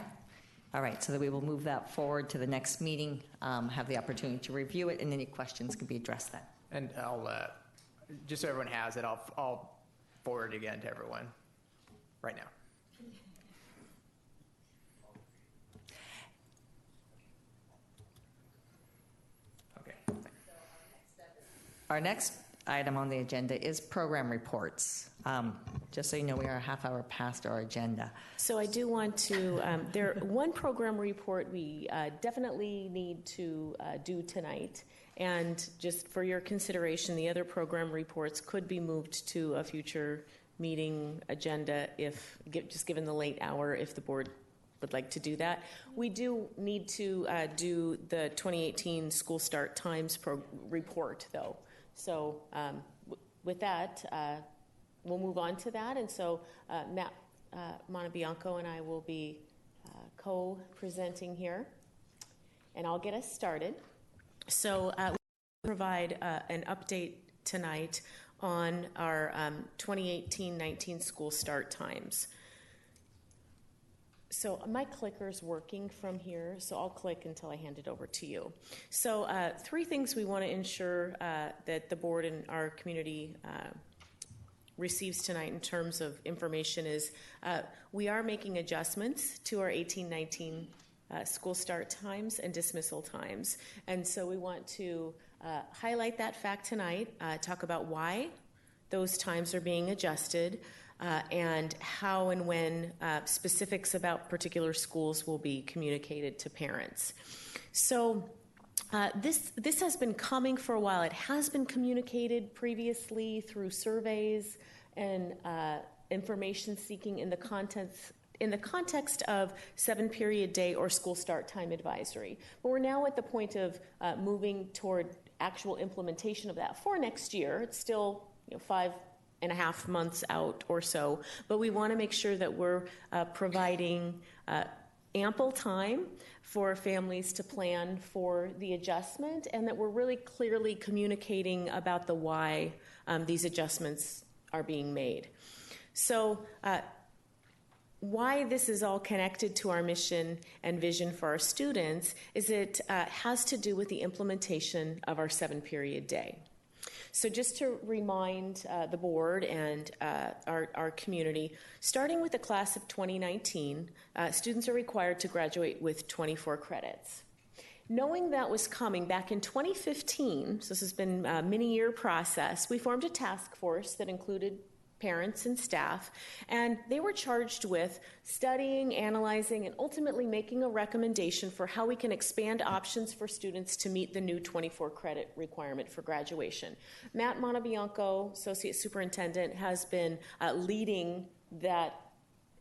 All right, so that we will move that forward to the next meeting, have the opportunity to review it, and any questions can be addressed then. And I'll, just so everyone has it, I'll forward it again to everyone right now. Okay. Our next item on the agenda is program reports. Just so you know, we are a half hour past our agenda. So I do want to, one program report we definitely need to do tonight. And just for your consideration, the other program reports could be moved to a future meeting agenda if, just given the late hour, if the board would like to do that. We do need to do the 2018 school start times report, though. So with that, we'll move on to that. And so Matt Montebianco and I will be co-presenting here. And I'll get us started. So we provide an update tonight on our 2018-19 school start times. So my clicker's working from here, so I'll click until I hand it over to you. So 3 things we want to ensure that the board and our community receives tonight in terms of information is we are making adjustments to our 18-19 school start times and dismissal times. And so we want to highlight that fact tonight, talk about why those times are being adjusted, and how and when specifics about particular schools will be communicated to parents. So this has been coming for a while. It has been communicated previously through surveys and information seeking in the context of 7-period day or school start time advisory. But we're now at the point of moving toward actual implementation of that for next year. It's still 5.5 months out or so, but we want to make sure that we're providing ample time for families to plan for the adjustment, and that we're really clearly communicating about the why these adjustments are being made. So why this is all connected to our mission and vision for our students is it has to do with the implementation of our 7-period day. So just to remind the board and our community, starting with the class of 2019, students are required to graduate with 24 credits. Knowing that was coming back in 2015, so this has been a many-year process, we formed a task force that included parents and staff, and they were charged with studying, analyzing, and ultimately making a recommendation for how we can expand options for students to meet the new 24-credit requirement for graduation. Matt Montebianco, Associate Superintendent, has been leading that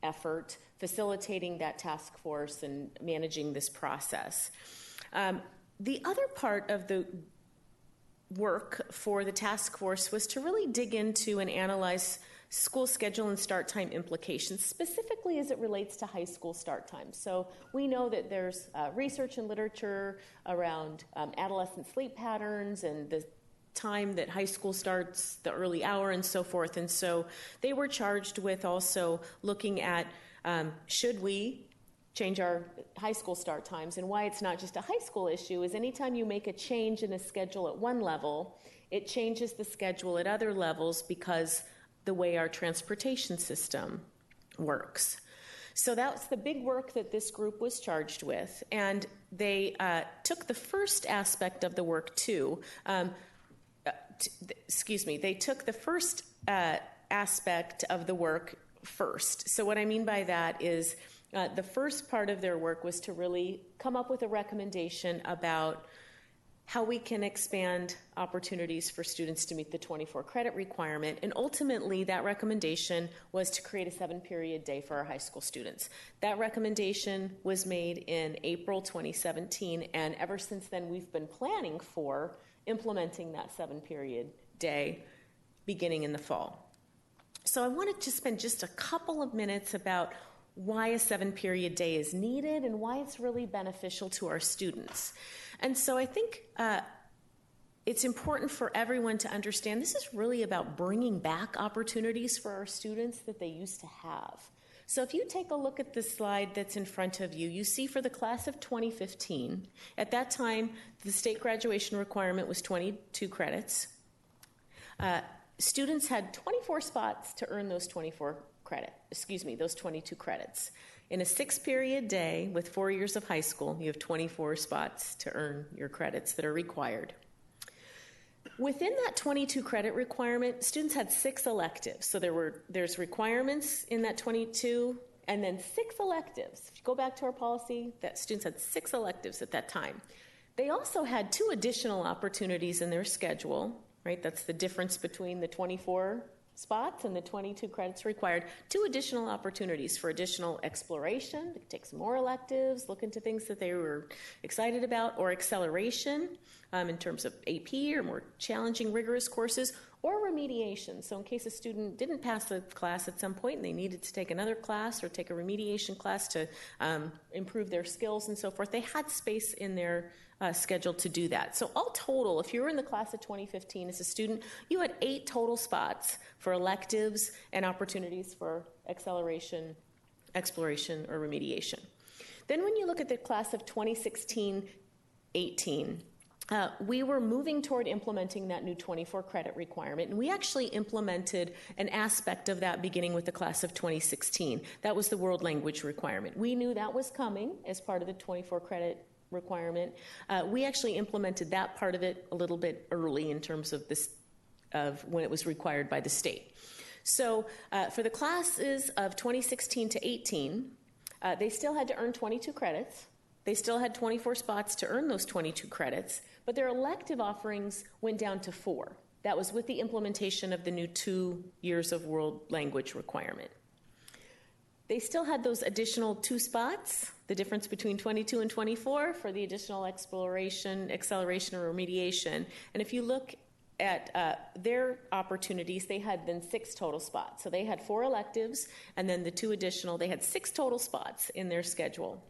effort, facilitating that task force and managing this process. The other part of the work for the task force was to really dig into and analyze school schedule and start time implications, specifically as it relates to high school start times. So we know that there's research and literature around adolescent sleep patterns and the time that high school starts, the early hour, and so forth. And so they were charged with also looking at should we change our high school start times, and why it's not just a high school issue is anytime you make a change in a schedule at one level, it changes the schedule at other levels because the way our transportation system works. So that's the big work that this group was charged with, and they took the first aspect of the work too. They took the first aspect of the work first. So what I mean by that is the first part of their work was to really come up with a recommendation about how we can expand opportunities for students to meet the 24-credit requirement. And ultimately, that recommendation was to create a 7-period day for our high school students. That recommendation was made in April 2017, and ever since then, we've been planning for implementing that 7-period day beginning in the fall. So I wanted to spend just a couple of minutes about why a 7-period day is needed and why it's really beneficial to our students. And so I think it's important for everyone to understand this is really about bringing back opportunities for our students that they used to have. So if you take a look at the slide that's in front of you, you see for the class of 2015, at that time, the state graduation requirement was 22 credits. Students had 24 spots to earn those 22 credits. In a 6-period day with 4 years of high school, you have 24 spots to earn your credits that are required. Within that 22 credit requirement, students had 6 electives. So there's requirements in that 22, and then 6 electives. If you go back to our policy, that students had 6 electives at that time. They also had 2 additional opportunities in their schedule, right? That's the difference between the 24 spots and the 22 credits required, 2 additional opportunities for additional exploration. They could take some more electives, look into things that they were excited about, or acceleration in terms of AP or more challenging, rigorous courses, or remediation. So in case a student didn't pass the class at some point and they needed to take another class or take a remediation class to improve their skills and so forth, they had space in their schedule to do that. So all total, if you were in the class of 2015 as a student, you had 8 total spots for electives and opportunities for acceleration, exploration, or remediation. Then when you look at the class of 2016-18, we were moving toward implementing that new 24 credit requirement, and we actually implemented an aspect of that beginning with the class of 2016. That was the world language requirement. We knew that was coming as part of the 24 credit requirement. We actually implemented that part of it a little bit early in terms of this, of when it was required by the state. So for the classes of 2016 to 18, they still had to earn 22 credits. They still had 24 spots to earn those 22 credits, but their elective offerings went down to 4. That was with the implementation of the new 2 years of world language requirement. They still had those additional 2 spots, the difference between 22 and 24, for the additional exploration, acceleration, or remediation. And if you look at their opportunities, they had then 6 total spots. So they had 4 electives, and then the 2 additional, they had 6 total spots in their schedule.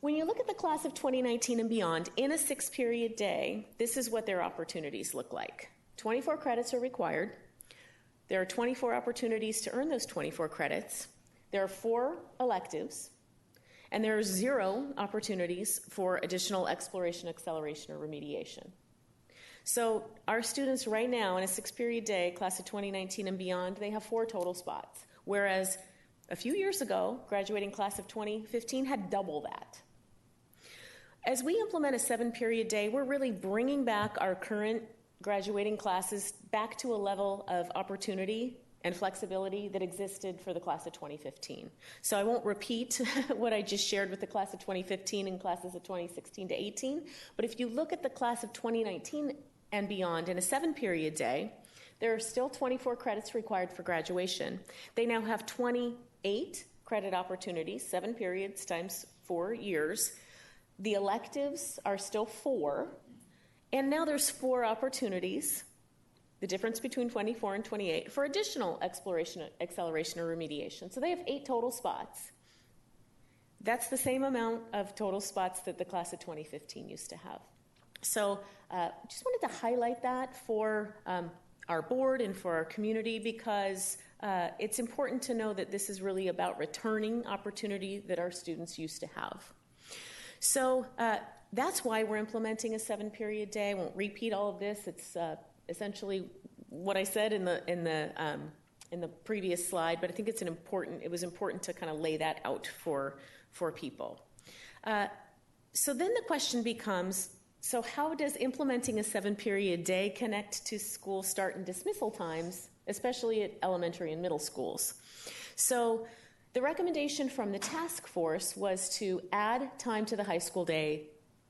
When you look at the class of 2019 and beyond, in a 6-period day, this is what their opportunities look like. 24 credits are required. There are 24 opportunities to earn those 24 credits. There are 4 electives, and there are 0 opportunities for additional exploration, acceleration, or remediation. So our students right now in a 6-period day, class of 2019 and beyond, they have 4 total spots, whereas a few years ago, graduating class of 2015 had double that. As we implement a 7-period day, we're really bringing back our current graduating classes back to a level of opportunity and flexibility that existed for the class of 2015. So I won't repeat what I just shared with the class of 2015 and classes of 2016 to 18, but if you look at the class of 2019 and beyond in a 7-period day, there are still 24 credits required for graduation. They now have 28 credit opportunities, 7 periods times 4 years. The electives are still 4, and now there's 4 opportunities, the difference between 24 and 28, for additional exploration, acceleration, or remediation. So they have 8 total spots. That's the same amount of total spots that the class of 2015 used to have. So just wanted to highlight that for our board and for our community, because it's important to know that this is really about returning opportunity that our students used to have. So that's why we're implementing a 7-period day. I won't repeat all of this. It's essentially what I said in the previous slide, but I think it was important to kind of lay that out for people. So then the question becomes, so how does implementing a 7-period day connect to school start and dismissal times, especially at elementary and middle schools? So the recommendation from the task force was to add time to the high school day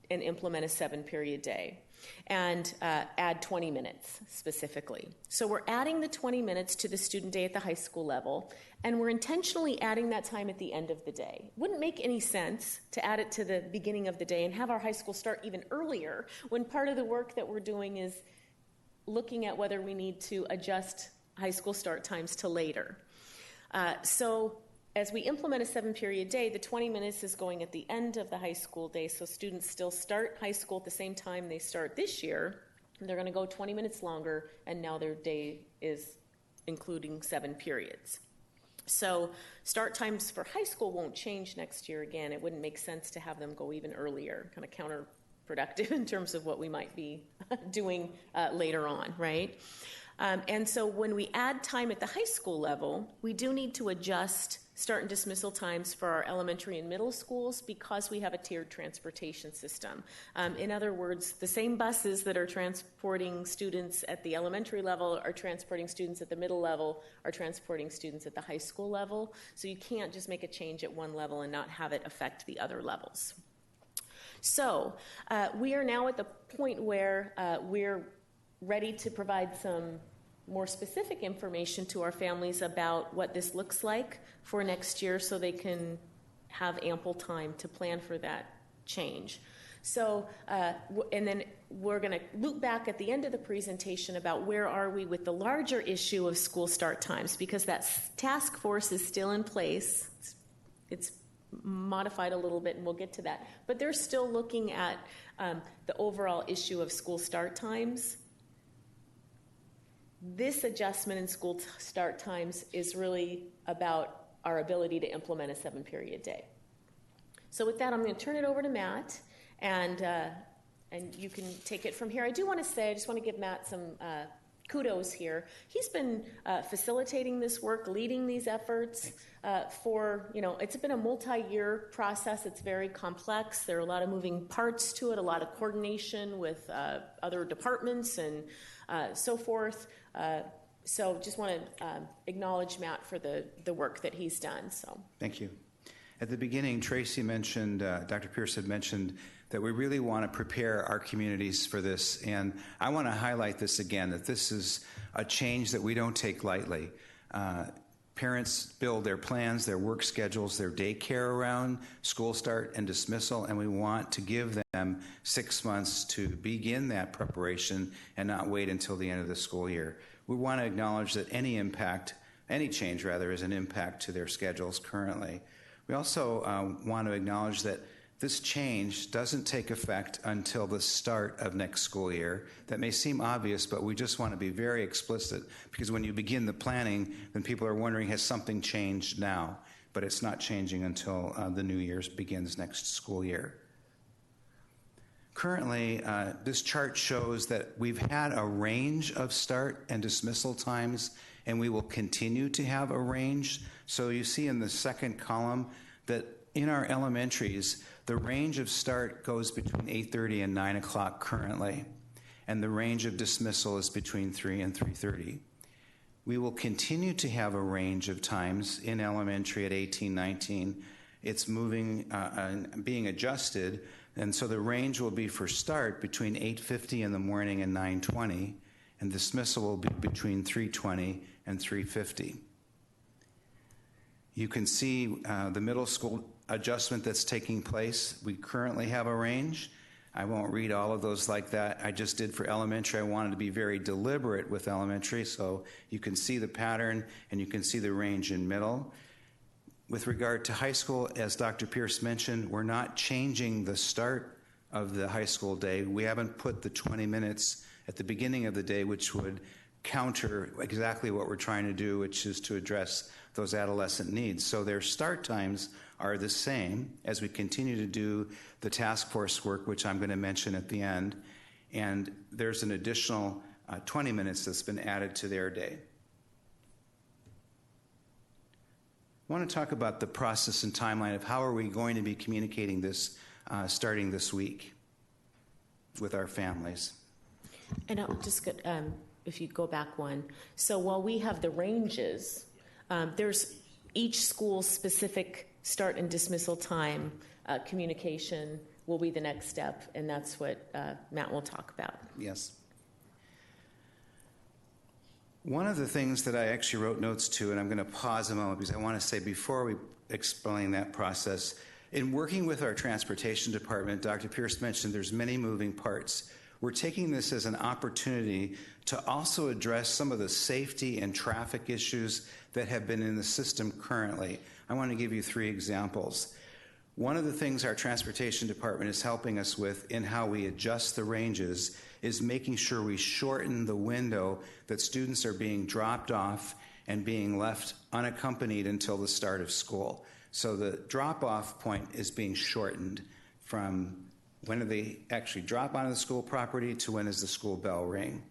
and implement a 7-period day, and add 20 minutes specifically. So we're adding the 20 minutes to the student day at the high school level, and we're intentionally adding that time at the end of the day. Wouldn't make any sense to add it to the beginning of the day and have our high school start even earlier, when part of the work that we're doing is looking at whether we need to adjust high school start times to later. So as we implement a 7-period day, the 20 minutes is going at the end of the high school day, so students still start high school at the same time they start this year. They're going to go 20 minutes longer, and now their day is including 7 periods. So start times for high school won't change next year again. It wouldn't make sense to have them go even earlier, kind of counterproductive in terms of what we might be doing later on, right? And so when we add time at the high school level, we do need to adjust start and dismissal times for our elementary and middle schools because we have a tiered transportation system. In other words, the same buses that are transporting students at the elementary level are transporting students at the middle level, are transporting students at the high school level. So you can't just make a change at one level and not have it affect the other levels. So we are now at the point where we're ready to provide some more specific information to our families about what this looks like for next year so they can have ample time to plan for that change. So, and then we're going to loop back at the end of the presentation about where are we with the larger issue of school start times, because that task force is still in place. It's modified a little bit, and we'll get to that. But they're still looking at the overall issue of school start times. This adjustment in school start times is really about our ability to implement a 7-period day. So with that, I'm going to turn it over to Matt, and you can take it from here. I do want to say, I just want to give Matt some kudos here. He's been facilitating this work, leading these efforts for, it's been a multi-year process. It's very complex. There are a lot of moving parts to it, a lot of coordination with other departments and so forth. So just want to acknowledge Matt for the work that he's done. So thank you. At the beginning, Tracy mentioned, Dr. Pierce had mentioned that we really want to prepare our communities for this. And I want to highlight this again, that this is a change that we don't take lightly. Parents build their plans, their work schedules, their daycare around school start and dismissal, and we want to give them 6 months to begin that preparation and not wait until the end of the school year. We want to acknowledge that any change is an impact to their schedules currently. We also want to acknowledge that this change doesn't take effect until the start of next school year. That may seem obvious, but we just want to be very explicit, because when you begin the planning, then people are wondering, has something changed now? But it's not changing until the new year begins next school year. Currently, this chart shows that we've had a range of start and dismissal times, and we will continue to have a range. So you see in the second column that in our elementaries, the range of start goes between 8:30 and 9 o'clock currently, and the range of dismissal is between 3 and 3:30. We will continue to have a range of times in elementary at 18-19. It's moving and being adjusted, and so the range will be for start between 8:50 in the morning and 9:20, and dismissal will be between 3:20 and 3:50. You can see the middle school adjustment that's taking place. We currently have a range. I won't read all of those like that. I just did for elementary. I wanted to be very deliberate with elementary, so you can see the pattern and you can see the range in middle. With regard to high school, as Dr. Pierce mentioned, we're not changing the start of the high school day. We haven't put the 20 minutes at the beginning of the day, which would counter exactly what we're trying to do, which is to address those adolescent needs. So their start times are the same as we continue to do the task force work, which I'm going to mention at the end. And there's an additional 20 minutes that's been added to their day. I want to talk about the process and timeline of how are we going to be communicating this starting this week with our families. And I'll just get, if you go back one. So while we have the ranges, there's each school's specific start and dismissal time. Communication will be the next step, and that's what Matt will talk about. Yes. One of the things that I actually wrote notes to, and I'm going to pause a moment because I want to say before we explain that process, in working with our transportation department, Dr. Pierce mentioned there's many moving parts. We're taking this as an opportunity to also address some of the safety and traffic issues that have been in the system currently. I want to give you 3 examples. One of the things our transportation department is helping us with in how we adjust the ranges is making sure we shorten the window that students are being dropped off and being left unaccompanied until the start of school. So the drop-off point is being shortened from when do they actually drop onto the school property to when does the school bell ring.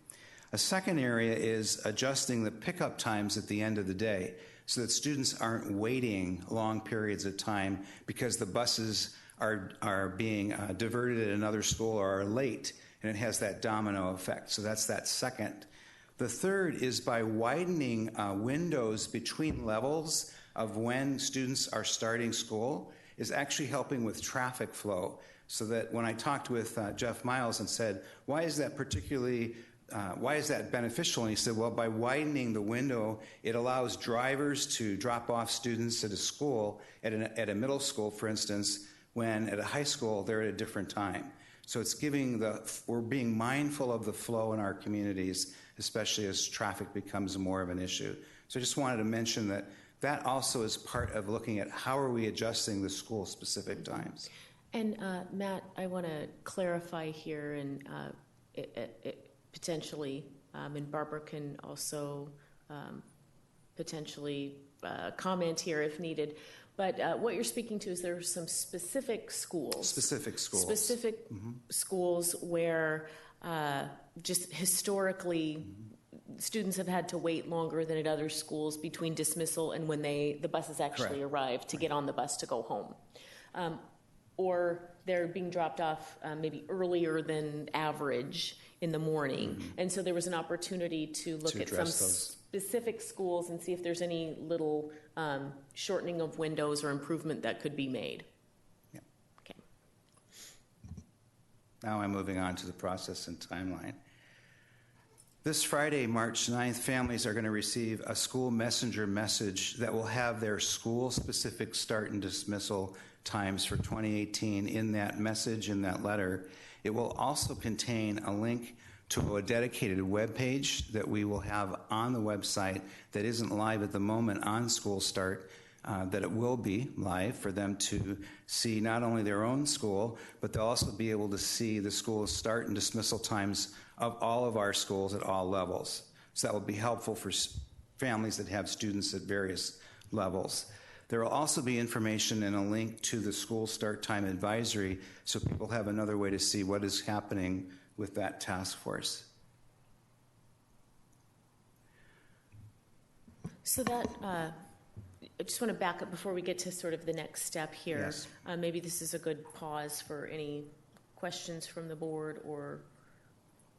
A second area is adjusting the pickup times at the end of the day so that students aren't waiting long periods of time because the buses are being diverted at another school or are late, and it has that domino effect. So that's that second. The third is by widening windows between levels of when students are starting school is actually helping with traffic flow. So that when I talked with Jeff Miles and said, why is that particularly why is that beneficial? And he said, well, by widening the window, it allows drivers to drop off students at a school, at a middle school, for instance, when at a high school, they're at a different time. So it's we're being mindful of the flow in our communities, especially as traffic becomes more of an issue. So I just wanted to mention that also is part of looking at how are we adjusting the school-specific times. And Matt, I want to clarify here, and potentially, and Barbara can also potentially comment here if needed. But what you're speaking to is there are some specific schools. Specific schools where just historically students have had to wait longer than at other schools between dismissal and when the buses actually arrive to get on the bus to go home. Or they're being dropped off maybe earlier than average in the morning. And so there was an opportunity to look at some specific schools and see if there's any little shortening of windows or improvement that could be made. Yeah. Okay. Now I'm moving on to the process and timeline. This Friday, March 9th, families are going to receive a school messenger message that will have their school-specific start and dismissal times for 2018 in that message, in that letter. It will also contain a link to a dedicated web page that we will have on the website that isn't live at the moment on School Start, that it will be live for them to see not only their own school, but they'll also be able to see the school start and dismissal times of all of our schools at all levels. So that will be helpful for families that have students at various levels. There will also be information and a link to the school start time advisory so people have another way to see what is happening with that task force. So that, I just want to back up before we get to sort of the next step here. Yes. Maybe this is a good pause for any questions from the board or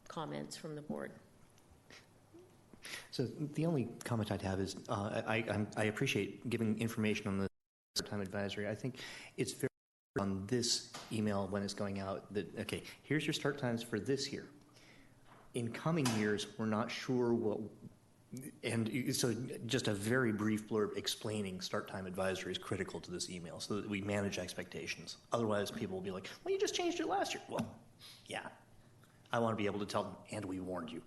comments from the board. So the only comment I'd have is I appreciate giving information on the time advisory. I think it's very on this email when it's going out that, okay, here's your start times for this year. In coming years, we're not sure what, and so just a very brief blurb explaining start time advisory is critical to this email so that we manage expectations. Otherwise, people will be like, well, you just changed it last year. Well, yeah. I want to be able to tell them, and we warned you.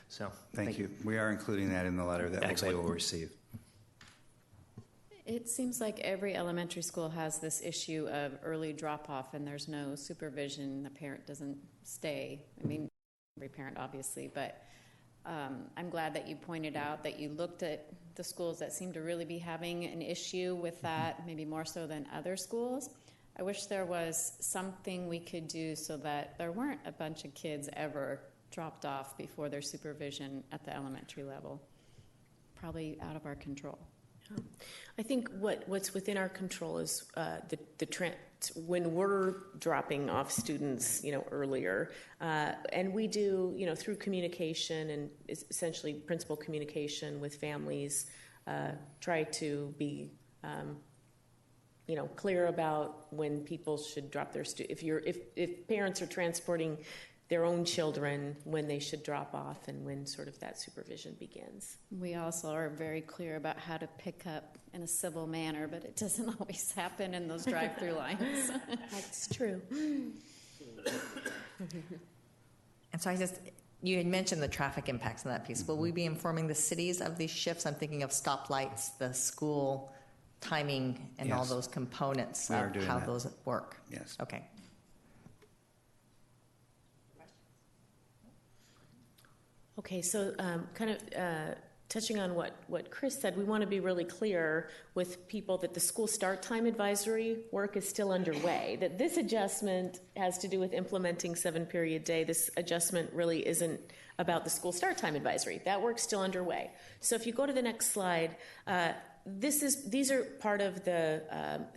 So thank you. We are including that in the letter that they will receive. It seems like every elementary school has this issue of early drop-off, and there's no supervision. The parent doesn't stay. I mean, every parent, obviously, but I'm glad that you pointed out that you looked at the schools that seem to really be having an issue with that, maybe more so than other schools. I wish there was something we could do so that there weren't a bunch of kids ever dropped off before their supervision at the elementary level. Probably out of our control. I think what's within our control is when we're dropping off students, earlier, and we do, through communication and essentially principal communication with families, try to be, clear about when people should drop their if parents are transporting their own children, when they should drop off and when sort of that supervision begins. We also are very clear about how to pick up in a civil manner, but it doesn't always happen in those drive-through lines. That's true. And so you had mentioned the traffic impacts on that piece. Will we be informing the cities of these shifts? I'm thinking of stoplights, the school timing, and all those components of how those work. Yes. Okay. Okay, so kind of touching on what Chris said, we want to be really clear with people that the school start time advisory work is still underway, that this adjustment has to do with implementing 7-period day. This adjustment really isn't about the school start time advisory. That work's still underway. So if you go to the next slide, these are part of the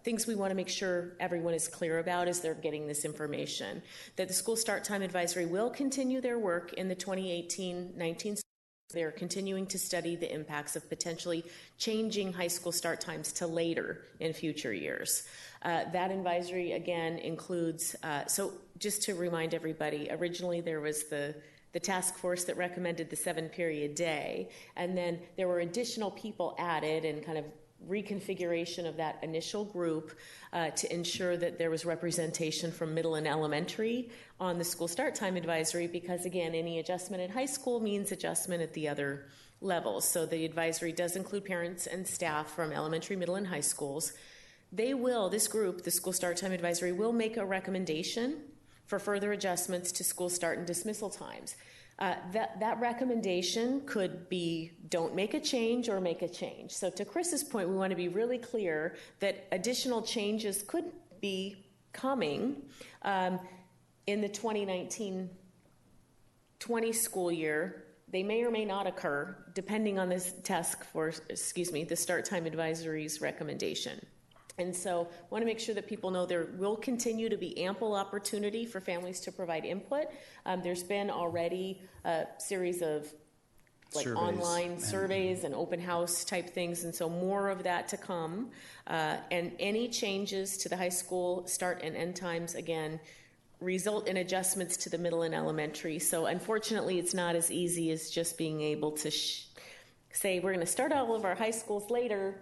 things we want to make sure everyone is clear about as they're getting this information. That the school start time advisory will continue their work in the 2018-19. They're continuing to study the impacts of potentially changing high school start times to later in future years. That advisory, again, includes, so just to remind everybody, originally there was the the task force that recommended the 7-period day. And then there were additional people added and kind of reconfiguration of that initial group to ensure that there was representation from middle and elementary on the school start time advisory, because again, any adjustment at high school means adjustment at the other levels. So the advisory does include parents and staff from elementary, middle, and high schools. This group, the school start time advisory, will make a recommendation for further adjustments to school start and dismissal times. That recommendation could be don't make a change or make a change. So to Chris's point, we want to be really clear that additional changes could be coming in the 2019-20 school year. They may or may not occur depending on this the start time advisory's recommendation. And so I want to make sure that people know there will continue to be ample opportunity for families to provide input. There's been already a series of surveys, online surveys and open house type things, and so more of that to come. And any changes to the high school start and end times, again, result in adjustments to the middle and elementary. So unfortunately, it's not as easy as just being able to say we're going to start all of our high schools later,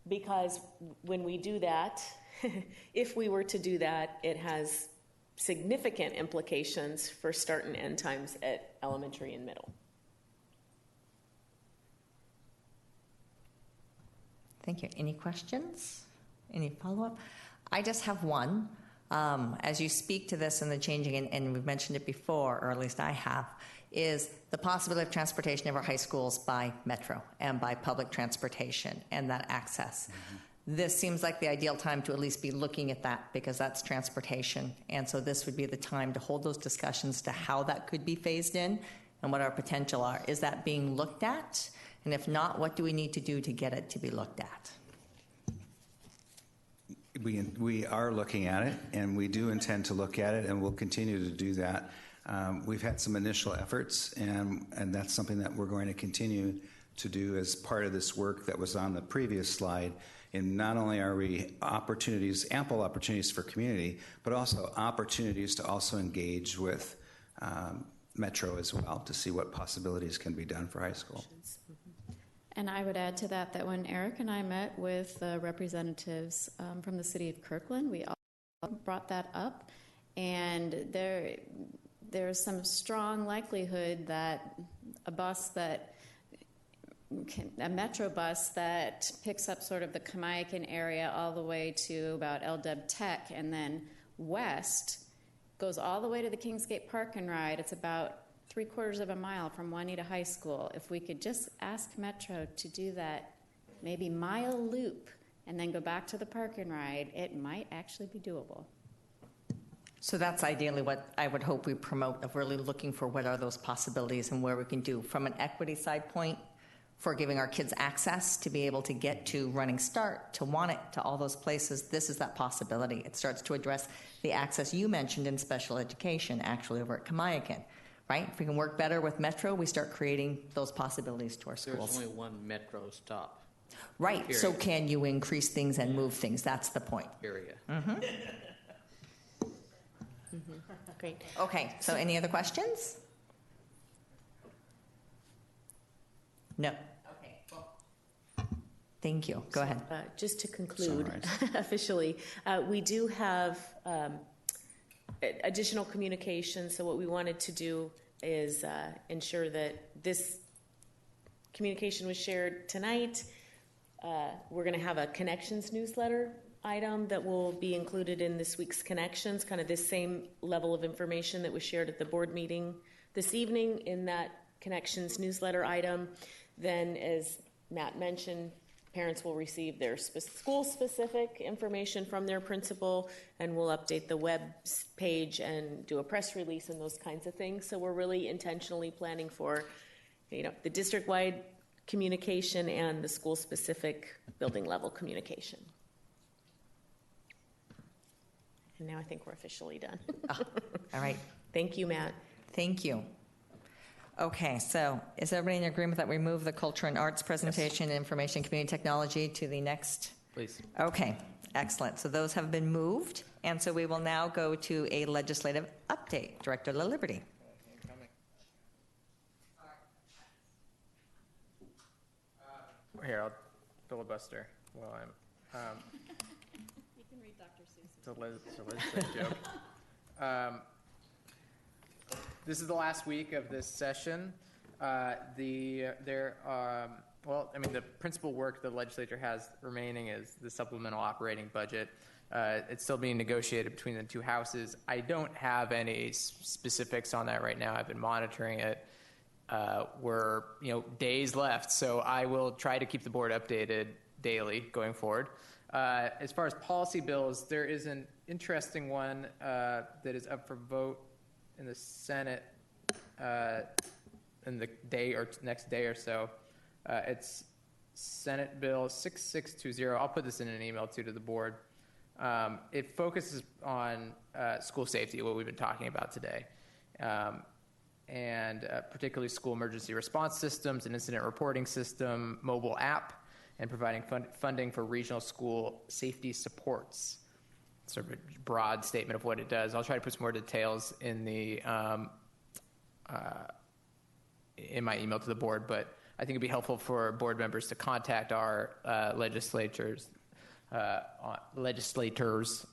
because when we do that, if we were to do that, it has significant implications for start and end times at elementary and middle. Thank you. Any questions? Any follow-up? I just have one. As you speak to this and the changing, and we've mentioned it before, or at least I have, is the possibility of transportation of our high schools by metro and by public transportation and that access. Mm-hmm. This seems like the ideal time to at least be looking at that, because that's transportation. And so this would be the time to hold those discussions to how that could be phased in and what our potential are. Is that being looked at? And if not, what do we need to do to get it to be looked at? We are looking at it, and we do intend to look at it, and we'll continue to do that. We've had some initial efforts, and that's something that we're going to continue to do as part of this work that was on the previous slide. And not only are we ample opportunities for community, but also opportunities to also engage with Metro as well to see what possibilities can be done for high school. And I would add to that when Eric and I met with representatives from the city of Kirkland, we all brought that up, and there's some strong likelihood that a metro bus that picks up sort of the Kamiakin area all the way to about LW Tech and then west goes all the way to the Kingsgate Park and Ride. It's about 3/4 of a mile from Juanita High School. If we could just ask Metro to do that maybe mile loop and then go back to the Park and Ride, it might actually be doable. So that's ideally what I would hope we promote, of really looking for what are those possibilities and where we can do from an equity side point for giving our kids access to be able to get to Running Start, to Want It, to all those places. This is that possibility. It starts to address the access you mentioned in special education, actually over at Kamiakin, right? If we can work better with Metro, we start creating those possibilities to our schools. There's only one Metro stop. Right. Period. So can you increase things and move things? That's the point. Area. Mm-hmm. Mm-hmm. Great. Okay, so any other questions? No. Okay, cool. Thank you. Go ahead. Just to conclude officially, we do have additional communication. So what we wanted to do is ensure that this communication was shared tonight. We're going to have a Connections newsletter item that will be included in this week's Connections, kind of this same level of information that was shared at the board meeting this evening in that Connections newsletter item. Then, as Matt mentioned, parents will receive their school-specific information from their principal, and we'll update the web page and do a press release and those kinds of things. So we're really intentionally planning for, the district-wide communication and the school-specific building-level communication. And now I think we're officially done. All right. Thank you, Matt. Thank you. Okay, so is everybody in agreement that we move the culture and arts presentation, yes, information community technology to the next? Please. Okay, excellent. So those have been moved, and so we will now go to a legislative update. Director LaLiberty. Here, I'll filibuster while I'm. You can read Dr. Seuss. It's a legislative joke. This is the last week of this session. The principal work the legislature has remaining is the supplemental operating budget. It's still being negotiated between the two houses. I don't have any specifics on that right now. I've been monitoring it. We're days left, so I will try to keep the board updated daily going forward. As far as policy bills, there is an interesting one that is up for vote in the Senate in the next day or so. It's Senate Bill 6620. I'll put this in an email too to the board. It focuses on school safety, what we've been talking about today, and particularly school emergency response systems, an incident reporting system, mobile app, and providing funding for regional school safety supports. Sort of a broad statement of what it does. I'll try to put some more details in the in my email to the board, but I think it'd be helpful for board members to contact our legislators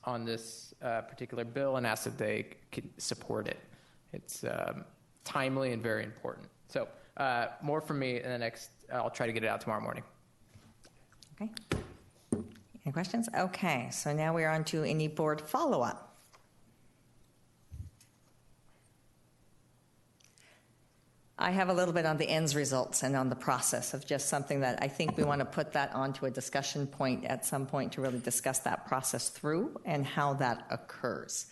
on this particular bill and ask that they can support it. It's timely and very important. So more from me in the next, I'll try to get it out tomorrow morning. Okay. Any questions? Okay, so now we're on to any board follow-up. I have a little bit on the ends results and on the process of just something that I think we want to put that onto a discussion point at some point to really discuss that process through and how that occurs.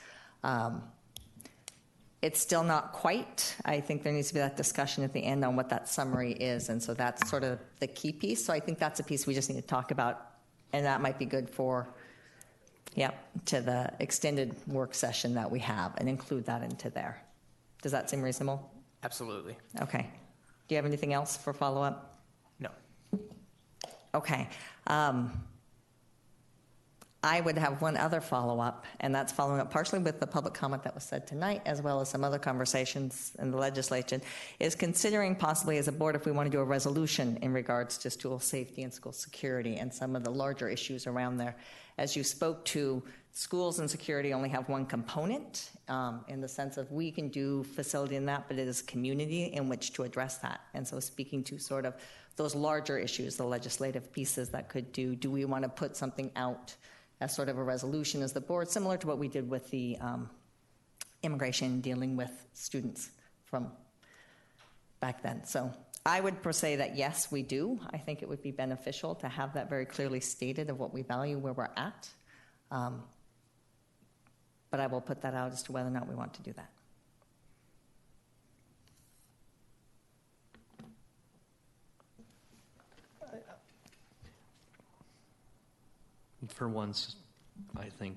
It's still not quite. I think there needs to be that discussion at the end on what that summary is, and so that's sort of the key piece. So I think that's a piece we just need to talk about, and that might be good for, to the extended work session that we have and include that into there. Does that seem reasonable? Absolutely. Okay. Do you have anything else for follow-up? No. Okay. I would have one other follow-up, and that's following up partially with the public comment that was said tonight, as well as some other conversations in the legislation, is considering possibly as a board if we want to do a resolution in regards to school safety and school security and some of the larger issues around there. As you spoke to, schools and security only have one component in the sense of we can do facility in that, but it is community in which to address that. And so speaking to sort of those larger issues, the legislative pieces that could do we want to put something out as sort of a resolution as the board, similar to what we did with the immigration dealing with students from back then. So I would say that yes, we do. I think it would be beneficial to have that very clearly stated of what we value, where we're at. But I will put that out as to whether or not we want to do that. For once, I think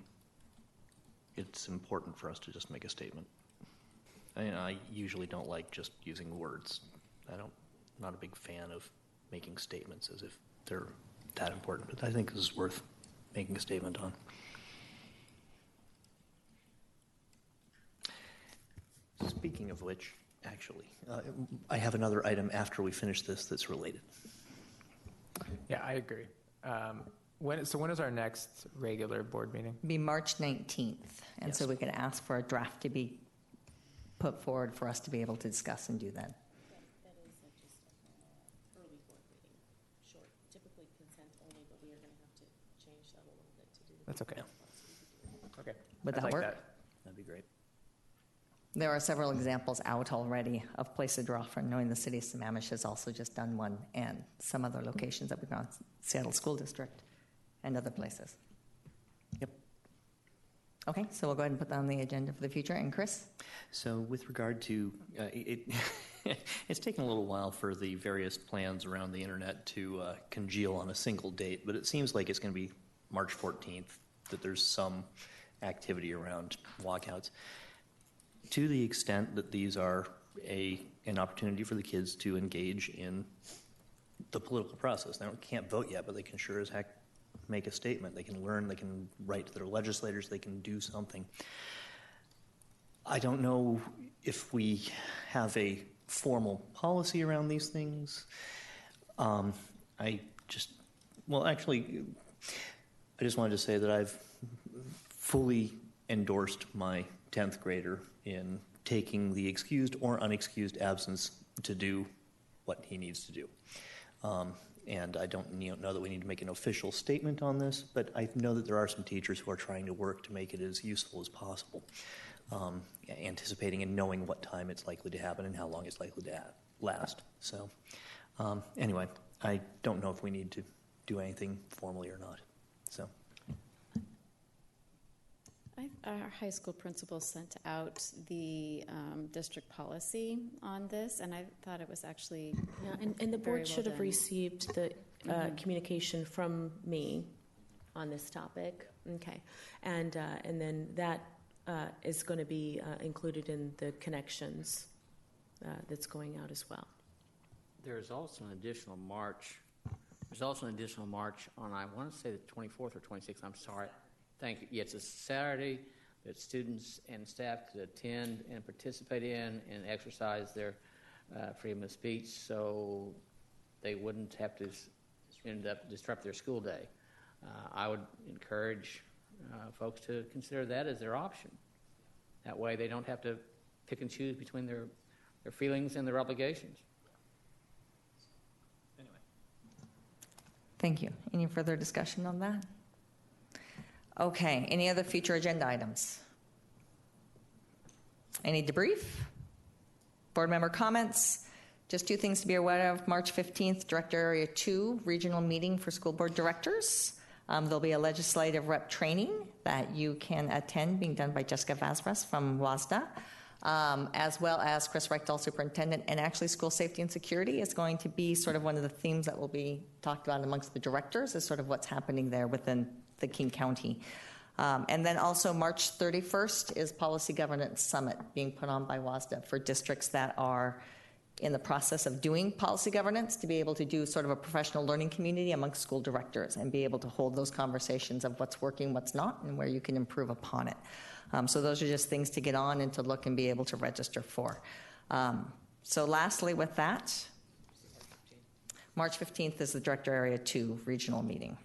it's important for us to just make a statement. I usually don't like just using words. I'm not a big fan of making statements as if they're that important, but I think this is worth making a statement on. Speaking of which, actually, I have another item after we finish this that's related. Yeah, I agree. When is our next regular board meeting? It'll be March 19th, and Yes. so we can ask for a draft to be put forward for us to be able to discuss and do that. That is just an early board meeting, short, typically consent only, but we are going to have to change that a little bit to do. That's okay. Okay. Would I'd that like work? That'd be great. There are several examples out already of places to draw from, knowing the city of Sammamish has also just done one, and some other locations that we've gone, Seattle School District and other places. Yep. Okay, so we'll go ahead and put that on the agenda for the future. And Chris? So with regard to, it's taken a little while for the various plans around the internet to congeal on a single date, but it seems like it's going to be March 14th, that there's some activity around walkouts. To the extent that these are an opportunity for the kids to engage in the political process. They can't vote yet, but they can sure as heck make a statement. They can learn, they can write to their legislators, they can do something. I don't know if we have a formal policy around these things. I actually, I just wanted to say that I've fully endorsed my 10th grader in taking the excused or unexcused absence to do what he needs to do. And I don't know that we need to make an official statement on this, but I know that there are some teachers who are trying to work to make it as useful as possible, anticipating and knowing what time it's likely to happen and how long it's likely to last. So anyway, I don't know if we need to do anything formally or not. So. Our high school principal sent out the district policy on this, and I thought it was actually and the board should have done. received the communication from me on this topic. Okay, and then that is going to be included in the connections that's going out as well. There's also an additional march. There's also an additional march on, I want to say the 24th or 26th. I'm sorry. Thank you. Yeah, it's a Saturday that students and staff could attend and participate in and exercise their freedom of speech, so they wouldn't have to end up disrupt their school day. I would encourage folks to consider that as their option. That way they don't have to pick and choose between their feelings and their obligations. Anyway. Thank you. Any further discussion on that? Okay, any other future agenda items? Any debrief? Board member comments? Just two things to be aware of. March 15th, Director Area 2 regional meeting for school board directors. There'll be a legislative rep training that you can attend, being done by Jessica Vazquez from WASDA, as well as Chris Reichdahl, superintendent, and actually school safety and security is going to be sort of one of the themes that will be talked about amongst the directors, is sort of what's happening there within the King County. And then also March 31st is Policy Governance Summit being put on by WASDA for districts that are in the process of doing policy governance, to be able to do sort of a professional learning community amongst school directors and be able to hold those conversations of what's working, what's not, and where you can improve upon it. So those are just things to get on and to look and be able to register for. So lastly with that, March 15th is the Director Area 2 regional meeting.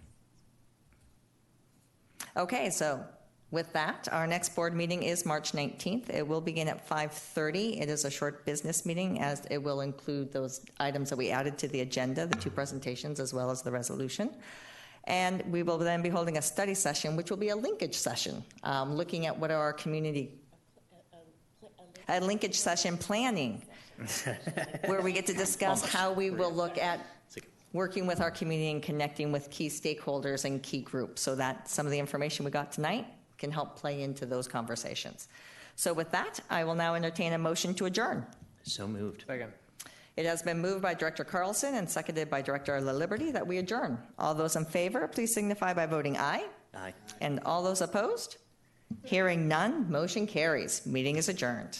Okay, so with that, our next board meeting is March 19th. It will begin at 5:30. It is a short business meeting, as it will include those items that we added to the agenda, the two presentations, as well as the resolution. And we will then be holding a study session, which will be a linkage session, looking at what are our community, a linkage session planning, where we get to discuss how we will look at working with our community and connecting with key stakeholders and key groups, so that some of the information we got tonight can help play into those conversations. So with that, I will now entertain a motion to adjourn. So moved. Second. It has been moved by Director Carlson and seconded by Director La Liberty that we adjourn. All those in favor, please signify by voting aye. Aye. And all those opposed? Hearing none, motion carries. Meeting is adjourned.